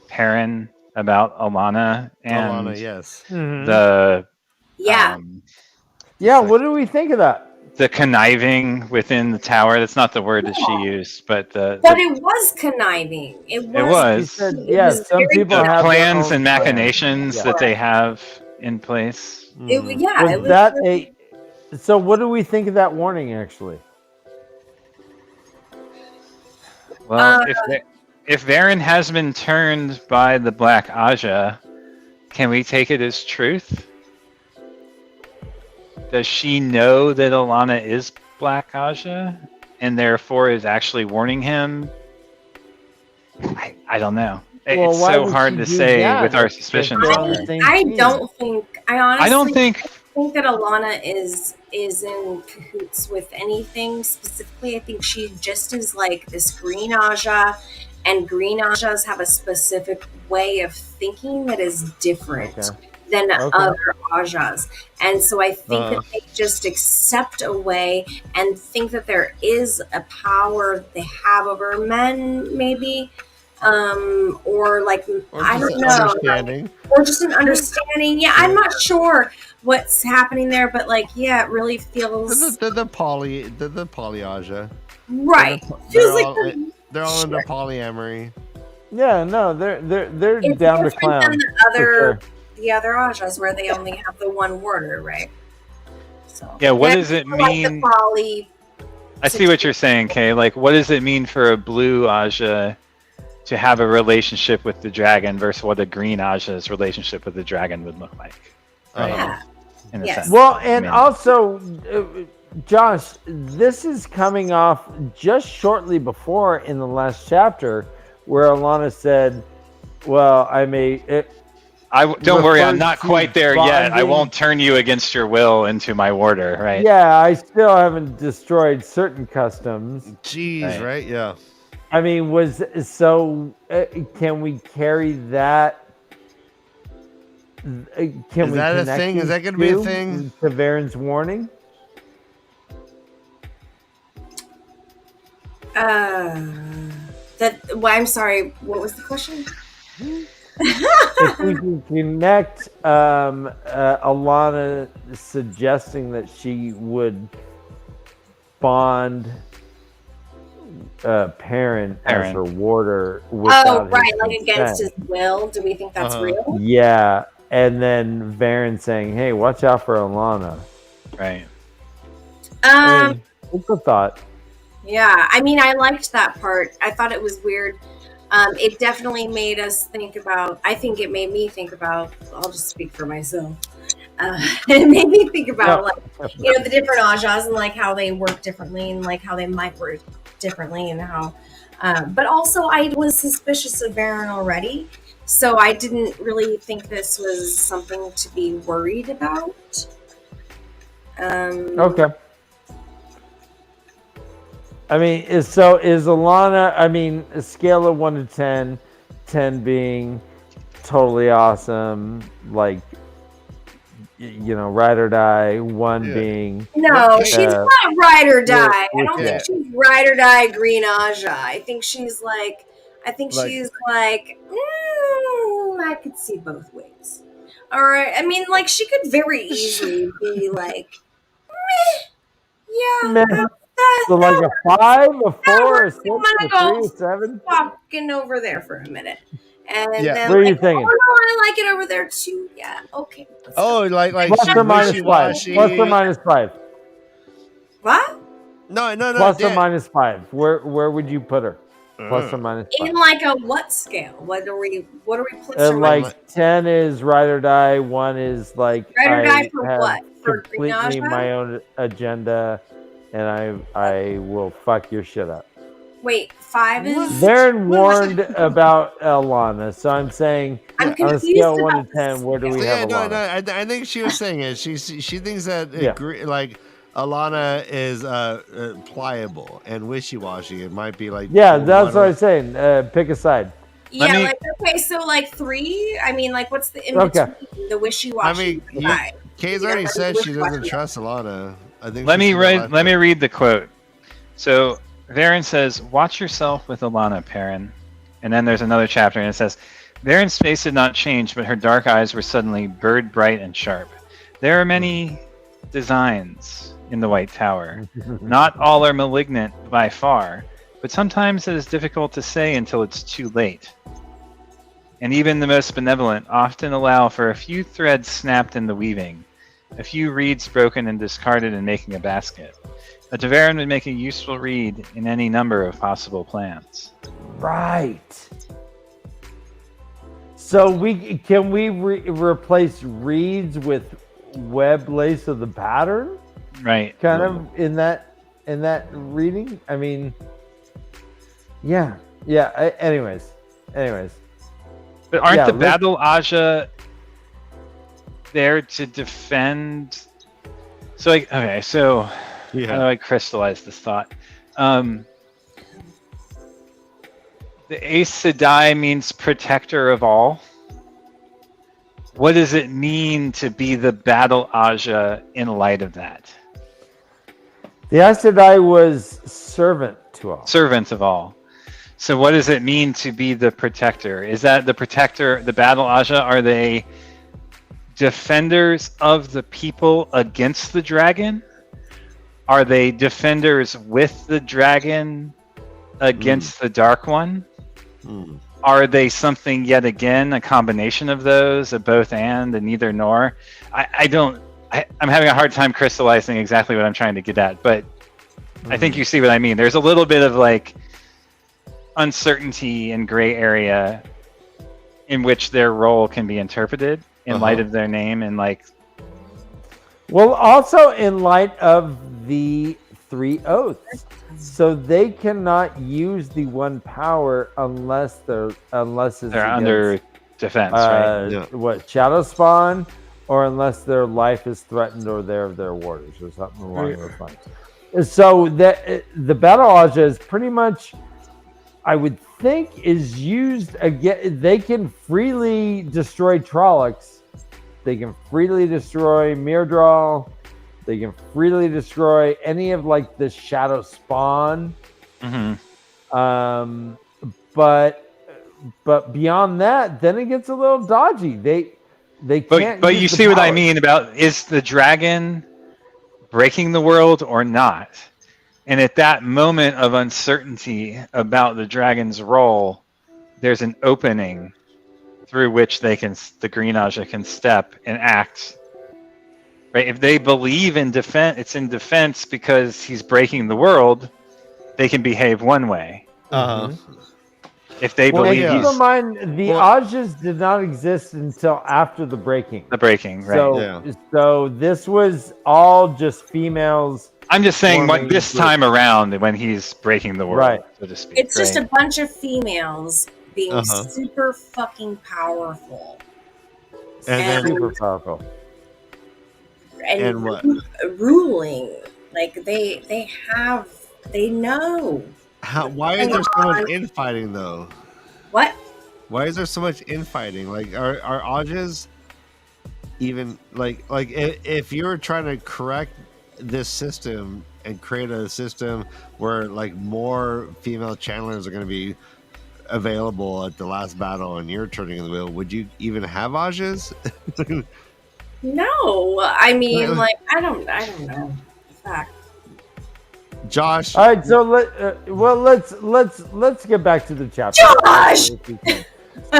Perrin about Alana and Alana, yes. the Yeah. Yeah. What do we think of that? the conniving within the tower. That's not the word that she used, but But it was conniving. It was. He said, yeah, was some very people good. have their plans own and machinations plans. that they have in place. It, yeah. Was it was that a? So, what do we think of that warning? Actually, Well, if Varen has been turned by the Black Aja, can we take it as truth? Does she know that Alana is Black Aja and therefore is actually warning him? I don't know. Well, It's why so would hard she to do say that with our if suspicions. they're on on the her. same I team? don't think. I honestly I don't think. think that Alana is in cahoots with anything specifically. I think she just is like this Green Aja, and Green Ajas have a specific way of thinking that is different than other Ajas. And so I think that they just accept away and think that there is a power that they have over men, maybe. Or like, Or I just don't know. understanding. Or just an understanding. Yeah, I'm not sure what's happening there, but like, yeah, it really feels The polyaja. right. They're all into polyamory. Yeah, no, they're It's down to different clown. than for the other Ajas where they only have the one warder, right? So Yeah, what that's does it like mean? the poly. I see what you're saying, Kay. Like, what does it mean for a blue Aja to have a relationship with the dragon versus what a green Aja's relationship with the dragon would look like? Right? Yeah. In a Yes. sense. Well, and I mean- also, Josh, this is coming off just shortly before in the last chapter where Alana said, "Well, I may." Don't worry, I'm referred not to quite there yet. I bonding. won't turn you against your will into my warder, right? Yeah, I still haven't destroyed certain customs. Jeez, right? Yeah. I mean, can we carry that? Can Is we that a connect thing? Is these that gonna be a two thing? to Varen's warning? Well, I'm sorry. What was the question? If we can connect Alana suggesting that she would bond Perrin as her warder without Oh, right, his like against consent. his will. Do we think that's real? Yeah, and then Varen saying, "Hey, watch out for Alana." Right. It's a thought. Yeah, I mean, I liked that part. I thought it was weird. It definitely made us think about. I think it made me think about. I'll just speak for myself. It made me think about like the different Ajas and like how they work differently and like how they might work differently and how. But also, I was suspicious of Varen already, So I didn't really think this was something to be worried about. Okay. I mean, is Alana, I mean, a scale of 1 to 10, 10 being totally awesome, like, you know, ride or die, 1 being... No, she's not ride or die. I don't yeah. think she's ride or die Green Aja. I think she's like, I could see both ways. All right. I mean, like, she could very easily be like, Meh. So like a 5, a 4, a 6, I'm a gonna 3, a 7? walking over there for a minute. And then, what are you thinking? Oh, no, I like it over there too. Yeah, okay. Oh, like Plus or minus 5. wishy-washy. Plus or minus 5. What? No. Plus or minus 5. Where would you put her? Plus or minus 5. In like a what scale? What are we plus or Like minus? 10 is ride or die. 1 is like Ride or die I for have what? For completely Green Aja? my own agenda, and I will fuck your shit up. Wait, 5 is. Darren warned about Alana, so I'm saying I'm on a confused scale of 1 to about 10, where do we So, have no. Alana? I think she was saying it. She thinks that Yeah. like Alana is pliable and wishy-washy. It might be like Yeah, that's what I'm saying. Pick a side. Yeah, me- like okay, so like 3. I mean, like what's the in Okay. between the wishy-washy? I mean, side? Kay's already said she doesn't trust Alana. I think. Let me read the quote. So Varen says, "Watch yourself with Alana, Perrin." And then there's another chapter, and it says, "Varen's face did not change, but her dark eyes were suddenly bird bright and sharp. There are many designs in the White Tower. Not all are malignant by far, but sometimes it is difficult to say until it's too late. And even the most benevolent often allow for a few threads snapped in the weaving, a few reeds broken and discarded in making a basket. A TAVERN would make a useful reed in any number of possible plans." Right. So can we replace reeds with web lace of the pattern? Right. Kind of in that reading. I mean, yeah. Anyways. But aren't Yeah, the Battle Aja there to defend? So like, okay, so how do I crystallize this thought? The Aes Sedai means protector of all. What does it mean to be the Battle Aja in light of that? The Aes Sedai was servant to all. Servant of all. So what does it mean to be the protector? Is that the protector, the Battle Aja, are they defenders of the people against the dragon? Are they defenders with the dragon against the Dark One? Are they something yet again, a combination of those, a both and neither nor? I'm having a hard time crystallizing exactly what I'm trying to get at, but I think you see what I mean. There's a little bit of like uncertainty and gray area in which their role can be interpreted in light of their name and like. Well, also in light of the 3 oaths, so they cannot use the 1 power unless it's Under defense, right? What, Shadow Spawn, or unless their life is threatened or they're their warders or something along those lines. So the Battle Aja is pretty much, I would think, is used again. They can freely destroy Trollocs. They can freely destroy Myrddraal. They can freely destroy any of like the Shadow Spawn. But beyond that, then it gets a little dodgy. They can't. But you see what I mean about, is the dragon breaking the world or not? And at that moment of uncertainty about the dragon's role, there's an opening through which the Green Aja can step and act. Right? If they believe in defense, it's in defense because he's breaking the world, they can behave one way. If they believe keep in mind, the Ajas did not exist until after the breaking. The breaking, right? So this was all just females. I'm just saying, this time around, when he's breaking the world, so to speak. It's just a bunch of females being super fucking powerful. And then Super powerful. And what? Ruling. Like they know. Why is there so much infighting though? What? Why is there so much infighting? Like are Ajas even like if you're trying to correct this system and create a system where like more female channelers are going to be available at the last battle and you're turning the wheel, would you even have Ajas? No, I mean, like I don't know. Fact. Josh. All right, so let's get back to the chapter. Josh! So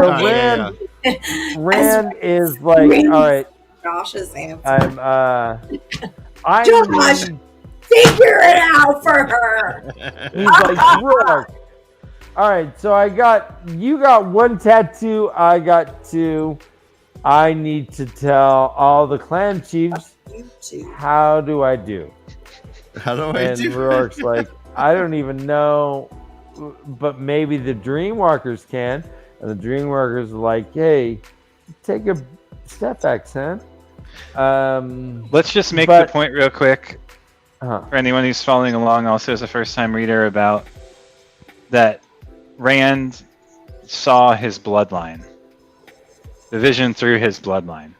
Rand is like, all right. Josh's answer. I Josh, figure it out for her. He's like, Rourke. All right, so you got one tattoo, I got two. I need to tell all the clan chiefs. How do I do? How do I and do? And Rourke's like, I don't even know, but maybe the Dreamwalkers can. And the Dreamwalkers are like, hey, take a step back, son. Let's just make the point real quick for anyone who's following along, also as a first-time reader, about that Rand saw his bloodline. The vision through his bloodline.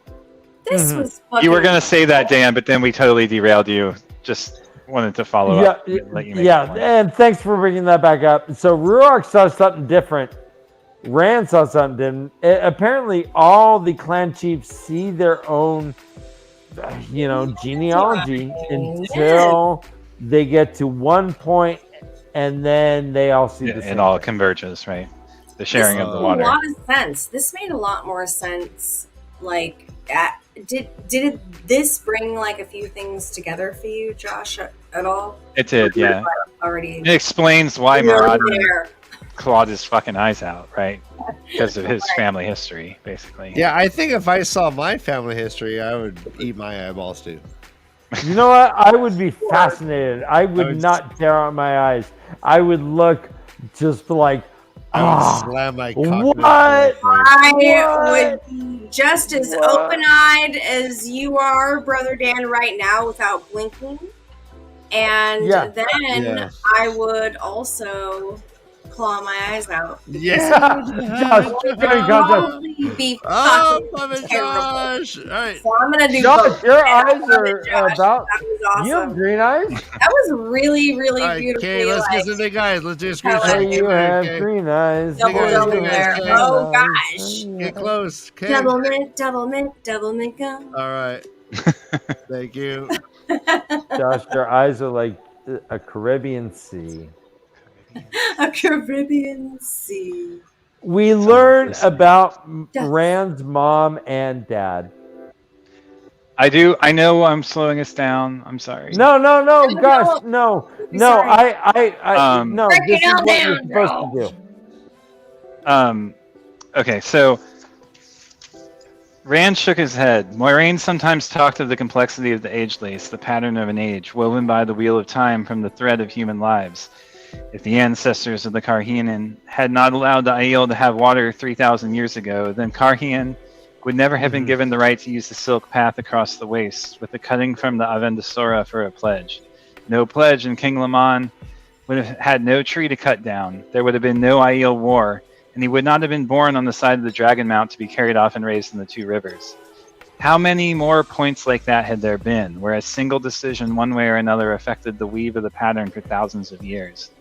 This was fucking... You were going to say that, Dan, but then we totally derailed you. Just wanted to follow up. Let you make the point. And thanks for bringing that back up. So Ruark saw something different. Rand saw something different. Apparently, all the clan chiefs see their own, genealogy until they get to one point, and then they all see the same. It all converges, right? The sharing of the water. This made a lot of sense. This made a lot more sense. Like, did this bring like a few things together for you, Josh, at all? It did, yeah. Already. It explains why Marauder clawed his fucking eyes out, right? Because of his family history, basically. Yeah, I think if I saw my family history, I would eat my eyeballs too. You know what? I would be fascinated. I would not tear out my eyes. I would look just like, I would slam my cock. What? I would be just as open-eyed as you are, Brother Dan, right now without blinking. And then I would also claw my eyes out. Yeah. Josh, be fucking Josh. All right. So I'm going to do Josh, both. your eyes are about... That was awesome. You have green eyes? That was really, really beautiful. Okay, let's get some big eyes. Let's do a screenshot. So you have green eyes. Double there. Oh, gosh. Get close. Okay. Double mint, go. All right. Thank you. Josh, your eyes are like a Caribbean sea. A Caribbean sea. We learned about Rand's mom and dad. I know I'm slowing us down. I'm sorry. No, gosh, no. No, this is what you're supposed to do. Okay, so Rand shook his head. Moiraine sometimes talked of the complexity of the age lace, the pattern of an age, woven by the wheel of time from the thread of human lives. If the ancestors of the Karhianan had not allowed the Aiel to have water 3,000 years ago, then Karhian would never have been given the right to use the silk path across the waste, with the cutting from the Avendasora for a pledge. No pledge, and King Lamon would have had no tree to cut down. There would have been no Aiel war, and he would not have been born on the side of the Dragon Mount to be carried off and raised in the two rivers. How many more points like that had there been, where a single decision one way or another affected the weave of the pattern for thousands of years?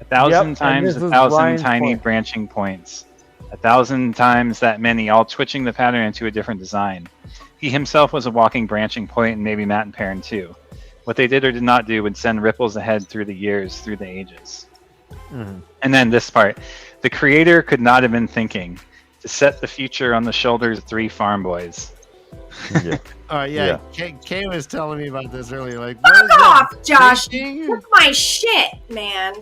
1,000 times 1,000 tiny branching points. 1,000 times that many, all twitching the pattern into a different design. He himself was a walking branching point, and maybe Matt and Perrin too. What they did or did not do would send ripples ahead through the years, through the ages. And then this part. The creator could not have been thinking to set the future on the shoulders of 3 farm boys. All right, Kay was telling me about this earlier. Like, fuck off, Josh! Fuck my shit, man.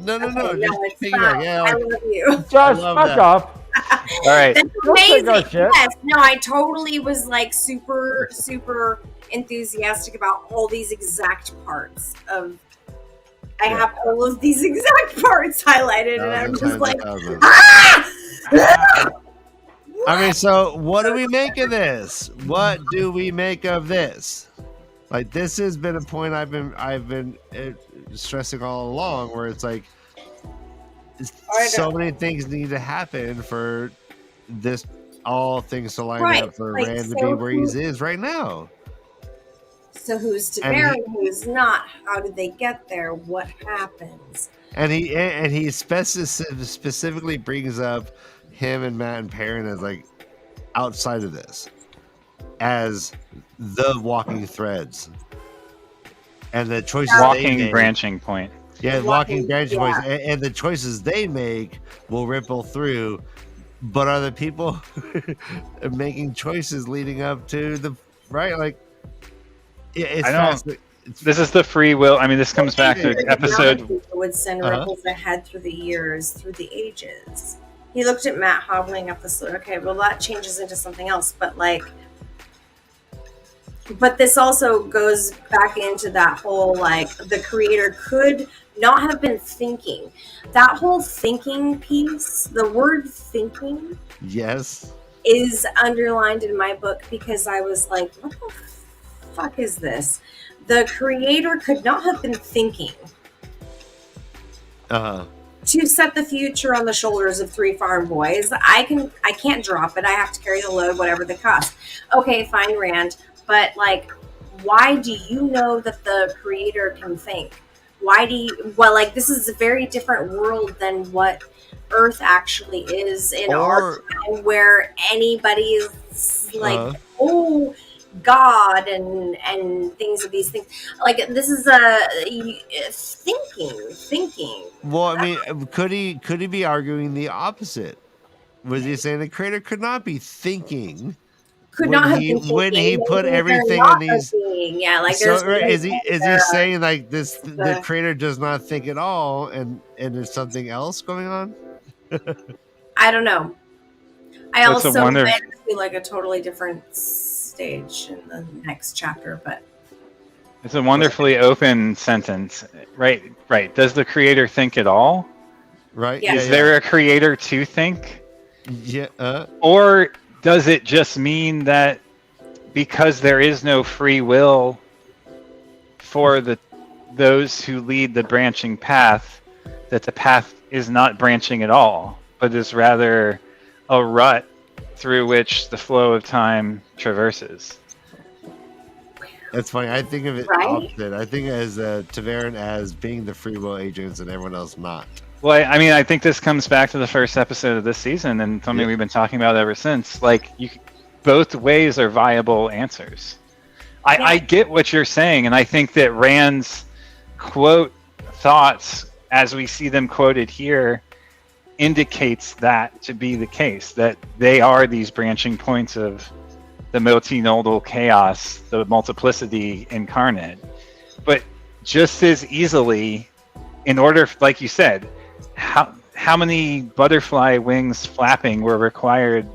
No. Okay, just piggyback. Yeah, I love you. Josh, fuck off. All right. That's amazing. Yes. No, I totally was like super enthusiastic about all these exact parts of. I have all of these exact parts highlighted, and I'm just like, I mean, so what do we make of this? What do we make of this? Like, this has been a point I've been stressing all along, where it's like so many things need to happen for this, all things to line up for like, Rand to be where he is right now. So who's TAVERN, who's not? How did they get there? What happens? And he specifically brings up him and Matt and Perrin as like outside of this, as the walking threads, and the choices walking branching point. Yeah, walking branching points, and the choices they make will ripple through. But are the people making choices leading up to the right? Like, it's this is the free will. I mean, this comes back to episode. People would send ripples ahead through the years, through the ages. He looked at Matt hobbling up the slope. Okay, well that changes into something else, but this also goes back into that whole like the creator could not have been thinking. That whole thinking piece, the word thinking, yes, is underlined in my book because I was like, what the fuck is this? The creator could not have been thinking to set the future on the shoulders of 3 farm boys. I can't drop it. I have to carry the load, whatever the cost. Okay, fine, Rand. But like, why do you know that the creator can think? Why do you, this is a very different world than what Earth actually is in our time, where anybody is like, oh, God and things of these things. Like, this is thinking. Well, I mean, could he be arguing the opposite? Was he saying the creator could not be thinking? Could not have been thinking when he put everything in these. Is he saying like this? The creator does not think at all, and there's something else going on? I don't know. I also went to like a totally different stage in the next chapter, but it's a wonderfully open sentence, right? Right. Does the creator think at all? Right. Yeah. Is there a creator to think? Yeah. Or does it just mean that because there is no free will for those who lead the branching path, that the path is not branching at all, but is rather a rut through which the flow of time traverses? That's funny. I think of it opposite. I think as TAVERN as being the free will agents and everyone else not. Well, I mean, I think this comes back to the first episode of this season and something we've been talking about ever since. Like, both ways are viable answers. I get what you're saying, and I think that Rand's quote thoughts, as we see them quoted here, indicates that to be the case, that they are these branching points of the multinodal chaos, the multiplicity incarnate. But just as easily, in order, like you said, how many butterfly wings flapping were required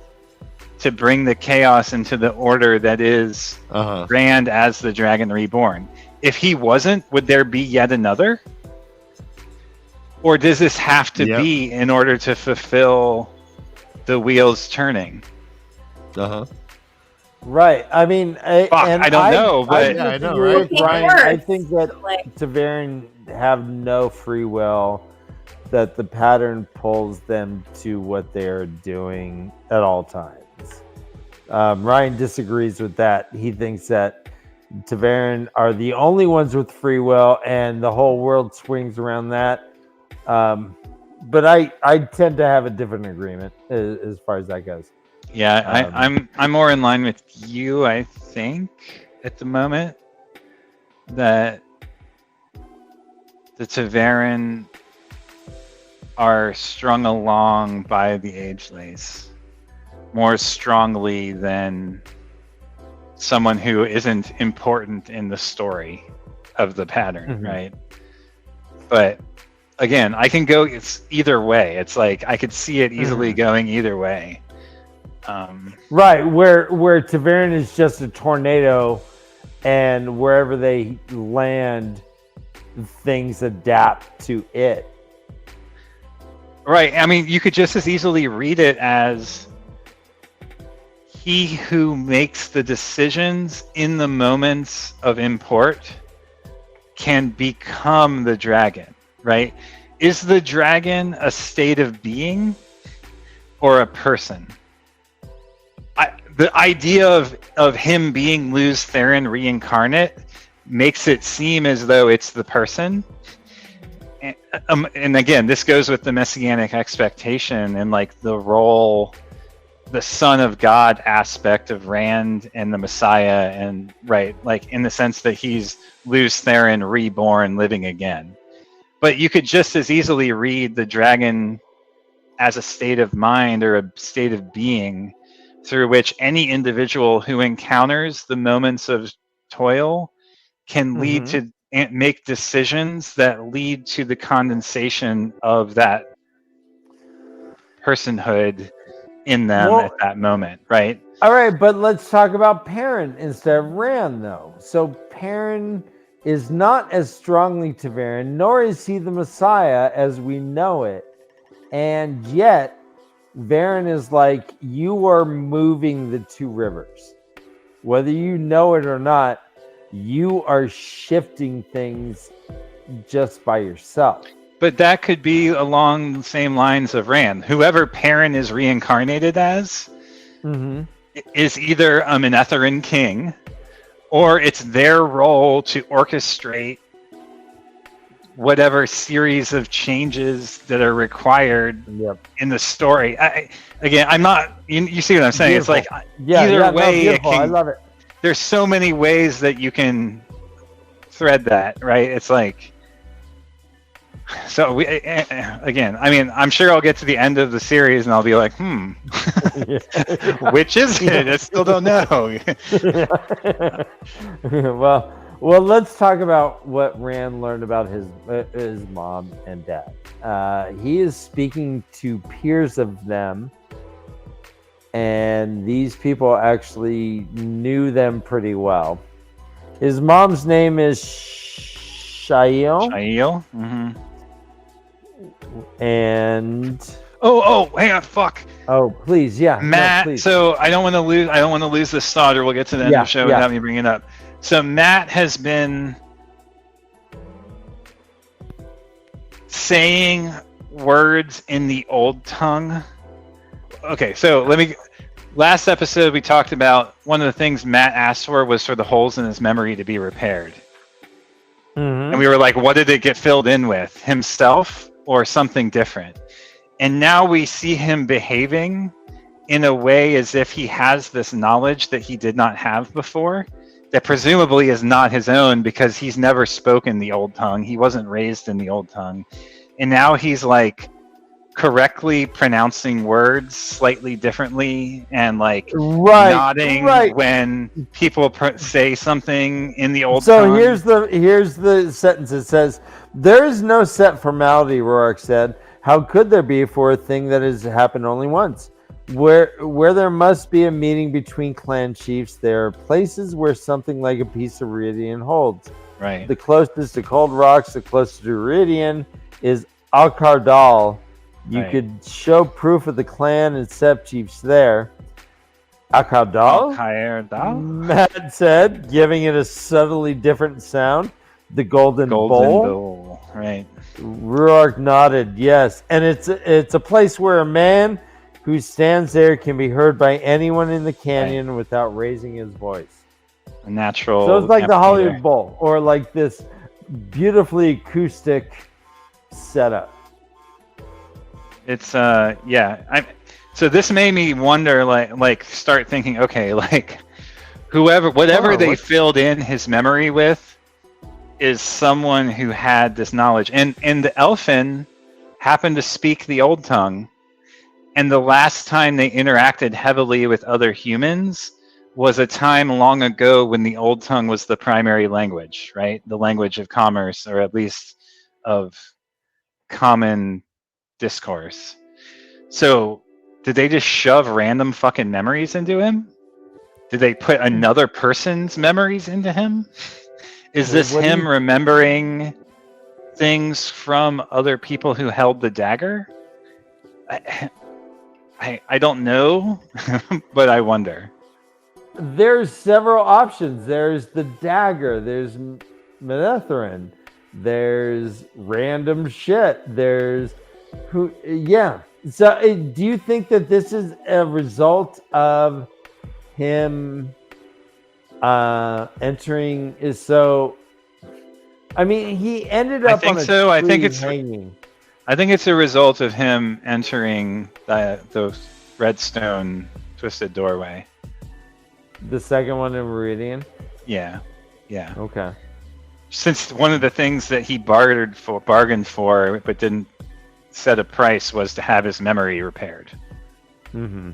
to bring the chaos into the order that is Rand as the Dragon Reborn? If he wasn't, would there be yet another? Or does this have to be in order to fulfill the wheels turning? Right. I mean, I don't know, but I know, right? Ryan, I think that TAVERN have no free will, that the pattern pulls them to what they're doing at all times. Ryan disagrees with that. He thinks that TAVERN are the only ones with free will, and the whole world swings around that. But I tend to have a different agreement as far as that goes. Yeah, I'm more in line with you, I think, at the moment, that the TAVERN are strung along by the age lace more strongly than someone who isn't important in the story of the pattern, right? But again, I can go, it's either way. It's like I could see it easily going either way. Right, where TAVERN is just a tornado, and wherever they land, things adapt to it. Right. I mean, you could just as easily read it as he who makes the decisions in the moments of import can become the dragon, right? Is the dragon a state of being or a person? The idea of him being Luz Theron reincarnate makes it seem as though it's the person. And again, this goes with the messianic expectation and like the role, the Son of God aspect of Rand and the Messiah, and right, like in the sense that he's Luz Theron reborn, living again. But you could just as easily read the dragon as a state of mind or a state of being through which any individual who encounters the moments of toil can lead to make decisions that lead to the condensation of that personhood in them at that moment, right? All right, but let's talk about Perrin instead of Rand, though. So Perrin is not as strongly TAVERN, nor is he the Messiah as we know it. And yet, Varen is like, you are moving the two rivers. Whether you know it or not, you are shifting things just by yourself. But that could be along the same lines of Rand. Whoever Perrin is reincarnated as is either a Manetheren king, or it's their role to orchestrate whatever series of changes that are required in the story. I'm not. You see what I'm saying? Beautiful. It's like either way. I love it. There's so many ways that you can thread that, right? It's like. So we again. I mean, I'm sure I'll get to the end of the series and I'll be like, which is it? I still don't know. Well, let's talk about what Rand learned about his mom and dad. He is speaking to peers of them, and these people actually knew them pretty well. His mom's name is Shail. Shail. And hang on, fuck. Oh, please, yeah, Matt. No, please. So I don't want to lose this thought, or we'll get to the end of the show without me bringing it up. So Matt has been saying words in the old tongue. Okay, so last episode we talked about one of the things Matt asked for was for the holes in his memory to be repaired. And we were like, what did it get filled in with? Himself or something different? And now we see him behaving in a way as if he has this knowledge that he did not have before, that presumably is not his own because he's never spoken the old tongue. He wasn't raised in the old tongue. And now he's like correctly pronouncing words slightly differently and like nodding when people say something in the old tongue. So here's the sentence. It says, "There is no set formality," Roark said. "How could there be for a thing that has happened only once? Where there must be a meeting between clan chiefs, there are places where something like a piece of Iridian holds. Right. The closest to Cold Rocks, the closest to Iridian, is Al-Kardal. You could show proof of the clan and sep chiefs there." Al-Kardal? Matt said, giving it a subtly different sound. The Golden Bowl. Right. Roark nodded, yes. And it's a place where a man who stands there can be heard by anyone in the canyon without raising his voice. A natural. So it's like the Hollywood Bowl, or like this beautifully acoustic setup. It's so this made me wonder, like start thinking, okay, like whatever they filled in his memory with is someone who had this knowledge, and the Elfin happened to speak the old tongue. And the last time they interacted heavily with other humans was a time long ago when the old tongue was the primary language, right? The language of commerce, or at least of common discourse. So did they just shove random fucking memories into him? Did they put another person's memories into him? Is this him remembering things from other people who held the dagger? I don't know, but I wonder. There's several options. There's the dagger. There's Metherin. There's random shit. There's who? Yeah. So, do you think that this is a result of him entering? I mean, he ended up on a so. I think tree it's hanging. I think it's a result of him entering the redstone twisted doorway. The second one in Meridian. Yeah. Okay. Since one of the things that he bargained for, but didn't set a price, was to have his memory repaired. Mm-hmm.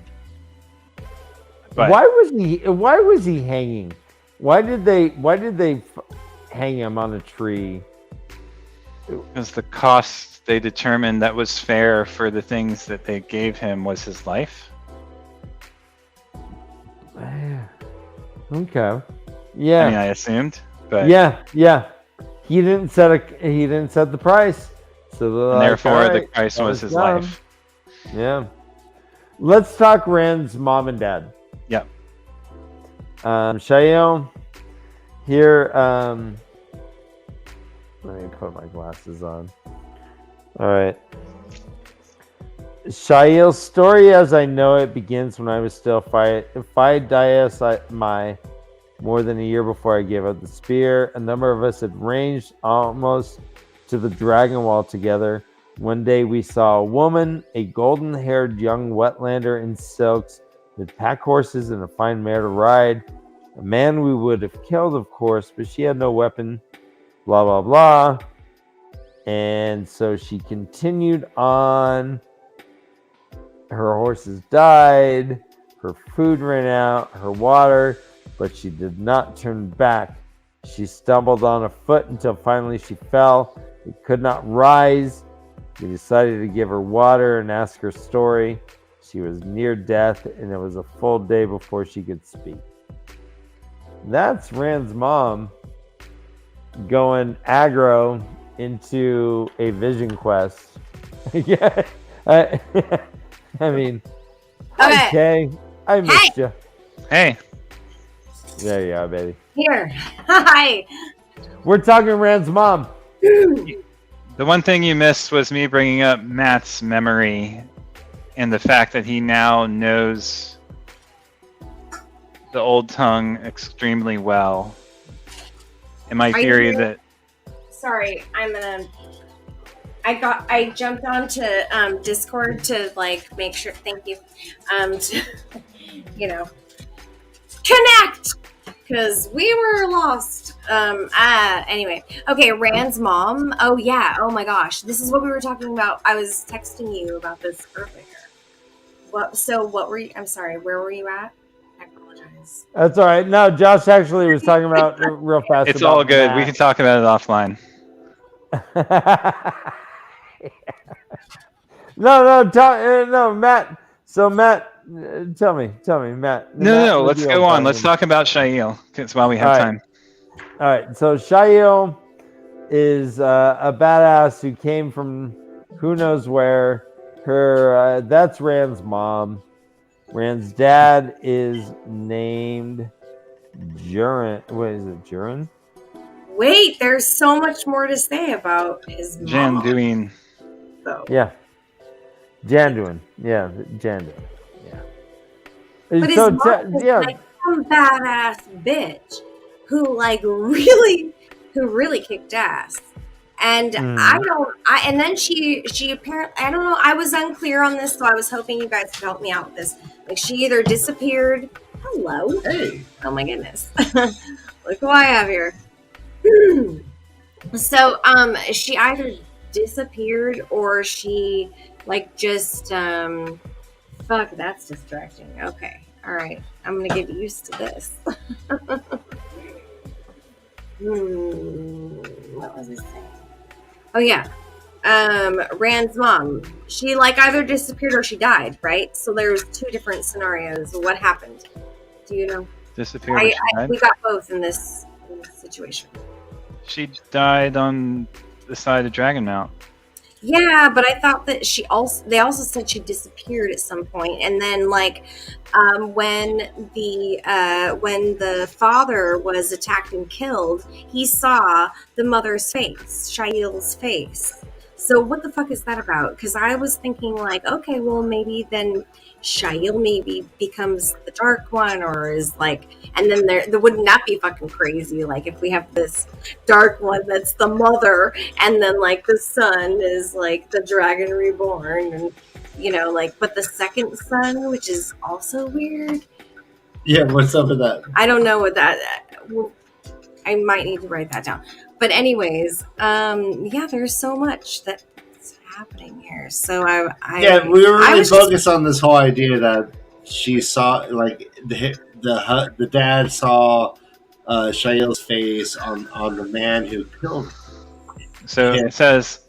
But Why was he hanging? Why did they hang him on a tree? because the cost they determined that was fair for the things that they gave him was his life. Okay. Yeah. I mean, I assumed, but Yeah. He didn't set the price, so and therefore the price was his life. Yeah. Let's talk Rand's mom and dad. Yep. Shael, here. Let me put my glasses on. All right. Shael's story, as I know it, begins when I was still Phi Dias more than a year before I gave up the spear. A number of us had ranged almost to the dragon wall together. One day we saw a woman, a golden-haired young wetlander in silks, with pack horses and a fine mare to ride. A man we would have killed, of course, but she had no weapon. Blah, blah, blah. And so she continued on. Her horses died. Her food ran out. Her water. But she did not turn back. She stumbled on a foot until finally she fell. We could not rise. We decided to give her water and ask her story. She was near death, and it was a full day before she could speak. That's Rand's mom going aggro into a vision quest. Yeah. I mean, hi, Okay. Kay. I missed you. Hey, There you are, baby. Here. Hi. We're talking Rand's mom. the one thing you missed was me bringing up Matt's memory and the fact that he now knows the old tongue extremely well. And my theory that Sorry, I jumped onto Discord to make sure. Thank you. To, connect because we were lost. Anyway, okay. Rand's mom. Oh yeah. Oh my gosh. This is what we were talking about. I was texting you about this earlier. What were you? I'm sorry. Where were you at? I apologize. That's all right. No, Josh actually was talking about real fast. it's about all good. Matt. We can talk about it offline. No, Matt. So Matt, tell me, Matt. Matt, No. what Let's you go all on. Let's talk about Shael. Because while we have All right. time. All right. So Shael is a badass who came from who knows where. Her that's Rand's mom. Rand's dad is named Jurin. What is it, Jurin? Wait, there's so much more to say about his mom. Janduin. So. Yeah. Janduin. Yeah, Janduin. Yeah. But his So, mom is yeah. like some badass bitch who really kicked ass. And and then she apparently, I don't know, I was unclear on this, so I was hoping you guys could help me out with this. Like, she either disappeared. Hello. Hey. Oh my goodness. Look who I have here. So, she either disappeared or she just fuck, that's distracting. Okay. All right. I'm gonna get used to this. What was I saying? Oh yeah. Rand's mom. She either disappeared or she died, right? So there's two different scenarios. What happened? Do you know? Disappeared. We got both in this situation. She died on the side of Dragon Mount. Yeah, but I thought that they also said she disappeared at some point, and then like when the father was attacked and killed, he saw the mother's face, Shail's face. So what the fuck is that about? Because I was thinking like, okay, well maybe then Shail maybe becomes the Dark One, or is like, and then there wouldn't that be fucking crazy? Like if we have this Dark One that's the mother, and then like the son is like the Dragon Reborn, and like, but the second son, which is also weird. Yeah, what's up with that? I don't know what that. Well, I might need to write that down. But anyways, yeah, there's so much that's happening here. So we were really focused on this whole idea that she saw, like the dad saw Shail's face on the man who killed him. So it says,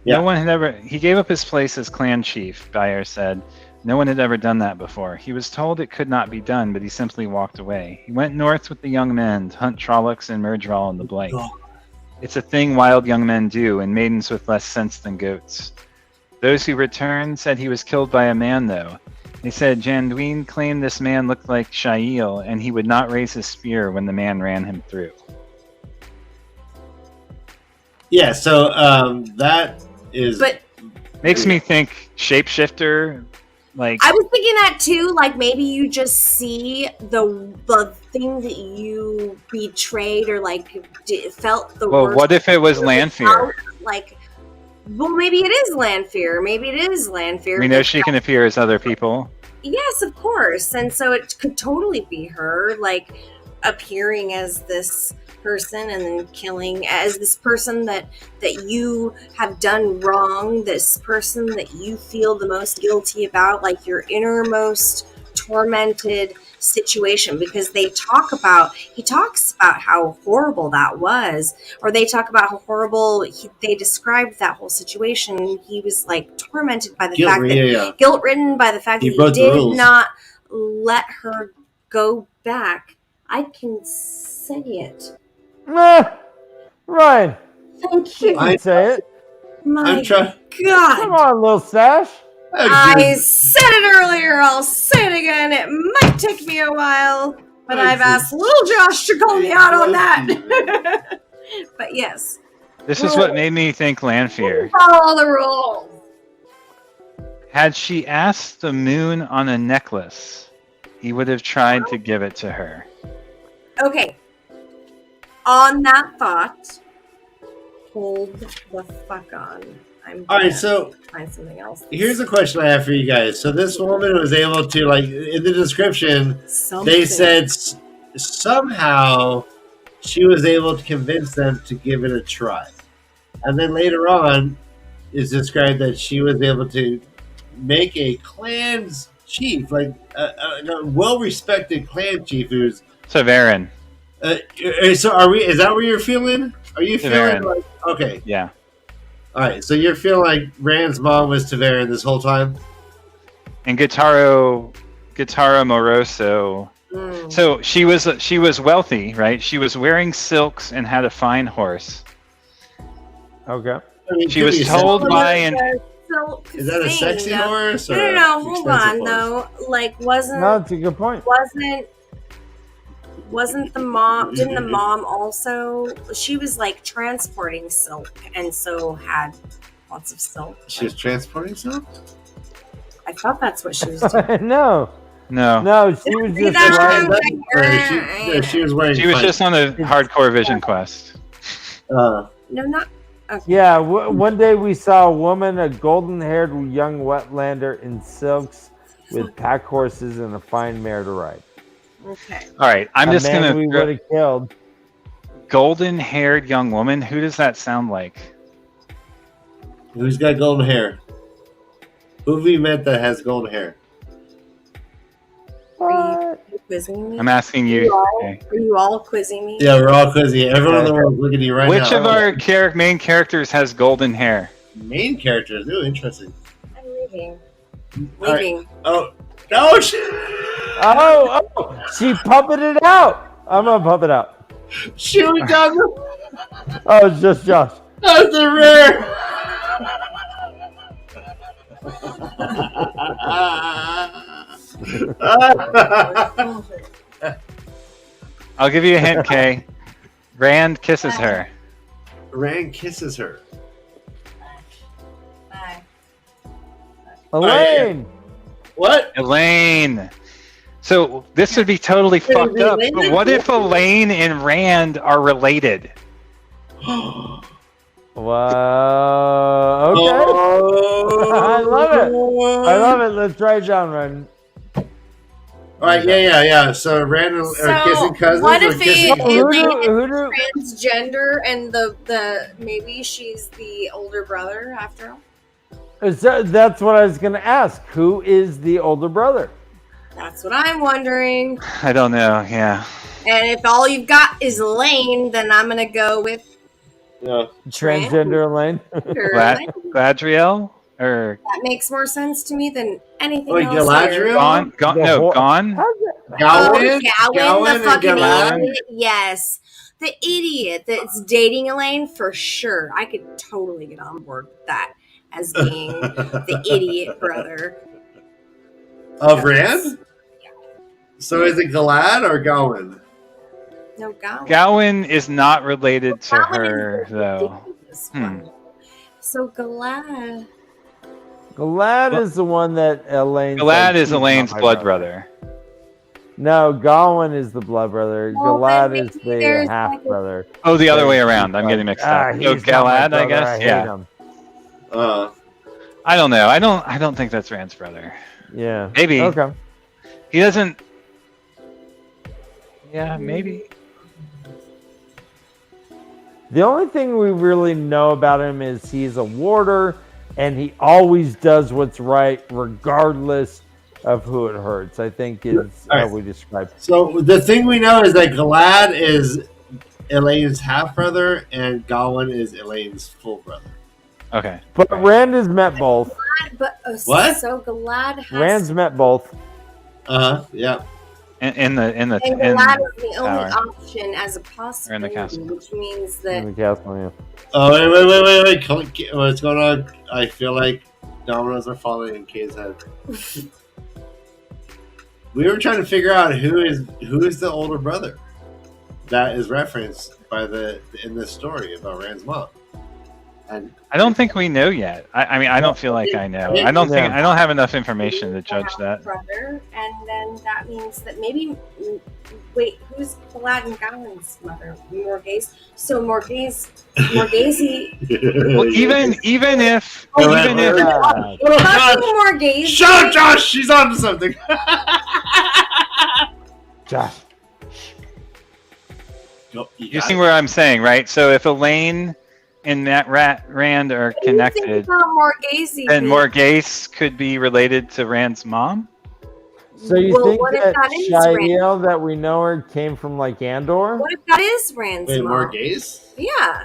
no one had ever. He gave up his place as clan chief. Bayer said, no one had ever done that before. He was told it could not be done, but he simply walked away. He went north with the young men to hunt Trollocs and Murdral in the Blight. It's a thing wild young men do, and maidens with less sense than goats. Those who returned said he was killed by a man, though. They said Janduin claimed this man looked like Shail, and he would not raise his spear when the man ran him through. Yeah, so that is... But makes me think shapeshifter. Like, I was thinking that too. Like maybe you just see the thing that you betrayed, or like felt the. Well, worst what if it was Lanfear? Like, well, maybe it is Lanfear. Maybe it is Lanfear. We know she can appear as other people. Yes, of course, and so it could totally be her, like appearing as this person and then killing as this person that you have done wrong, this person that you feel the most guilty about, like your innermost tormented situation, because he talks about how horrible that was, or they talk about how horrible they described that whole situation. He was like tormented by the guilt-ridden by the fact that he did not let her go back. I can say it. Ryan. Thank you. I say it. My God. Come on, little Sash. I said it earlier. I'll say it again. It might take me a while, but I've asked little Josh to call me out on that. But yes. This is what made me think Lanfear. Follow the rules. Had she asked the moon on a necklace, he would have tried to give it to her. Okay. On that thought, hold the fuck on. All right, so find something else. Here's a question I have for you guys. So this woman was able to, like, in the description, they said somehow she was able to convince them to give it a try. And then later on is described that she was able to make a clan's chief, like a well-respected clan chief who's... TAVERN. So are we? Is that what you're feeling? Are you feeling like... Okay. Yeah. All right, so you're feeling like Rand's mom was TAVERN this whole time? And Guitarro Moroso. So she was wealthy, right? She was wearing silks and had a fine horse. Okay. I mean, she was told by an... Is that a sexy horse? Or no, hold on, though. Like, wasn't... No, that's a good point. Wasn't the mom... Didn't the mom also... She was, like, transporting silk, and so had lots of silk. She was transporting silk? I thought that's what she was doing. No, she was just she was wearing... She was just on a hardcore vision quest. No, not... Okay. Yeah, one day we saw a woman, a golden-haired young wetlander in silks with pack horses and a fine mare to ride. Okay. All right, I'm just gonna. We would have killed. Golden-haired young woman. Who does that sound like? Who's got golden hair? Who have we met that has golden hair? Are you quizzing me? I'm asking you. Are you all quizzing me? Yeah, we're all quizzing. Everyone in the world is looking at you right now. Which of our main characters has golden hair? Main characters? Ooh, interesting. I'm leaving. Right. Oh, no! She puppeted out. I'm gonna pup it out. Shoot, down Oh, it's just Josh. That's a rare. I'll give you a hint, Kay. Rand kisses her. Rand kisses her. Bye. Elaine. What? Elaine. So this would be totally fucked up. But what if Elaine and Rand are related? Wow. Okay. I love it. I love it. Let's try it down, Rand. All right, yeah. So Rand are kissing cousins. What or if kissing transgender and the maybe she's the older brother after all? That's what I was going to ask. Who is the older brother? That's what I'm wondering. I don't know. Yeah. And if all you've got is Elaine, then I'm gonna go with Transgender Elaine. Gladriel? Or that makes more sense to me than anything Wait, else. Galadriel? Gone? Gawain? Gawain, the fucking Gawain? idiot. Yes. The idiot that's dating Elaine, for sure. I could totally get on board with that as being the idiot brother. Of Rand? Yeah. So is it Galad or Gawain? No, Gawain. Gawain is not related to her, though. So Galad. Galad is the one that Elaine. Galad is Elaine's blood brother. No, Gawain is the blood brother. Well, Galad then is maybe the there's half like brother. Oh, the other way around. I'm getting mixed up. So he's not my Galad, I brother. guess. I hate Yeah. him. I don't know. I don't think that's Rand's brother. Yeah. Maybe. Okay. He doesn't. Yeah, maybe. The only thing we really know about him is he's a warder, and he always does what's right, regardless of who it hurts. I think is how we describe it. So the thing we know is that Galad is Elaine's half brother, and Gawain is Elaine's full brother. Okay. But Rand has met both. What? So Galad has. Rand's met both. Yeah. In the And Galad is the only tower. option as a possibility, Or in the castle. which means that In the castle, yeah. Oh, wait. What's going on? I feel like dominoes are falling in Kay's head. We were trying to figure out who is the older brother that is referenced by in this story about Rand's mom. And I don't think we know yet. I mean, I don't feel like I know. I don't have enough information to judge that. brother, and then that means that maybe. Wait, who's Galad and Gawain's mother? Morghese. So Morghese. Well, even if Fucking Morghese. Shut up, Josh! She's on to something. Josh. you see where I'm saying, right? So if Elaine and Rand are connected, then Morghese could be related to Rand's mom. So you Well, think what if that that is Shael that we know her came from like Andor? What if that is Rand's Wait, mom? Morghese? Yeah.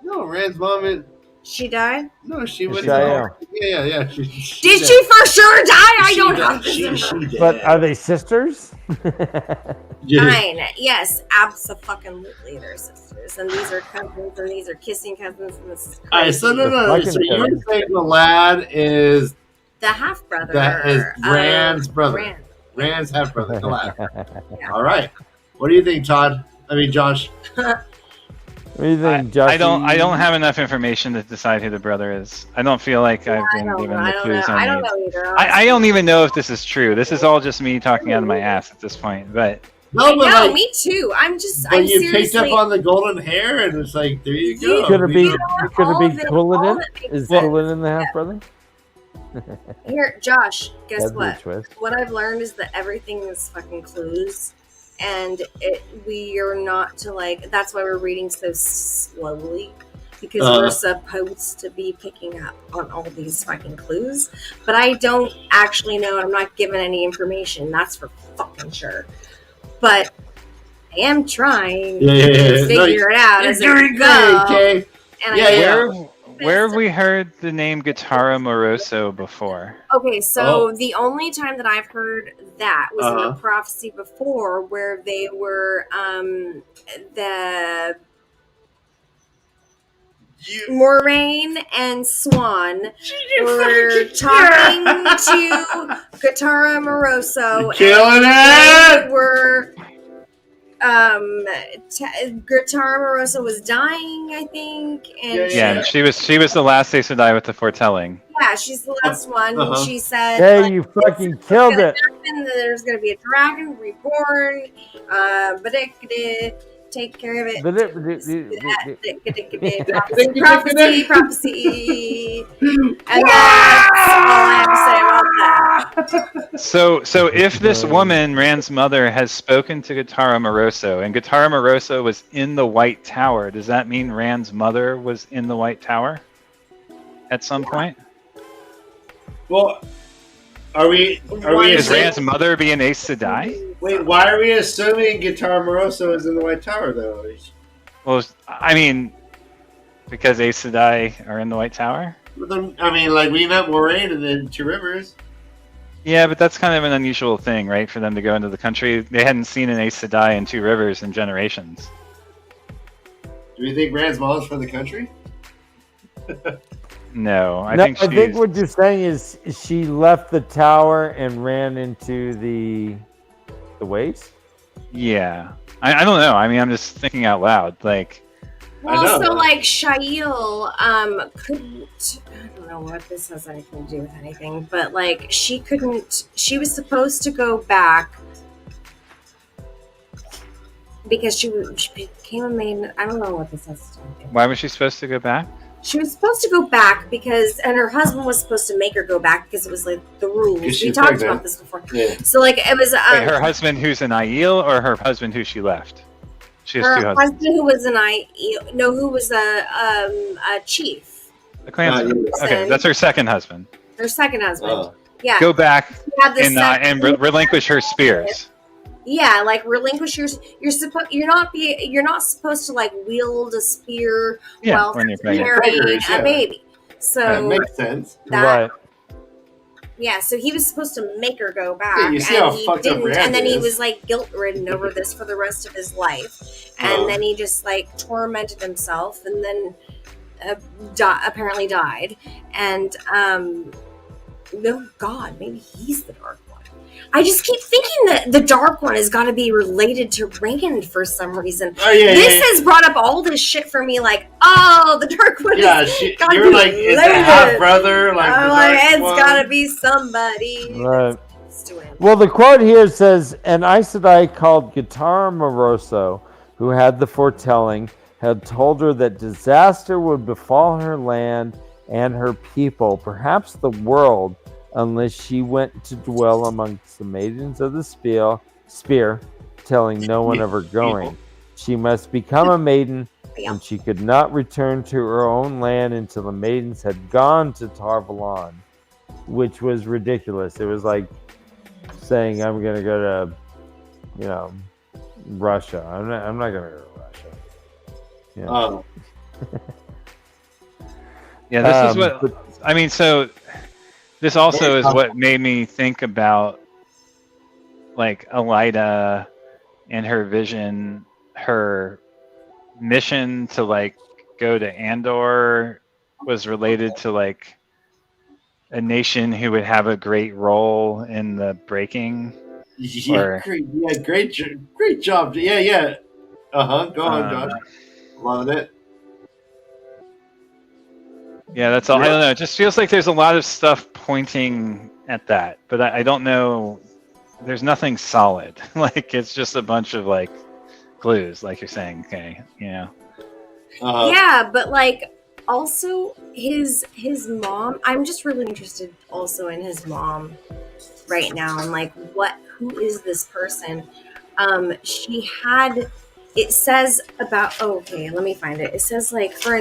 No, Rand's mom is... She died? No, she was... Shael. Yeah. Did she for sure die? I don't know. She did. But are they sisters? Fine. Yes, absolutely. They're sisters, and these are cousins, and these are kissing cousins, and this is crazy. Alright, so no. Fucking So you were cousins. saying the lad is... The half brother. That is Rand's brother. Rand. Rand's half brother, the lad. All right. What do you think, Todd? I mean, Josh. What do you think, Josh? I don't have enough information to decide who the brother is. I don't feel like I've been given the clues I I don't need. know either. I don't even know if this is true. This is all just me talking out of my ass at this point. But No, but No, like, me too. I'm but you seriously. picked up on the golden hair, and it's like, there you go. Could it be? You know what? Could All it of be it- Cullinan? all of it makes Is sense. Cullinan the half brother? Here, Josh, guess That'd be a what? twist. What I've learned is that everything is fucking clues, and we are not to like. That's why we're reading so slowly, because we're supposed to be picking up on all these fucking clues. But I don't actually know, and I'm not given any information. That's for fucking sure. But I am trying to figure it out as You're I doing go. great, Kay. And Yeah. where have we heard the name Guitarra Moroso before? Okay, so the only time that I've heard that was in the prophecy before, where they were Moraine and Swan were talking to Guitarra Moroso. Killing and it! they were Guitarra Moroso was dying, I think, and Yeah, and she was the last Aes Sedai with the foretelling. yeah, she's the last one. Uh-huh. She said, Hey, like, you this fucking is killed gonna it. happen, that there's going to be a dragon reborn, but take care of it. Prophecy. And that's all I have to say about that. So if this woman, Rand's mother, has spoken to Guitarra Moroso, and Guitarra Moroso was in the White Tower, does that mean Rand's mother was in the White Tower at some point? Well, is Is Rand's mother being Aes Sedai? Wait, why are we assuming Guitarra Moroso is in the White Tower, though? Well, I mean, because Aes Sedai are in the White Tower? I mean, like, we met Moraine and then Two Rivers. Yeah, but that's kind of an unusual thing, right, for them to go into the country. They hadn't seen an Aes Sedai in Two Rivers in generations. Do you think Rand's mom's from the country? No, I think what you're saying is she left the tower and ran into the waves. Yeah, I don't know. I mean, I'm just thinking out loud. Like, Well, so like Shail couldn't. I don't know what this has anything to do with anything, but like she couldn't. She was supposed to go back because she became a maiden. I don't know what this has to do with. why was she supposed to go back? She was supposed to go back and her husband was supposed to make her go back because it was like the rules. We talked about this before. Yeah. So like it was. Wait, her husband who's an Aiel or her husband who she left? She has two her husbands. husband who was who was a chief. A clansman. Okay, that's her second husband. Her second husband. Oh. Yeah. Go back Had the and relinquish her spears. Yeah, like relinquish your. You're not supposed to like wield a spear while when you're pregnant. carrying a baby. So That makes sense. Right. Yeah, so he was supposed to make her go back, Yeah, you see how and he fucked up didn't. Rand And then he is. was like guilt-ridden over this for the rest of his life, and then he just like tormented himself, and then apparently died. And no, God, maybe he's the Dark One. I just keep thinking that the Dark One has got to be related to Rand for some reason. Oh, yeah, This has brought up all this shit for me, like, oh, the Dark One. Yeah, you're like, is it half brother? Like, I'm like, it's gotta be somebody. Right. Well, the quote here says, an Aes Sedai called Guitarra Moroso, who had the foretelling, had told her that disaster would befall her land and her people, perhaps the world, unless she went to dwell amongst the maidens of the spear, telling no one of her going. She must become a maiden, and she could not return to her own land until the maidens had gone to Tar Valon, which was ridiculous. It was like saying, I'm going to go to, Russia. I'm not going to go to Russia. Yeah. Oh. Yeah, this is what I mean. So this also is what made me think about like Elida and her vision, her mission to like go to Andor was related to like a nation who would have a great role in the breaking. Yeah, great job. Yeah. Go on, Josh. Loving it. Yeah, that's all. I don't know. It just feels like there's a lot of stuff pointing at that, but I don't know. There's nothing solid. Like it's just a bunch of like clues, like you're saying. Okay, Yeah, but like also his mom. I'm just really interested also in his mom right now, and like who is this person? She had. It says about. Oh, okay, let me find it. It says like her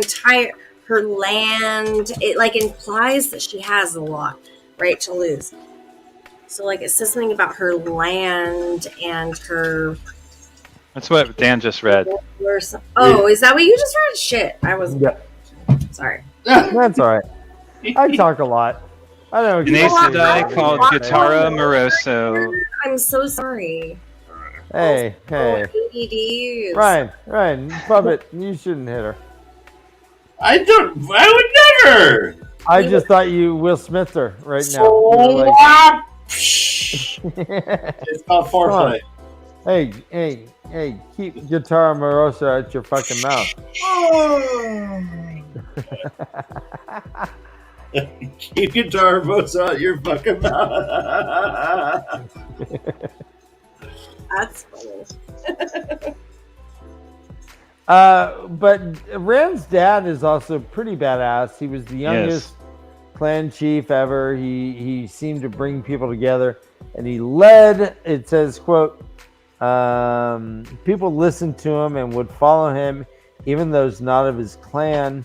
land, it like implies that she has a lot, right, to lose. So like it says something about her land and her. That's what Dan just read. Oh, is that what you just read? Shit, I was. Yeah. Sorry. That's all right. I talk a lot. I don't know. An Aes Sedai called Guitarra Moroso. I'm so sorry. Hey. ADDs. Ryan, Puppet, you shouldn't hit her. I would never. I just thought you Will Smith her right now. Slap. It's called foreplay. Hey, keep Guitar Morosa at your fucking mouth. Keep Guitar Morosa out your fucking mouth. That's funny. But Rand's dad is also pretty badass. He was the youngest clan chief ever. He seemed to bring people together, and he led. It says, "quote People listened to him and would follow him, even those not of his clan.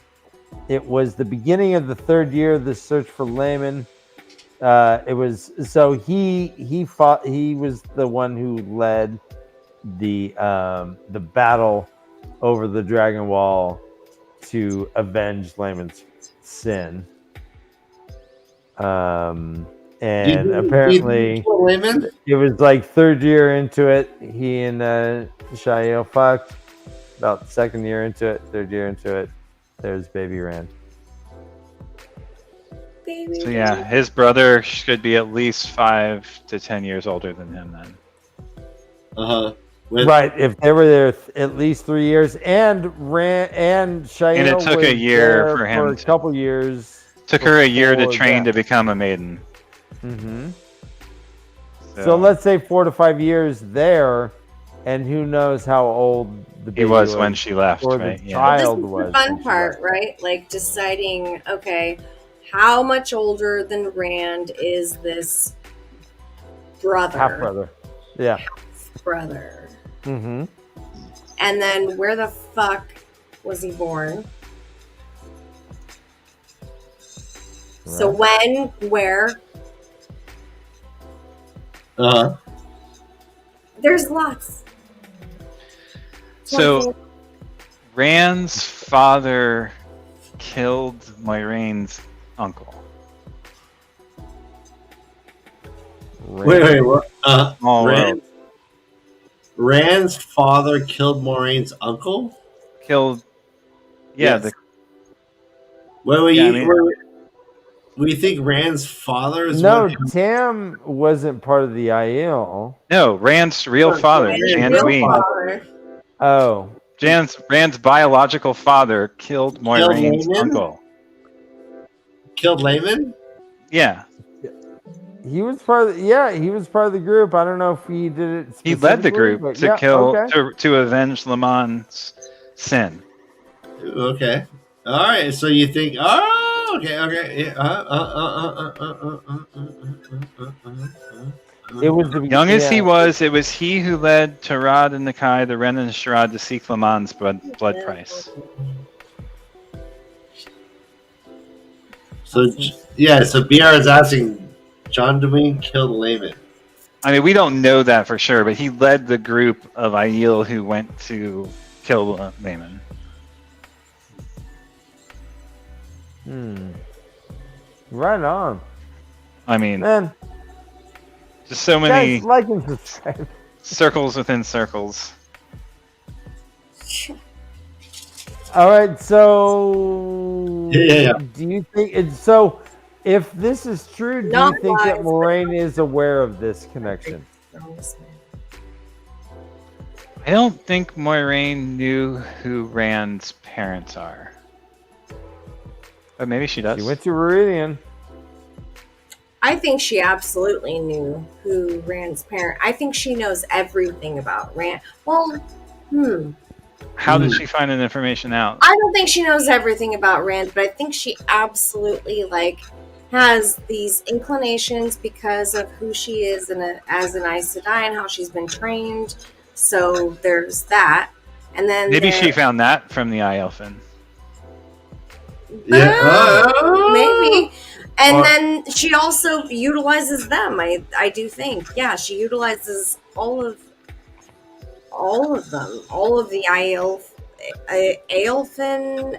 It was the beginning of the third year of the search for Layman. It was so he fought. He was the one who led the battle over the Dragon Wall to avenge Layman's sin. And apparently it was like third year into it. He and Shael fucked. About second year into it, third year into it, there's baby Rand. So yeah, his brother should be at least 5 to 10 years older than him then. Right, if they were there at least 3 years, and Shael, and it took a year for him. For a couple years. Took her a year to train to become a maiden. Mm-hmm. So let's say 4 to 5 years there, and who knows how old the baby was when she left, or right? the child this is was. the fun part, right? Like deciding, okay, how much older than Rand is this brother? Half brother. Yeah. Brother. Mm-hmm. And then where the fuck was he born? Right. So when, where? There's lots. So Rand's father killed Moiraine's uncle. Wait, what? Rand, Rand's father killed Moiraine's uncle? Killed. Yeah. Yes. We think Rand's father is Tam wasn't part of the Aiel. No, Rand's real father, Janduin. Oh. Rand's biological father killed Moiraine's uncle. Killed Layman? Yeah. He was part of he was part of the group. I don't know if he did it. He led the group to kill to avenge Lamon's sin. Okay. All right. So you think? Oh, okay. It was the young as he was. It was he who led Tarad and Nakai, the Ren and Sharad, to seek Lamon's blood price. So so BR is asking, John Dwayne killed Layman. I mean, we don't know that for sure, but he led the group of Aiel who went to kill Layman. Right on. I mean, man, just so many circles within circles. All right, so do you think it's so? If this is true, do you think that Moiraine is aware of this connection? I don't think Moiraine knew who Rand's parents are. But maybe she does. She went to Viridian. I think she absolutely knew who Rand's parent. I think she knows everything about Rand. Well, How did she find that information out? I don't think she knows everything about Rand, but I think she absolutely has these inclinations because of who she is as an Aes Sedai and how she's been trained. So there's that, and then maybe she found that from the Aielfin. Maybe. And then she also utilizes them. I do think. Yeah, she utilizes all of them. All of the Aelfin, Aelfin.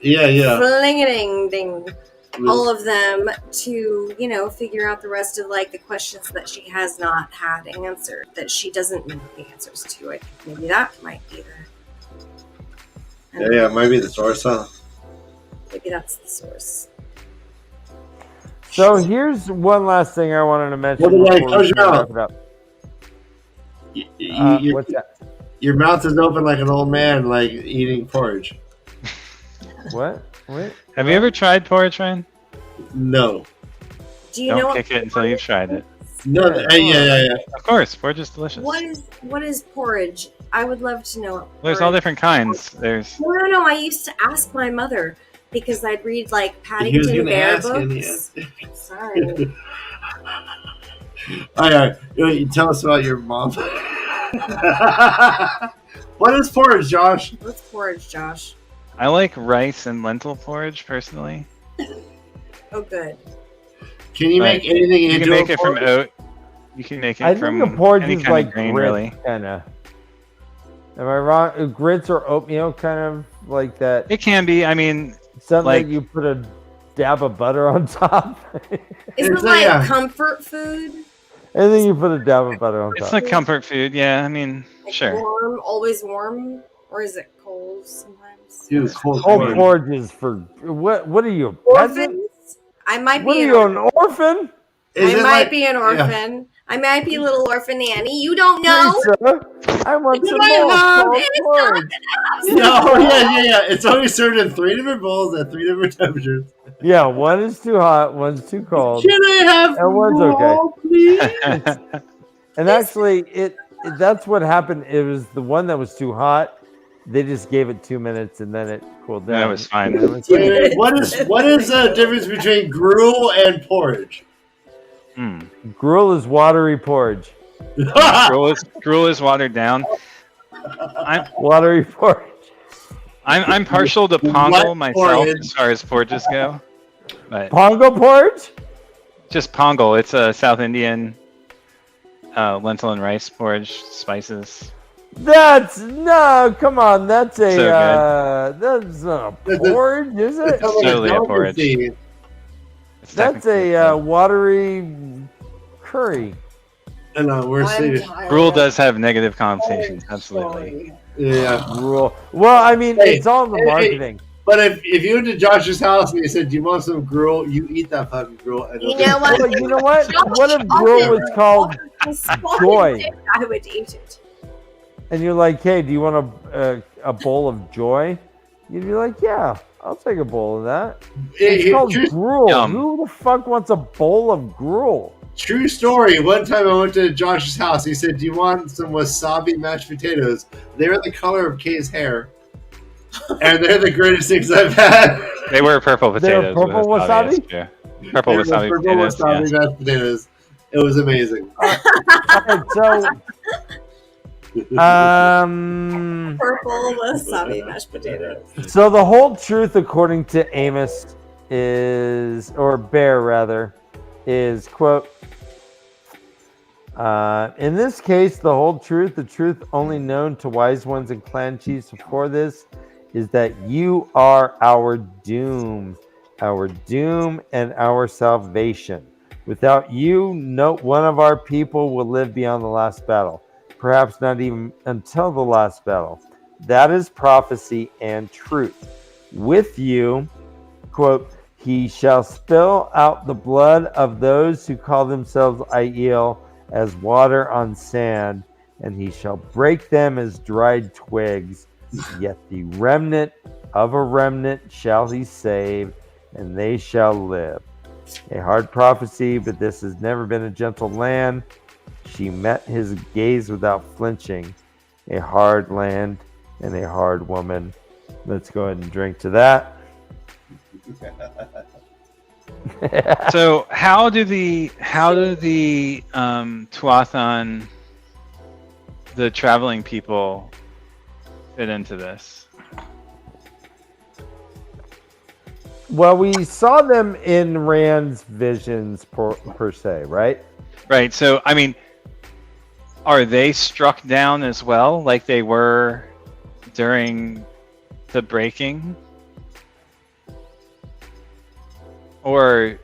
Yeah. Fling-a-ding-ding. all of them to, figure out the rest of like the questions that she has not had answered, that she doesn't know the answers to. I think maybe that might be Yeah, it might be the source, huh? maybe that's the source. So here's one last thing I wanted to mention. What did I before close we your wrap mouth? it up. What's that? Your mouth is open like an old man, like eating porridge. What? Wait. Have you ever tried porridge, Ryan? No. Do you know Don't what kick it until you've tried it. No. Yeah. Of course, porridge is delicious. what is porridge? I would love to know. There's all different kinds. There's No. I used to ask my mother because I'd read like He was Paddington gonna Bear ask in the books. Sorry. All right. You tell us about your mom. What is porridge, Josh? What's porridge, Josh? I like rice and lentil porridge personally. Oh, good. Can you make anything You into can make a it from porridge? oat. You can make it I from think a porridge any is kind like of grain, grits, really. kind of. Am I wrong? Grits or oatmeal, kind of like that. It can be. I mean, Something like- that you put a dab of butter on top. Isn't It's it like yeah. comfort food? And then you put a dab of butter on it's top. like comfort food. Yeah, I mean, Like sure. warm, always warm, or is it cold sometimes? Dude, cold Whole porridge. porridge is for what? What are you, a peasant? Orphans? I might What be are an you, orphan. an orphan? Is I it might like- be an yeah. orphan. I might be little orphan Annie. You don't know. Lisa, I want You some might more have cold it. porridge. No, yeah. It's always served in 3 different bowls at 3 different temperatures. Yeah, one is too hot, one's too cold. Can I have That one's more, please? And actually, that's what happened. It was the one that was too hot. They just gave it 2 minutes and then it cooled down. That was fine. And it was- Wait, what is the difference between gruel and porridge? Gruel is watery porridge. Gruel is watered down. Watery porridge. I'm partial to pongal What myself porridge? as far as porridges go, but Pongo porridge? just pongal. It's a South Indian lentil and rice porridge, spices. No, come on. That's a So that's not a porridge, is it? It's like Totally a delicacy. porridge. It's That's technically a watery curry. No, we're saying gruel does have negative connotations. Absolutely. yeah. Gruel. Well, I mean, Hey, it's all in the hey, marketing. But if you went to Josh's house and he said, "Do you want some gruel?" You eat that fucking gruel. And You know what? Well, you know what? What if gruel was called joy? I would eat it. And you're like, hey, do you want a bowl of joy? You'd be like, yeah, I'll take a bowl of that. It's called gruel. Yum. Who the fuck wants a bowl of gruel? True story. One time I went to Josh's house. He said, "Do you want some wasabi mashed potatoes?" They were the color of Kay's hair, and they're the greatest things I've had. They were purple They were potatoes. purple with wasabi? Yeah. Purple They were wasabi purple potatoes. wasabi Yeah. mashed potatoes. It was amazing. All right, so Purple wasabi mashed potatoes. so the whole truth, according to Amos, is, or Bear rather, is, quote, in this case, the whole truth, the truth only known to wise ones and clan chiefs before this, is that you are our doom and our salvation. Without you, no one of our people will live beyond the last battle, perhaps not even until the last battle. That is prophecy and truth. With you, quote, he shall spill out the blood of those who call themselves Aiel as water on sand, and he shall break them as dried twigs. Yet the remnant of a remnant shall he save, and they shall live. A hard prophecy, but this has never been a gentle land. She met his gaze without flinching. A hard land and a hard woman. Let's go ahead and drink to that. So how do the Tuathan, the traveling people, fit into this? Well, we saw them in Rand's visions per se, right? Right. So I mean, are they struck down as well, like they were during the breaking? Or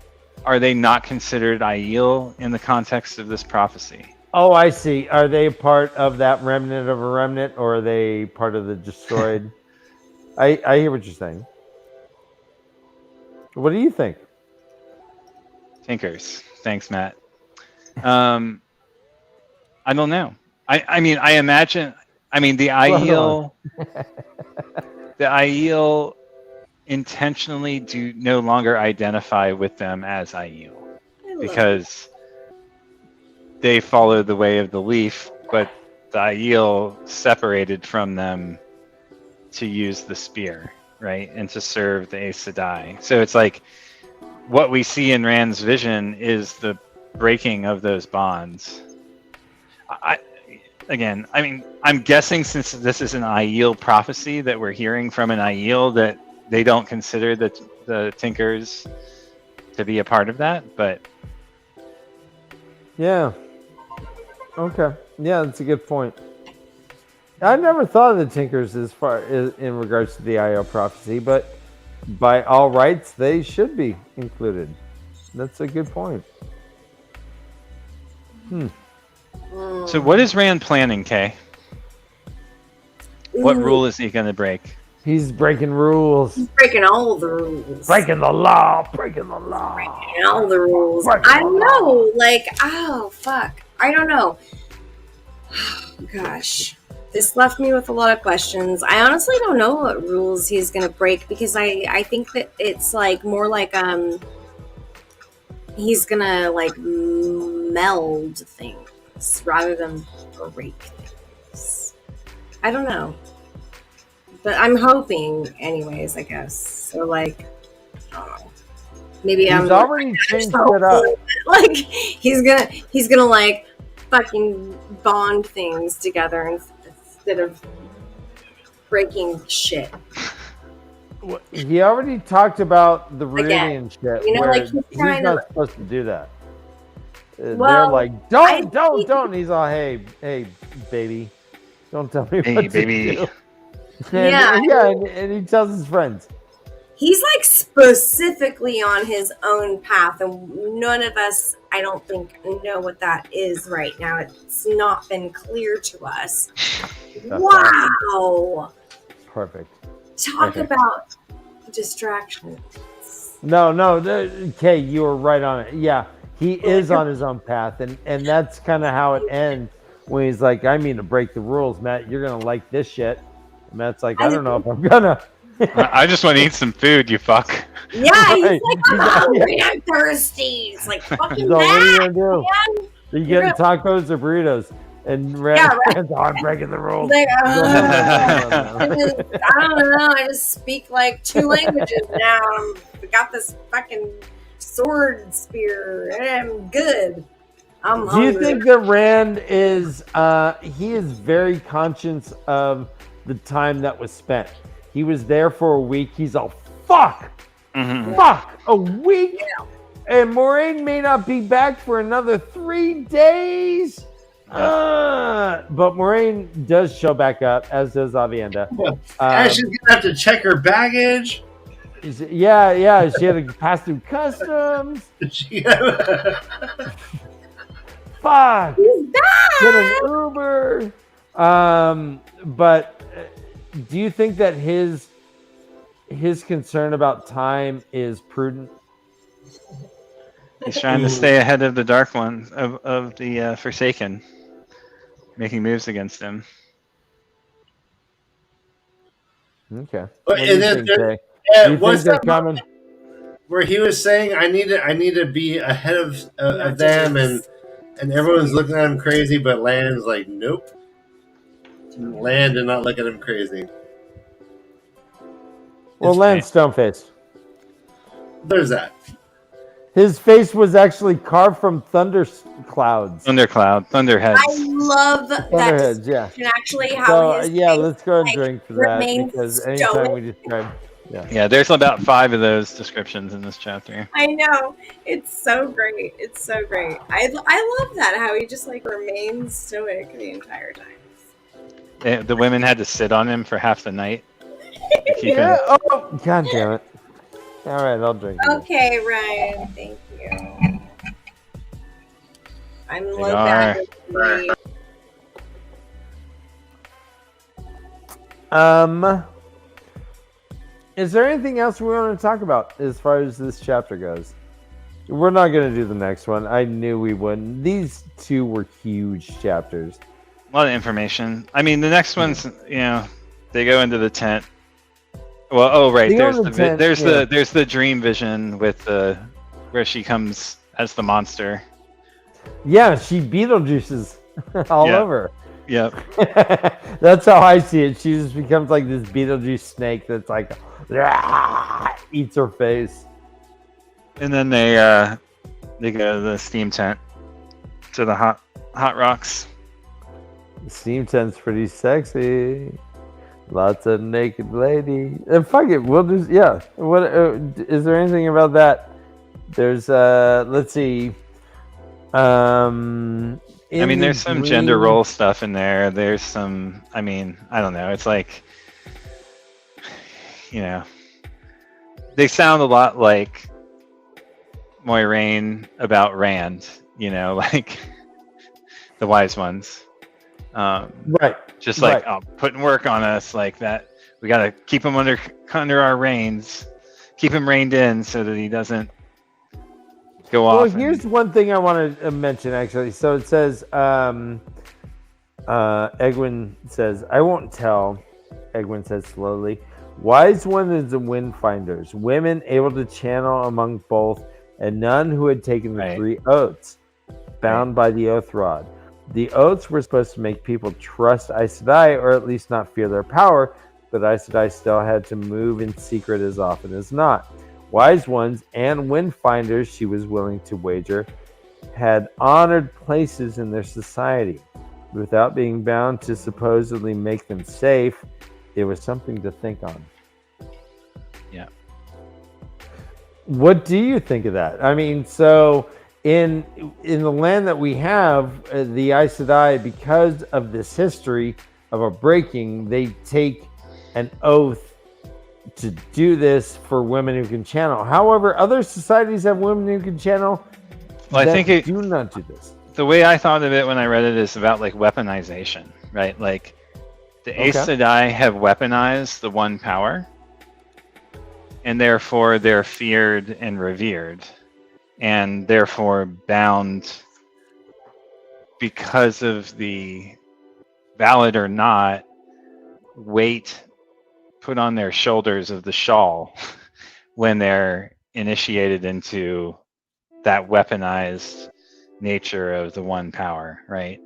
are they not considered Aiel in the context of this prophecy? Oh, I see. Are they part of that remnant of a remnant, or are they part of the destroyed? I hear what you're saying. What do you think? Tinkers. Thanks, Matt. I don't know. I mean, I imagine. I mean, the Aiel. The Aiel intentionally do no longer identify with them as Aiel because they followed the way of the leaf, but the Aiel separated from them to use the spear, right, and to serve the Aes Sedai. So it's like what we see in Rand's vision is the breaking of those bonds. Again, I mean, I'm guessing since this is an Aiel prophecy that we're hearing from an Aiel that they don't consider the Tinkers to be a part of that, but... Yeah. Okay. Yeah, that's a good point. I never thought of the Tinkers as far as in regards to the Aiel prophecy, but by all rights, they should be included. That's a good point. So what is Rand planning, Kay? What rule is he going to break? He's breaking rules. He's breaking all the rules. Breaking the law. Breaking the law. Breaking all the rules. Breaking I the know. Like, oh, fuck. I don't know. Gosh. This left me with a lot of questions. I honestly don't know what rules he's going to break because I think that it's like more like he's going to like meld things rather than break things. I don't know. But I'm hoping anyways, I guess. So like, I don't know. Maybe He's I'm already changed it up. Like he's gonna like fucking bond things together instead of breaking shit. He already talked about the Viridian shit. You know, where like he's trying not to. supposed to do that. They're Well, like, don't. And he's all, hey, baby, don't tell me what to do. And he tells his friends. He's like specifically on his own path, and none of us, I don't think, know what that is right now. It's not been clear to us. Wow. Perfect. Talk about distractions. No, Kay, you were right on it. Yeah, he is on his own path, and that's kind of how it ends when he's like, I mean to break the rules, Matt. You're gonna like this shit. And Matt's like, I don't know if I'm gonna. I just want to eat some food, you fuck. Yeah, he's like, I'm hungry, I'm thirsty. It's like, fucking so what are you mad, gonna do? man. Are you getting tacos or burritos? And Rand's I'm breaking the rules. Like, I don't know. I just speak like 2 languages now. I got this fucking sword spear, and I'm good. I'm hungry. Do you think that Rand is? He is very conscious of the time that was spent. He was there for a week. He's all fuck, a week, and Moraine may not be back for another 3 days. But Moraine does show back up, as does Avienda. And she's gonna have to check her baggage. Yeah. She had to pass through customs. Fuck. Get an Uber. But do you think that his concern about time is prudent? He's trying to stay ahead of the Dark One, of the Forsaken, making moves against him. Okay. And then what's that coming? Where he was saying, I need to be ahead of them, and everyone's looking at him crazy, but Land's like, nope. Land did not look at him crazy. Well, Land's stone-faced. There's that. His face was actually carved from thunder clouds. Thunderheads. I love that description, actually. How his face, let's go and drink for that, because anytime stoic. we describe... Yeah, there's about 5 of those descriptions in this chapter. I know. It's so great. It's so great. I love that, how he just like remains stoic the entire time. The women had to sit on him for half the night. Oh, God damn it. All right, I'll drink. Okay, Ryan. Thank you. I'm They low are. battery. Is there anything else we want to talk about as far as this chapter goes? We're not going to do the next one. I knew we wouldn't. These two were huge chapters. A lot of information. I mean, the next one's, they go into the tent. Well, oh right, there's the dream vision with where she comes as the monster. Yeah, she Beetlejuices all over. Yep. That's how I see it. She just becomes like this Beetlejuice snake that's like eats her face. And then they go to the steam tent to the hot rocks. The steam tent's pretty sexy. Lots of naked lady. And fuck it, we'll just What is there anything about that? There's let's see. There's some gender role stuff in there. There's some. I don't know. It's like, they sound a lot like Moiraine about Rand. Like the wise ones. Right. Just like putting work on us like that. We gotta keep him under our reins, keep him reined in so that he doesn't go off. Well, here's one thing I want to mention actually. So it says, Egwin says, "I won't tell." Egwin says slowly, "Wise one is the wind finders, women able to channel among both, and none who had taken the 3 oaths, bound by the oath rod. The oaths were supposed to make people trust Aes Sedai, or at least not fear their power, but Aes Sedai still had to move in secret as often as not. Wise ones and windfinders, she was willing to wager, had honored places in their society. Without being bound to supposedly make them safe, it was something to think on." Yeah. What do you think of that? I mean, so in the land that we have, the Aes Sedai, because of this history of a breaking, they take an oath to do this for women who can channel. However, other societies have women who can channel. Well, I think do not do this. The way I thought of it when I read it is about like weaponization, right? Like the Aes Sedai have weaponized the one power, and therefore they're feared and revered, and therefore bound because of the valid or not weight put on their shoulders of the shawl when they're initiated into that weaponized nature of the one power, right?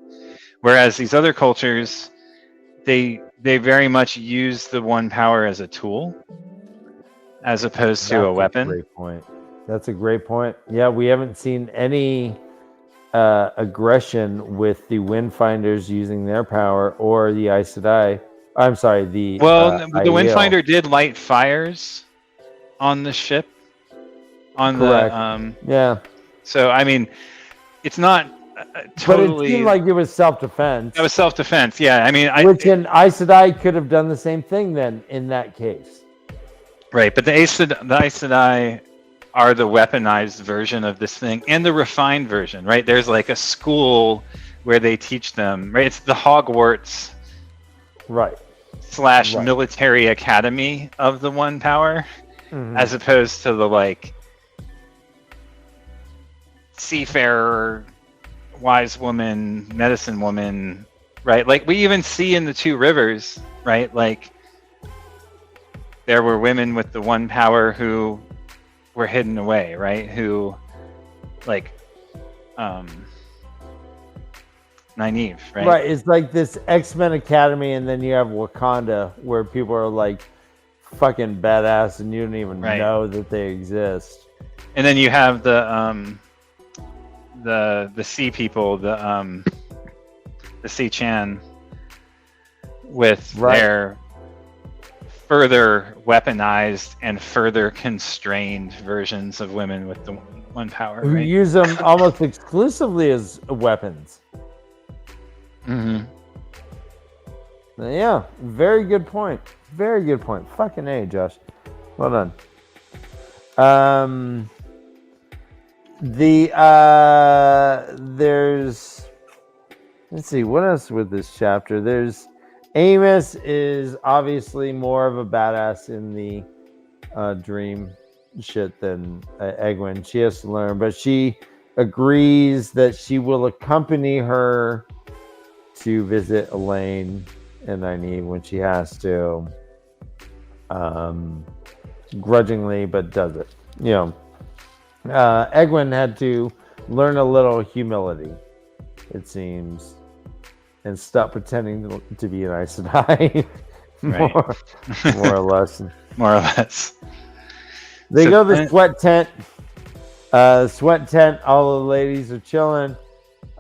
Whereas these other cultures, they very much use the one power as a tool as opposed to a weapon. Great point. That's a great point. Yeah, we haven't seen any aggression with the Windfinders using their power or the Aes Sedai. I'm sorry, the Windfinder did light fires on the ship. Yeah. So I mean, it's not totally. But it seemed like it was self-defense. It was self-defense. Yeah, I mean, an Aes Sedai could have done the same thing then in that case. Right, but the Aes Sedai are the weaponized version of this thing and the refined version, right? There's like a school where they teach them, right? It's the Hogwarts, right? / military academy of the one power, as opposed to the like seafarer, wise woman, medicine woman, right? Like we even see in the Two Rivers, right? Like there were women with the one power who were hidden away, right? Who, like, Nynaeve, right? Right. It's like this X-Men Academy, and then you have Wakanda, where people are like fucking badass, and you don't even know that they exist. And then you have the sea people, the Sea Chan, with their further weaponized and further constrained versions of women with the one power. Who use them almost exclusively as weapons. Yeah, very good point. Very good point. Fucking A, Josh. Well done. There's, let's see, what else with this chapter? There's Amos is obviously more of a badass in the dream shit than Egwene. She has to learn, but she agrees that she will accompany her to visit Elaine and Nynaeve when she has to, grudgingly, but does it. Egwene had to learn a little humility, it seems, and stop pretending to be an Aes Sedai. more or less. More or less. They go to the sweat tent. Sweat tent, all the ladies are chilling.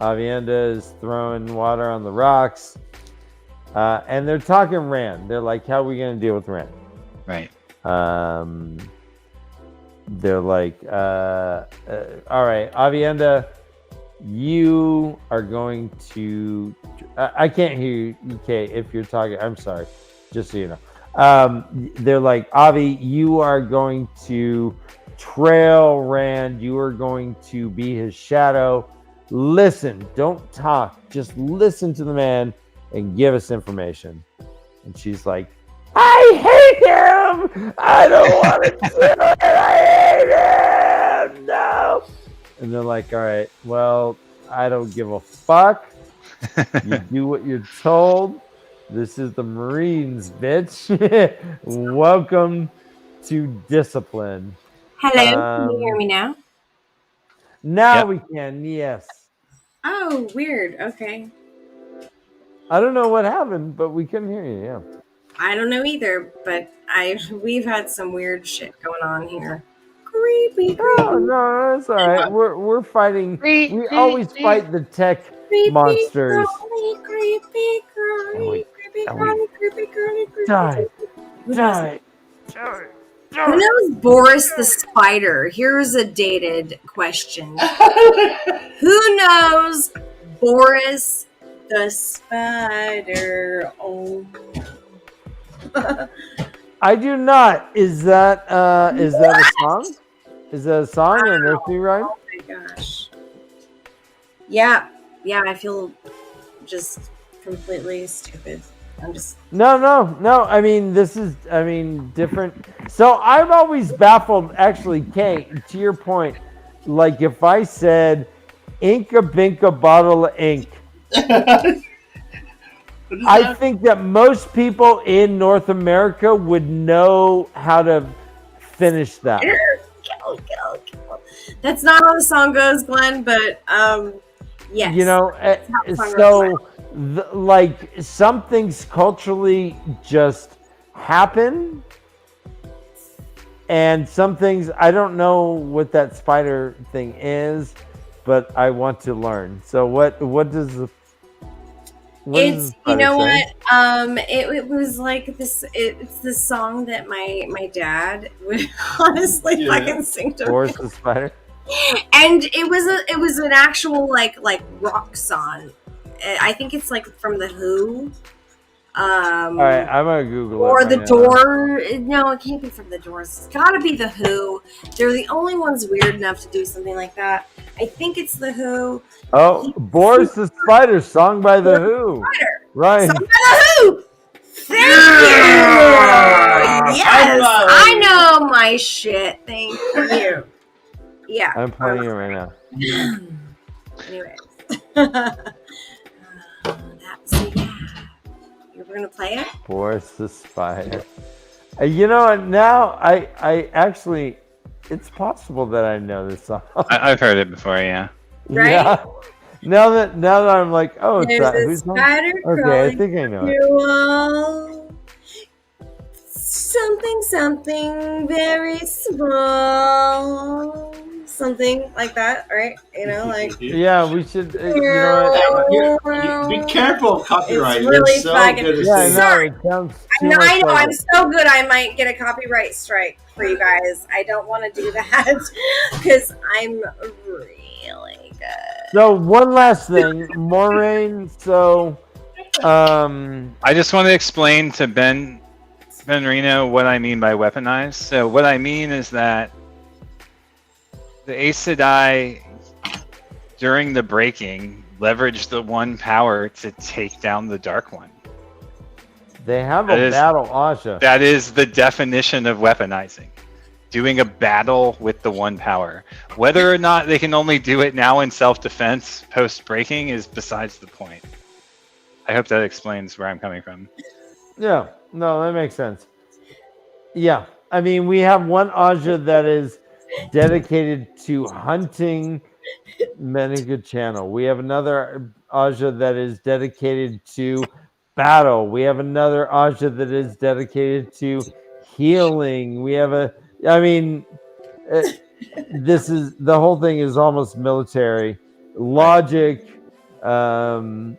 Avienda is throwing water on the rocks. And they're talking Rand. They're like, how are we going to deal with Rand? Right. They're like, all right, Avienda, you are going to... I can't hear you, Kay, if you're talking. I'm sorry, just so you know. They're like, Avi, you are going to trail Rand. You are going to be his shadow. Listen, don't talk. Just listen to the man and give us information. And she's like, I hate him. I don't want to do it. I hate him. No. And they're like, all right, well, I don't give a fuck. You do what you're told. This is the Marines, bitch. Welcome to discipline. Hello, can you hear me now? Now Yep. we can, yes. Oh, weird. Okay. I don't know what happened, but we couldn't hear you, yeah. I don't know either, but we've had some weird shit going on here. Creepy. Oh, no, it's all right. We're fighting. We always fight the tech monsters. Creepy. Die. Who knows Boris the Spider? Here's a dated question. Who knows Boris the Spider? Oh. I do not. Is that a song? Is that a song or a nursery rhyme? Oh my gosh. Yeah, I feel just completely stupid. I'm just No. I mean, different. So I'm always baffled, actually, Kay, to your point. Like if I said Inka Binka bottle of ink, I think that most people in North America would know how to finish that. Kill. That's not how the song goes, Glenn, but yes. So like some things culturally just happen, and some things I don't know what that spider thing is, but I want to learn. So what does the it's you know say? What it was like this. It's this song that my dad would honestly fucking sing to Boris the Spider, and it was an actual like rock song. I think it's like from the Who. All right, I'm gonna Google it. Or the Door. No, it can't be from the Doors. It's gotta be the Who. They're the only ones weird enough to do something like that. I think it's the Who. Oh, Boris the Spider, song by the Who. Right. Song by the Who. Thank you. Yes, I know my shit. Thank you. Yeah. I'm playing it right now. Anyways. So yeah. You're gonna play it? Boris the Spider. Now I actually, it's possible that I know this song. I've heard it before, yeah. Right? Yeah. Now that I'm like, oh, it's that. There's a spider okay, I think I know it. Something very small. Something like that, right? Yeah, we should. Be careful of copyright. It's really so fucking. good. Yeah, Sorry. it sounds I know. I'm so good. I might get a copyright strike for you guys. I don't want to do that because I'm really good. So one last thing, Moraine. So, I just want to explain to Ben Reno what I mean by weaponized. So what I mean is that The Aes Sedai, during the breaking, leveraged the one power to take down the Dark One. They have That a is- battle Aja. That is the definition of weaponizing. Doing a battle with the one power. Whether or not they can only do it now in self-defense post-breaking is besides the point. I hope that explains where I'm coming from. Yeah, no, that makes sense. Yeah, I mean, we have one Aja that is dedicated to hunting Medica Channel. We have another Aja that is dedicated to battle. We have another Aja that is dedicated to healing. We have this is the whole thing is almost military logic, and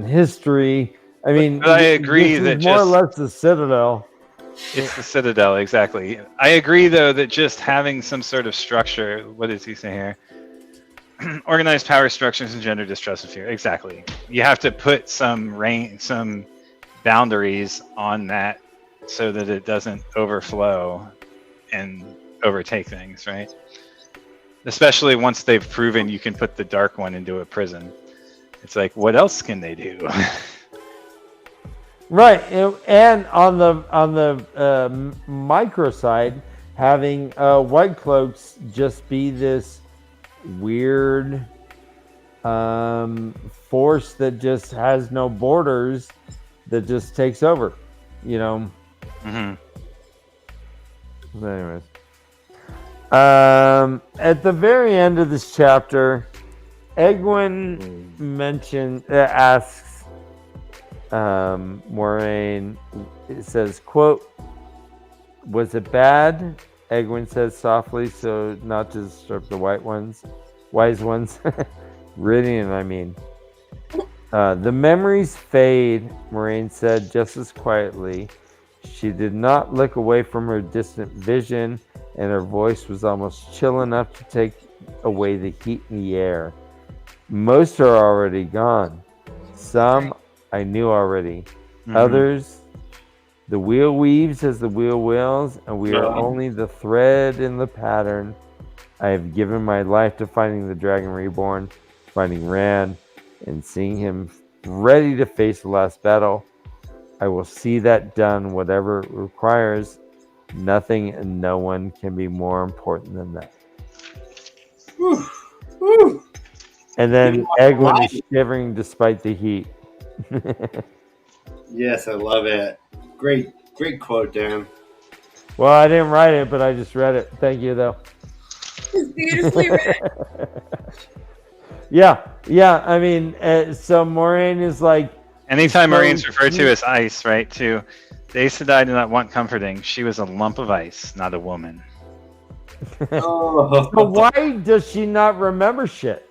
history. I mean, But I agree this is that more or just- less the Citadel. It's the Citadel, exactly. I agree, though, that just having some sort of structure, what does he say here? Organized power structures and gender distrust and fear. Exactly. You have to put some boundaries on that so that it doesn't overflow and overtake things, right? Especially once they've proven you can put the Dark One into a prison. It's like, what else can they do? Right, and on the micro side, having White Cloaks just be this weird force that just has no borders, that just takes over, Mm-hmm. Anyways, at the very end of this chapter, Egwene asks Moiraine. It says, "Quote: Was it bad?" Egwene says softly, so not to disturb the wise ones. Radiant, I mean. The memories fade, Moiraine said just as quietly. She did not look away from her distant vision, and her voice was almost chill enough to take away the heat in the air. Most are already gone. Some I knew already. Mm-hmm. Others, the wheel weaves as the wheel wills, and we are only the thread in the pattern. I have given my life to finding the Dragon Reborn, finding Rand, and seeing him ready to face the last battle. I will see that done, whatever it requires. Nothing and no one can be more important than that. And then Egwene is shivering despite the heat. Yes, I love it. Great quote, Dan. Well, I didn't write it, but I just read it. Thank you, though. It's beautifully written. Yeah. I mean, so Moiraine is like, Anytime So Marine's referred to he- as ice, right? To the Aes Sedai did not want comforting. She was a lump of ice, not a woman. Oh. but why does she not remember shit?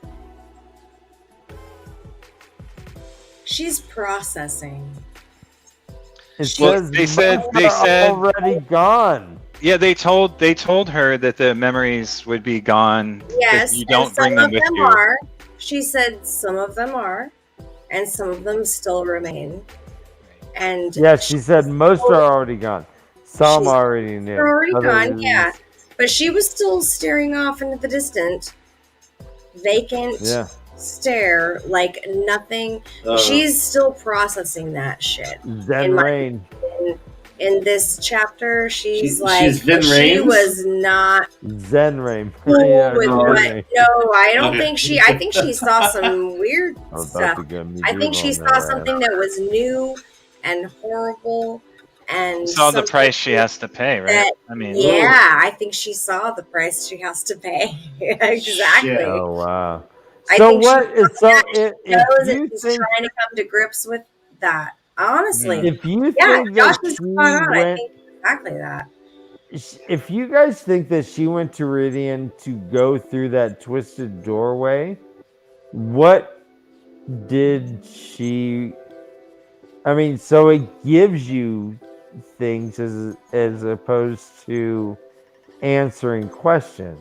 She's processing. It Well, says they said- most they are said- already gone. Yeah, they told her that the memories would be gone Yes, if you don't and bring some them of with them you. are. She said some of them are, and some of them still remain. And Yeah, she said most are already gone. Some She's already knew. they're already gone, Others- yeah. But she was still staring off into the distant, vacant Yeah. stare like nothing. She's still processing that shit. Zen In my- Rain. In this chapter, she's like, she's Vin she Rames? was not Zen Rain. cool Yeah, with Zen what. Rain. No, I don't Okay. think she. I think she saw some weird I was about stuff. to get me I think she on saw there. something that was new and horrible, and Saw the something price she has to pay, right? that- I mean, Yeah, I think she saw the price she has to pay. Exactly. Shit. Oh wow. I So think she- what is so if knows you it. She's think trying to come to grips with that. Honestly, if you yeah, think Josh that is she spot on. I went think exactly that. if you guys think that she went to Ridian to go through that twisted doorway, what did she? I mean, so it gives you things as opposed to answering questions.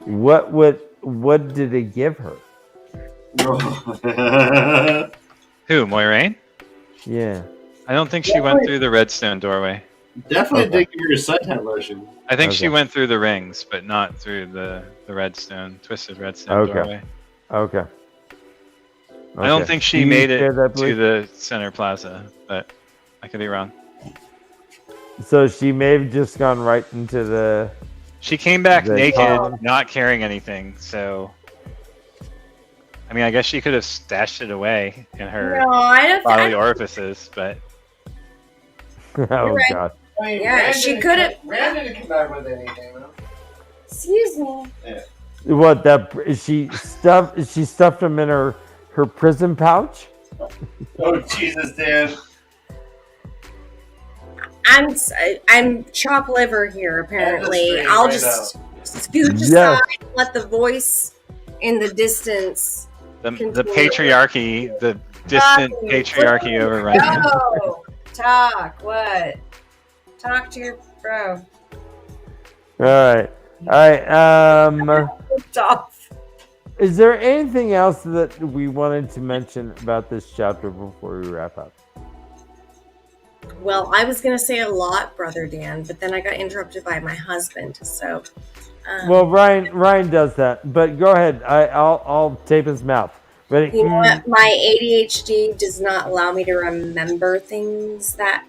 What did it give her? who, Moiraine? Yeah. I don't think she went through the redstone doorway. Definitely Okay. did give her a suntan lotion. I think she Okay. went through the rings, but not through the twisted redstone Okay. doorway. Okay. I don't Okay. think Do she you made it share that to belief? the center plaza, but I could be wrong. So she may have just gone right into the. She came back The naked, column. not carrying anything, so... I mean, I guess she could have stashed it away in her No, I don't. bodily orifices, but... Oh right. God. Yeah, she could've- Rand didn't come back with anything, though. Excuse me. What that she stuffed him in her prison pouch? Oh, Jesus, Dan. I'm chopped liver here. Apparently, End of stream I'll right just scooch Yes. aside and let the voice in the distance. The Continue. patriarchy, the distant Talking. patriarchy overrides. No, talk. What? Talk to your bro. All right. Stop. Is there anything else that we wanted to mention about this chapter before we wrap up? Well, I was gonna say a lot, Brother Dan, but then I got interrupted by my husband. So, Well, Ryan does that, but go ahead. I'll tape his mouth. Ready? you know what? My ADHD does not allow me to remember things that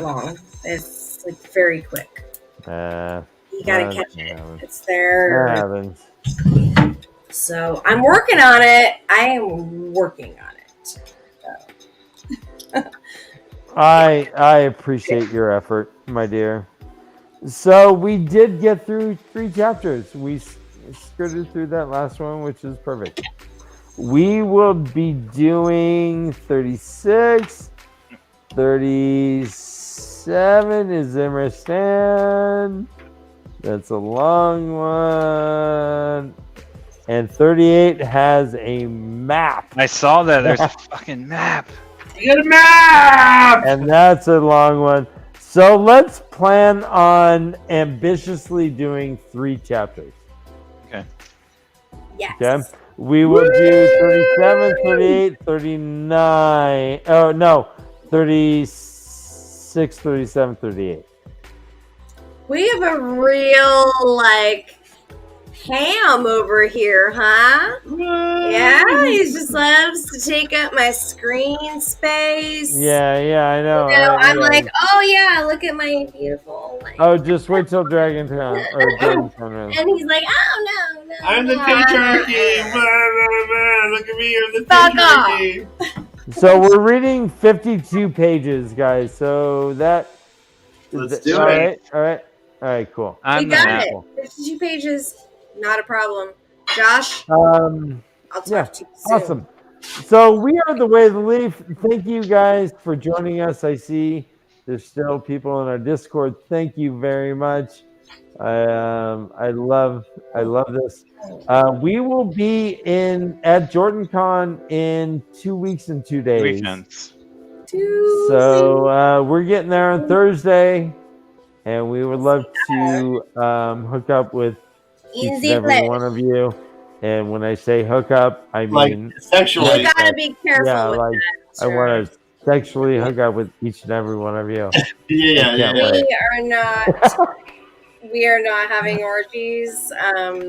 long. It's like very quick. You gotta catch it. It's there. Happens. So I'm working on it. I am working on it. I appreciate your effort, my dear. So we did get through 3 chapters. We skirted through that last one, which is perfect. We will be doing 36, 37 is Zimmerstan. That's a long one. And 38 has a map. I saw that. There's a fucking map. You got a map! And that's a long one. So let's plan on ambitiously doing 3 chapters. Okay. Yes. Okay? We will do 37, 38, 39. Oh, no. 36, 37, 38. We have a real ham over here, huh? Yeah, he just loves to take up my screen space. Yeah, I know. You know, I'm yeah. like, oh yeah, look at my beautiful. Oh, just wait till Dragon Town. Or Dragon Town. And he's like, oh no. I'm the patriarchy. Blah, blah, blah. Look at me, I'm the Fuck patriarchy. So we're reading 52 pages, guys. So that. Let's do all it. All right, cool. We got it. 52 pages, not a problem. Josh, I'll talk Yeah, to you soon. awesome. So we are the Way of the Leaf. Thank you guys for joining us. I see there's still people in our Discord. Thank you very much. I love this. We will be at JordanCon in 2 weeks and 2 days. Weekends. So we're getting there on Thursday, and we would love to hook up with each and every one of you. And when I say hook up, I mean sexually. You gotta be careful yeah, with like that. I want to sexually hook up with each and every one of you. Yeah. We are not having orgies.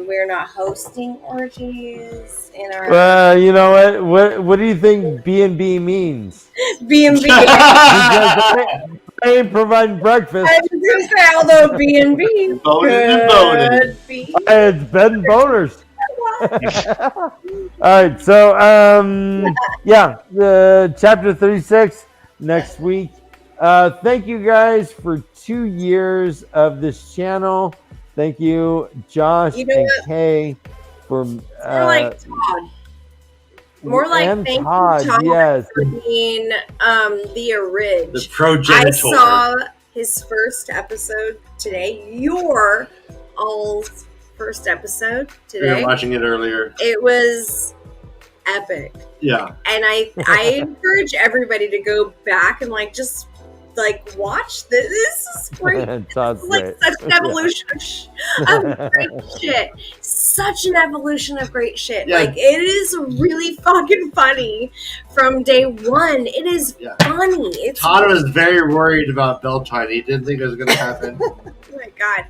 We are not hosting orgies in our Well, you know what do you think B&B means? B&B. Because I ain't providing breakfast. I was gonna say, although B&B Bonus. be. It's bed and boners. All right, so chapter 36 next week. Thank you guys for 2 years of this channel. Thank you, Josh You know and what? Kay, for More like Todd. More like and thank Todd, you, Todd, yes. for being the orig. The progenitor. I saw his first episode today. Your all's first episode We were today. watching it earlier. It was epic. Yeah. And I encourage everybody to go back and just like watch this. This is great. Todd's It's like great. such an evolution of great shit. Such an evolution of great shit. Yeah. Like it is really fucking funny from day one. It is funny. It's Todd was very worried about Beltline. He didn't think it was going to happen. oh my god.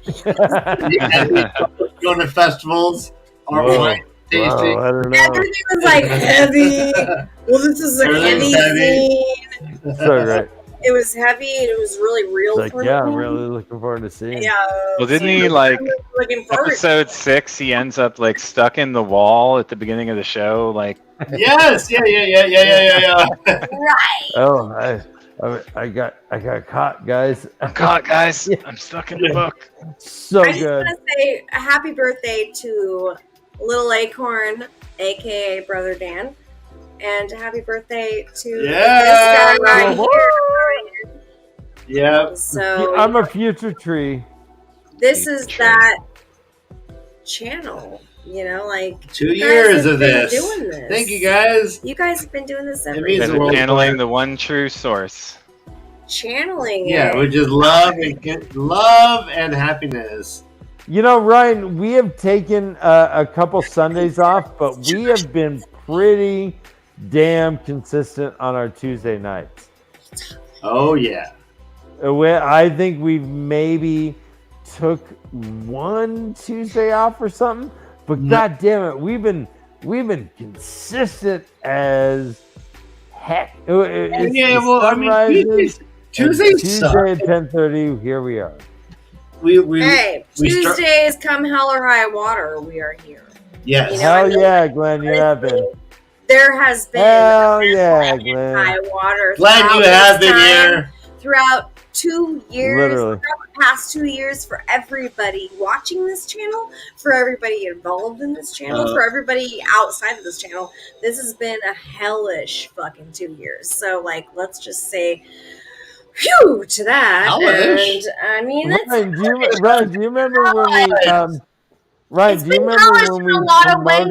Going to festivals or wine tasting. I don't know. Everything was like heavy. Well, this is a heavy Everything's scene. So great. It was heavy and it was really real Like, for yeah, me. I'm really looking forward to seeing. Yeah. Well, didn't he, I'm like, really looking forward to Episode 6, he ends up like stuck in the wall at the beginning of the show. Like, Yes, yeah. it. Right. Oh, I got caught, guys. I'm caught, guys. I'm stuck in the book. So I just good. want to say a happy birthday to Little Acorn, aka Brother Dan, and happy birthday to Yeah. this guy right here. Yeah. So I'm a future tree. this is that channel, you know, like 2 you guys years have of been this. doing this. Thank you, guys. You guys have been doing this every means Guys the are world channeling the one true source. channeling Yeah, it. which is love and happiness. You know, Ryan, we have taken a couple Sundays off, but we have been pretty damn consistent on our Tuesday nights. Oh yeah. I think we maybe took one Tuesday off or something, but god damn it, we've been consistent as heck. It's Yeah, the well, I mean, sunrises, Tuesdays and suck. Tuesday at 10:30. Here we are. Hey, we start- Tuesdays come hell or high water, we are here. Yes. You know, Hell I know yeah, Glenn, you have been. There has been Hell yeah, Glenn. high water. Glad you throughout have this been time, here. throughout 2 years, Literally. throughout the past 2 years, for everybody watching this channel, for everybody involved in this channel, for everybody outside of this channel. This has been a hellish fucking 2 years. So, like, let's just say, phew, to that. Hellish? And I mean, that's Ryan, do you remember when we Ryan, It's do you been remember hellish when in we a lot of ways.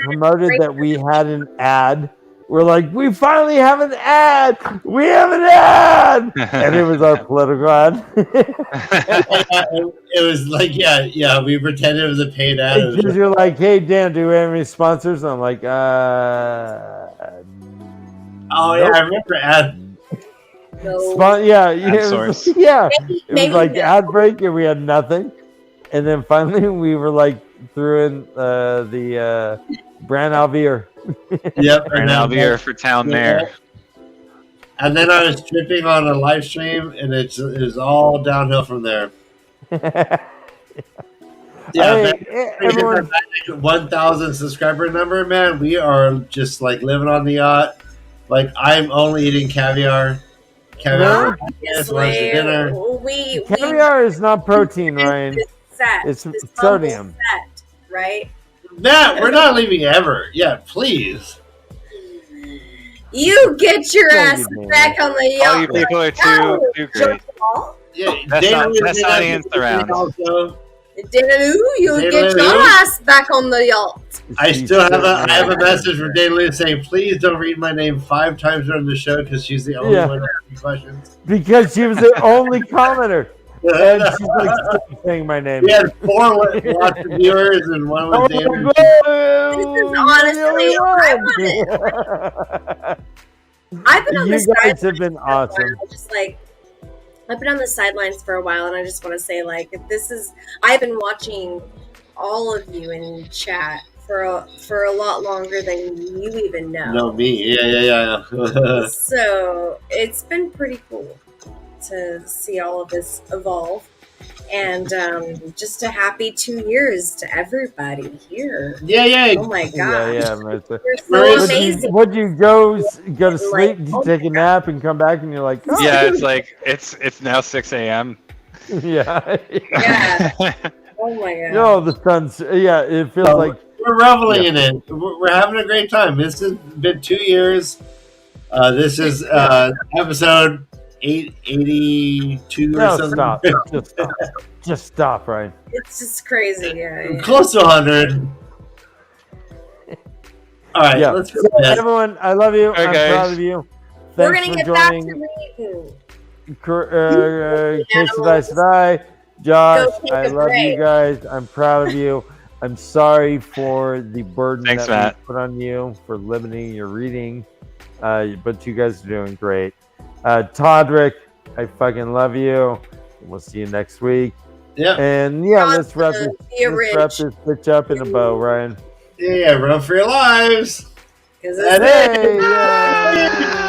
promoted And that we had an ad? We're like, we finally have an ad. We have an ad, and it was our political ad. It was like, yeah, we pretended it was a paid ad. Because you're like, hey Dan, do we have any sponsors? And I'm like, Oh yeah, I remember ad. no, yeah, it was, source. yeah. maybe, It was like ad break, and we had nothing. And then finally, we were like, threw in the Brand Alvear. Yep. And I'll be here for town mayor. And then I was tripping on a live stream, and it's all downhill from there. Yeah, Hey, everyone, 1,000 subscriber number, man. We are just like living on the yacht. Like I'm only eating caviar. Caviar is lunch and dinner. we caviar is not protein, Ryan. set, It's this sodium. set, right? Matt, we're not leaving ever. Yeah, please. You get your Yeah, ass you back on the yacht. All you people are too great. Yeah, That's Dana not- lives that's in not that the answer round. also. Dinaloo, you Dinaloo. get your ass back on the yacht. I still have a message from Dana Lou saying, please don't read my name 5 times during the show because she's the only one asking questions. Because she was the only commenter. And she's like, stop saying my name. We had 4 lots of viewers and 1 was Dana. This is honestly, I've been on You this guys side have been awesome. just like I've been on the sidelines for a while, and I just want to say, like, I've been watching all of you in chat for a lot longer than you even know. No, me. Yeah. So it's been pretty cool to see all of this evolve, and just a happy 2 years to everybody here. Yeah. Oh my god, Yeah, Martha. you're so Would amazing. Would you go to sleep, you take a nap, and come back, and you're like, oh, Yeah, it's like it's now 6 a.m. yeah. Yeah. Oh my god. No, the sun's, yeah, it feels like, We're reveling in it. We're having a great time. This has been 2 years. This is episode 882 or no, something. stop. Just stop, Ryan. It's just crazy. Yeah. Close to 100. All right, Yeah. let's go. So, everyone, I love you. All right, I'm guys. proud of you. We're Thanks gonna for get back to joining. reading. Josh, Go take I a love you break. guys. I'm proud of you. I'm sorry for the burden Thanks, that Matt. we put on you for limiting your reading, but you guys are doing great. Todrick, I fucking love you. We'll see you next week. Yeah. And yeah, let's wrap this bitch up in a bow, Ryan. Yeah, run for your lives. Because Hey, yeah.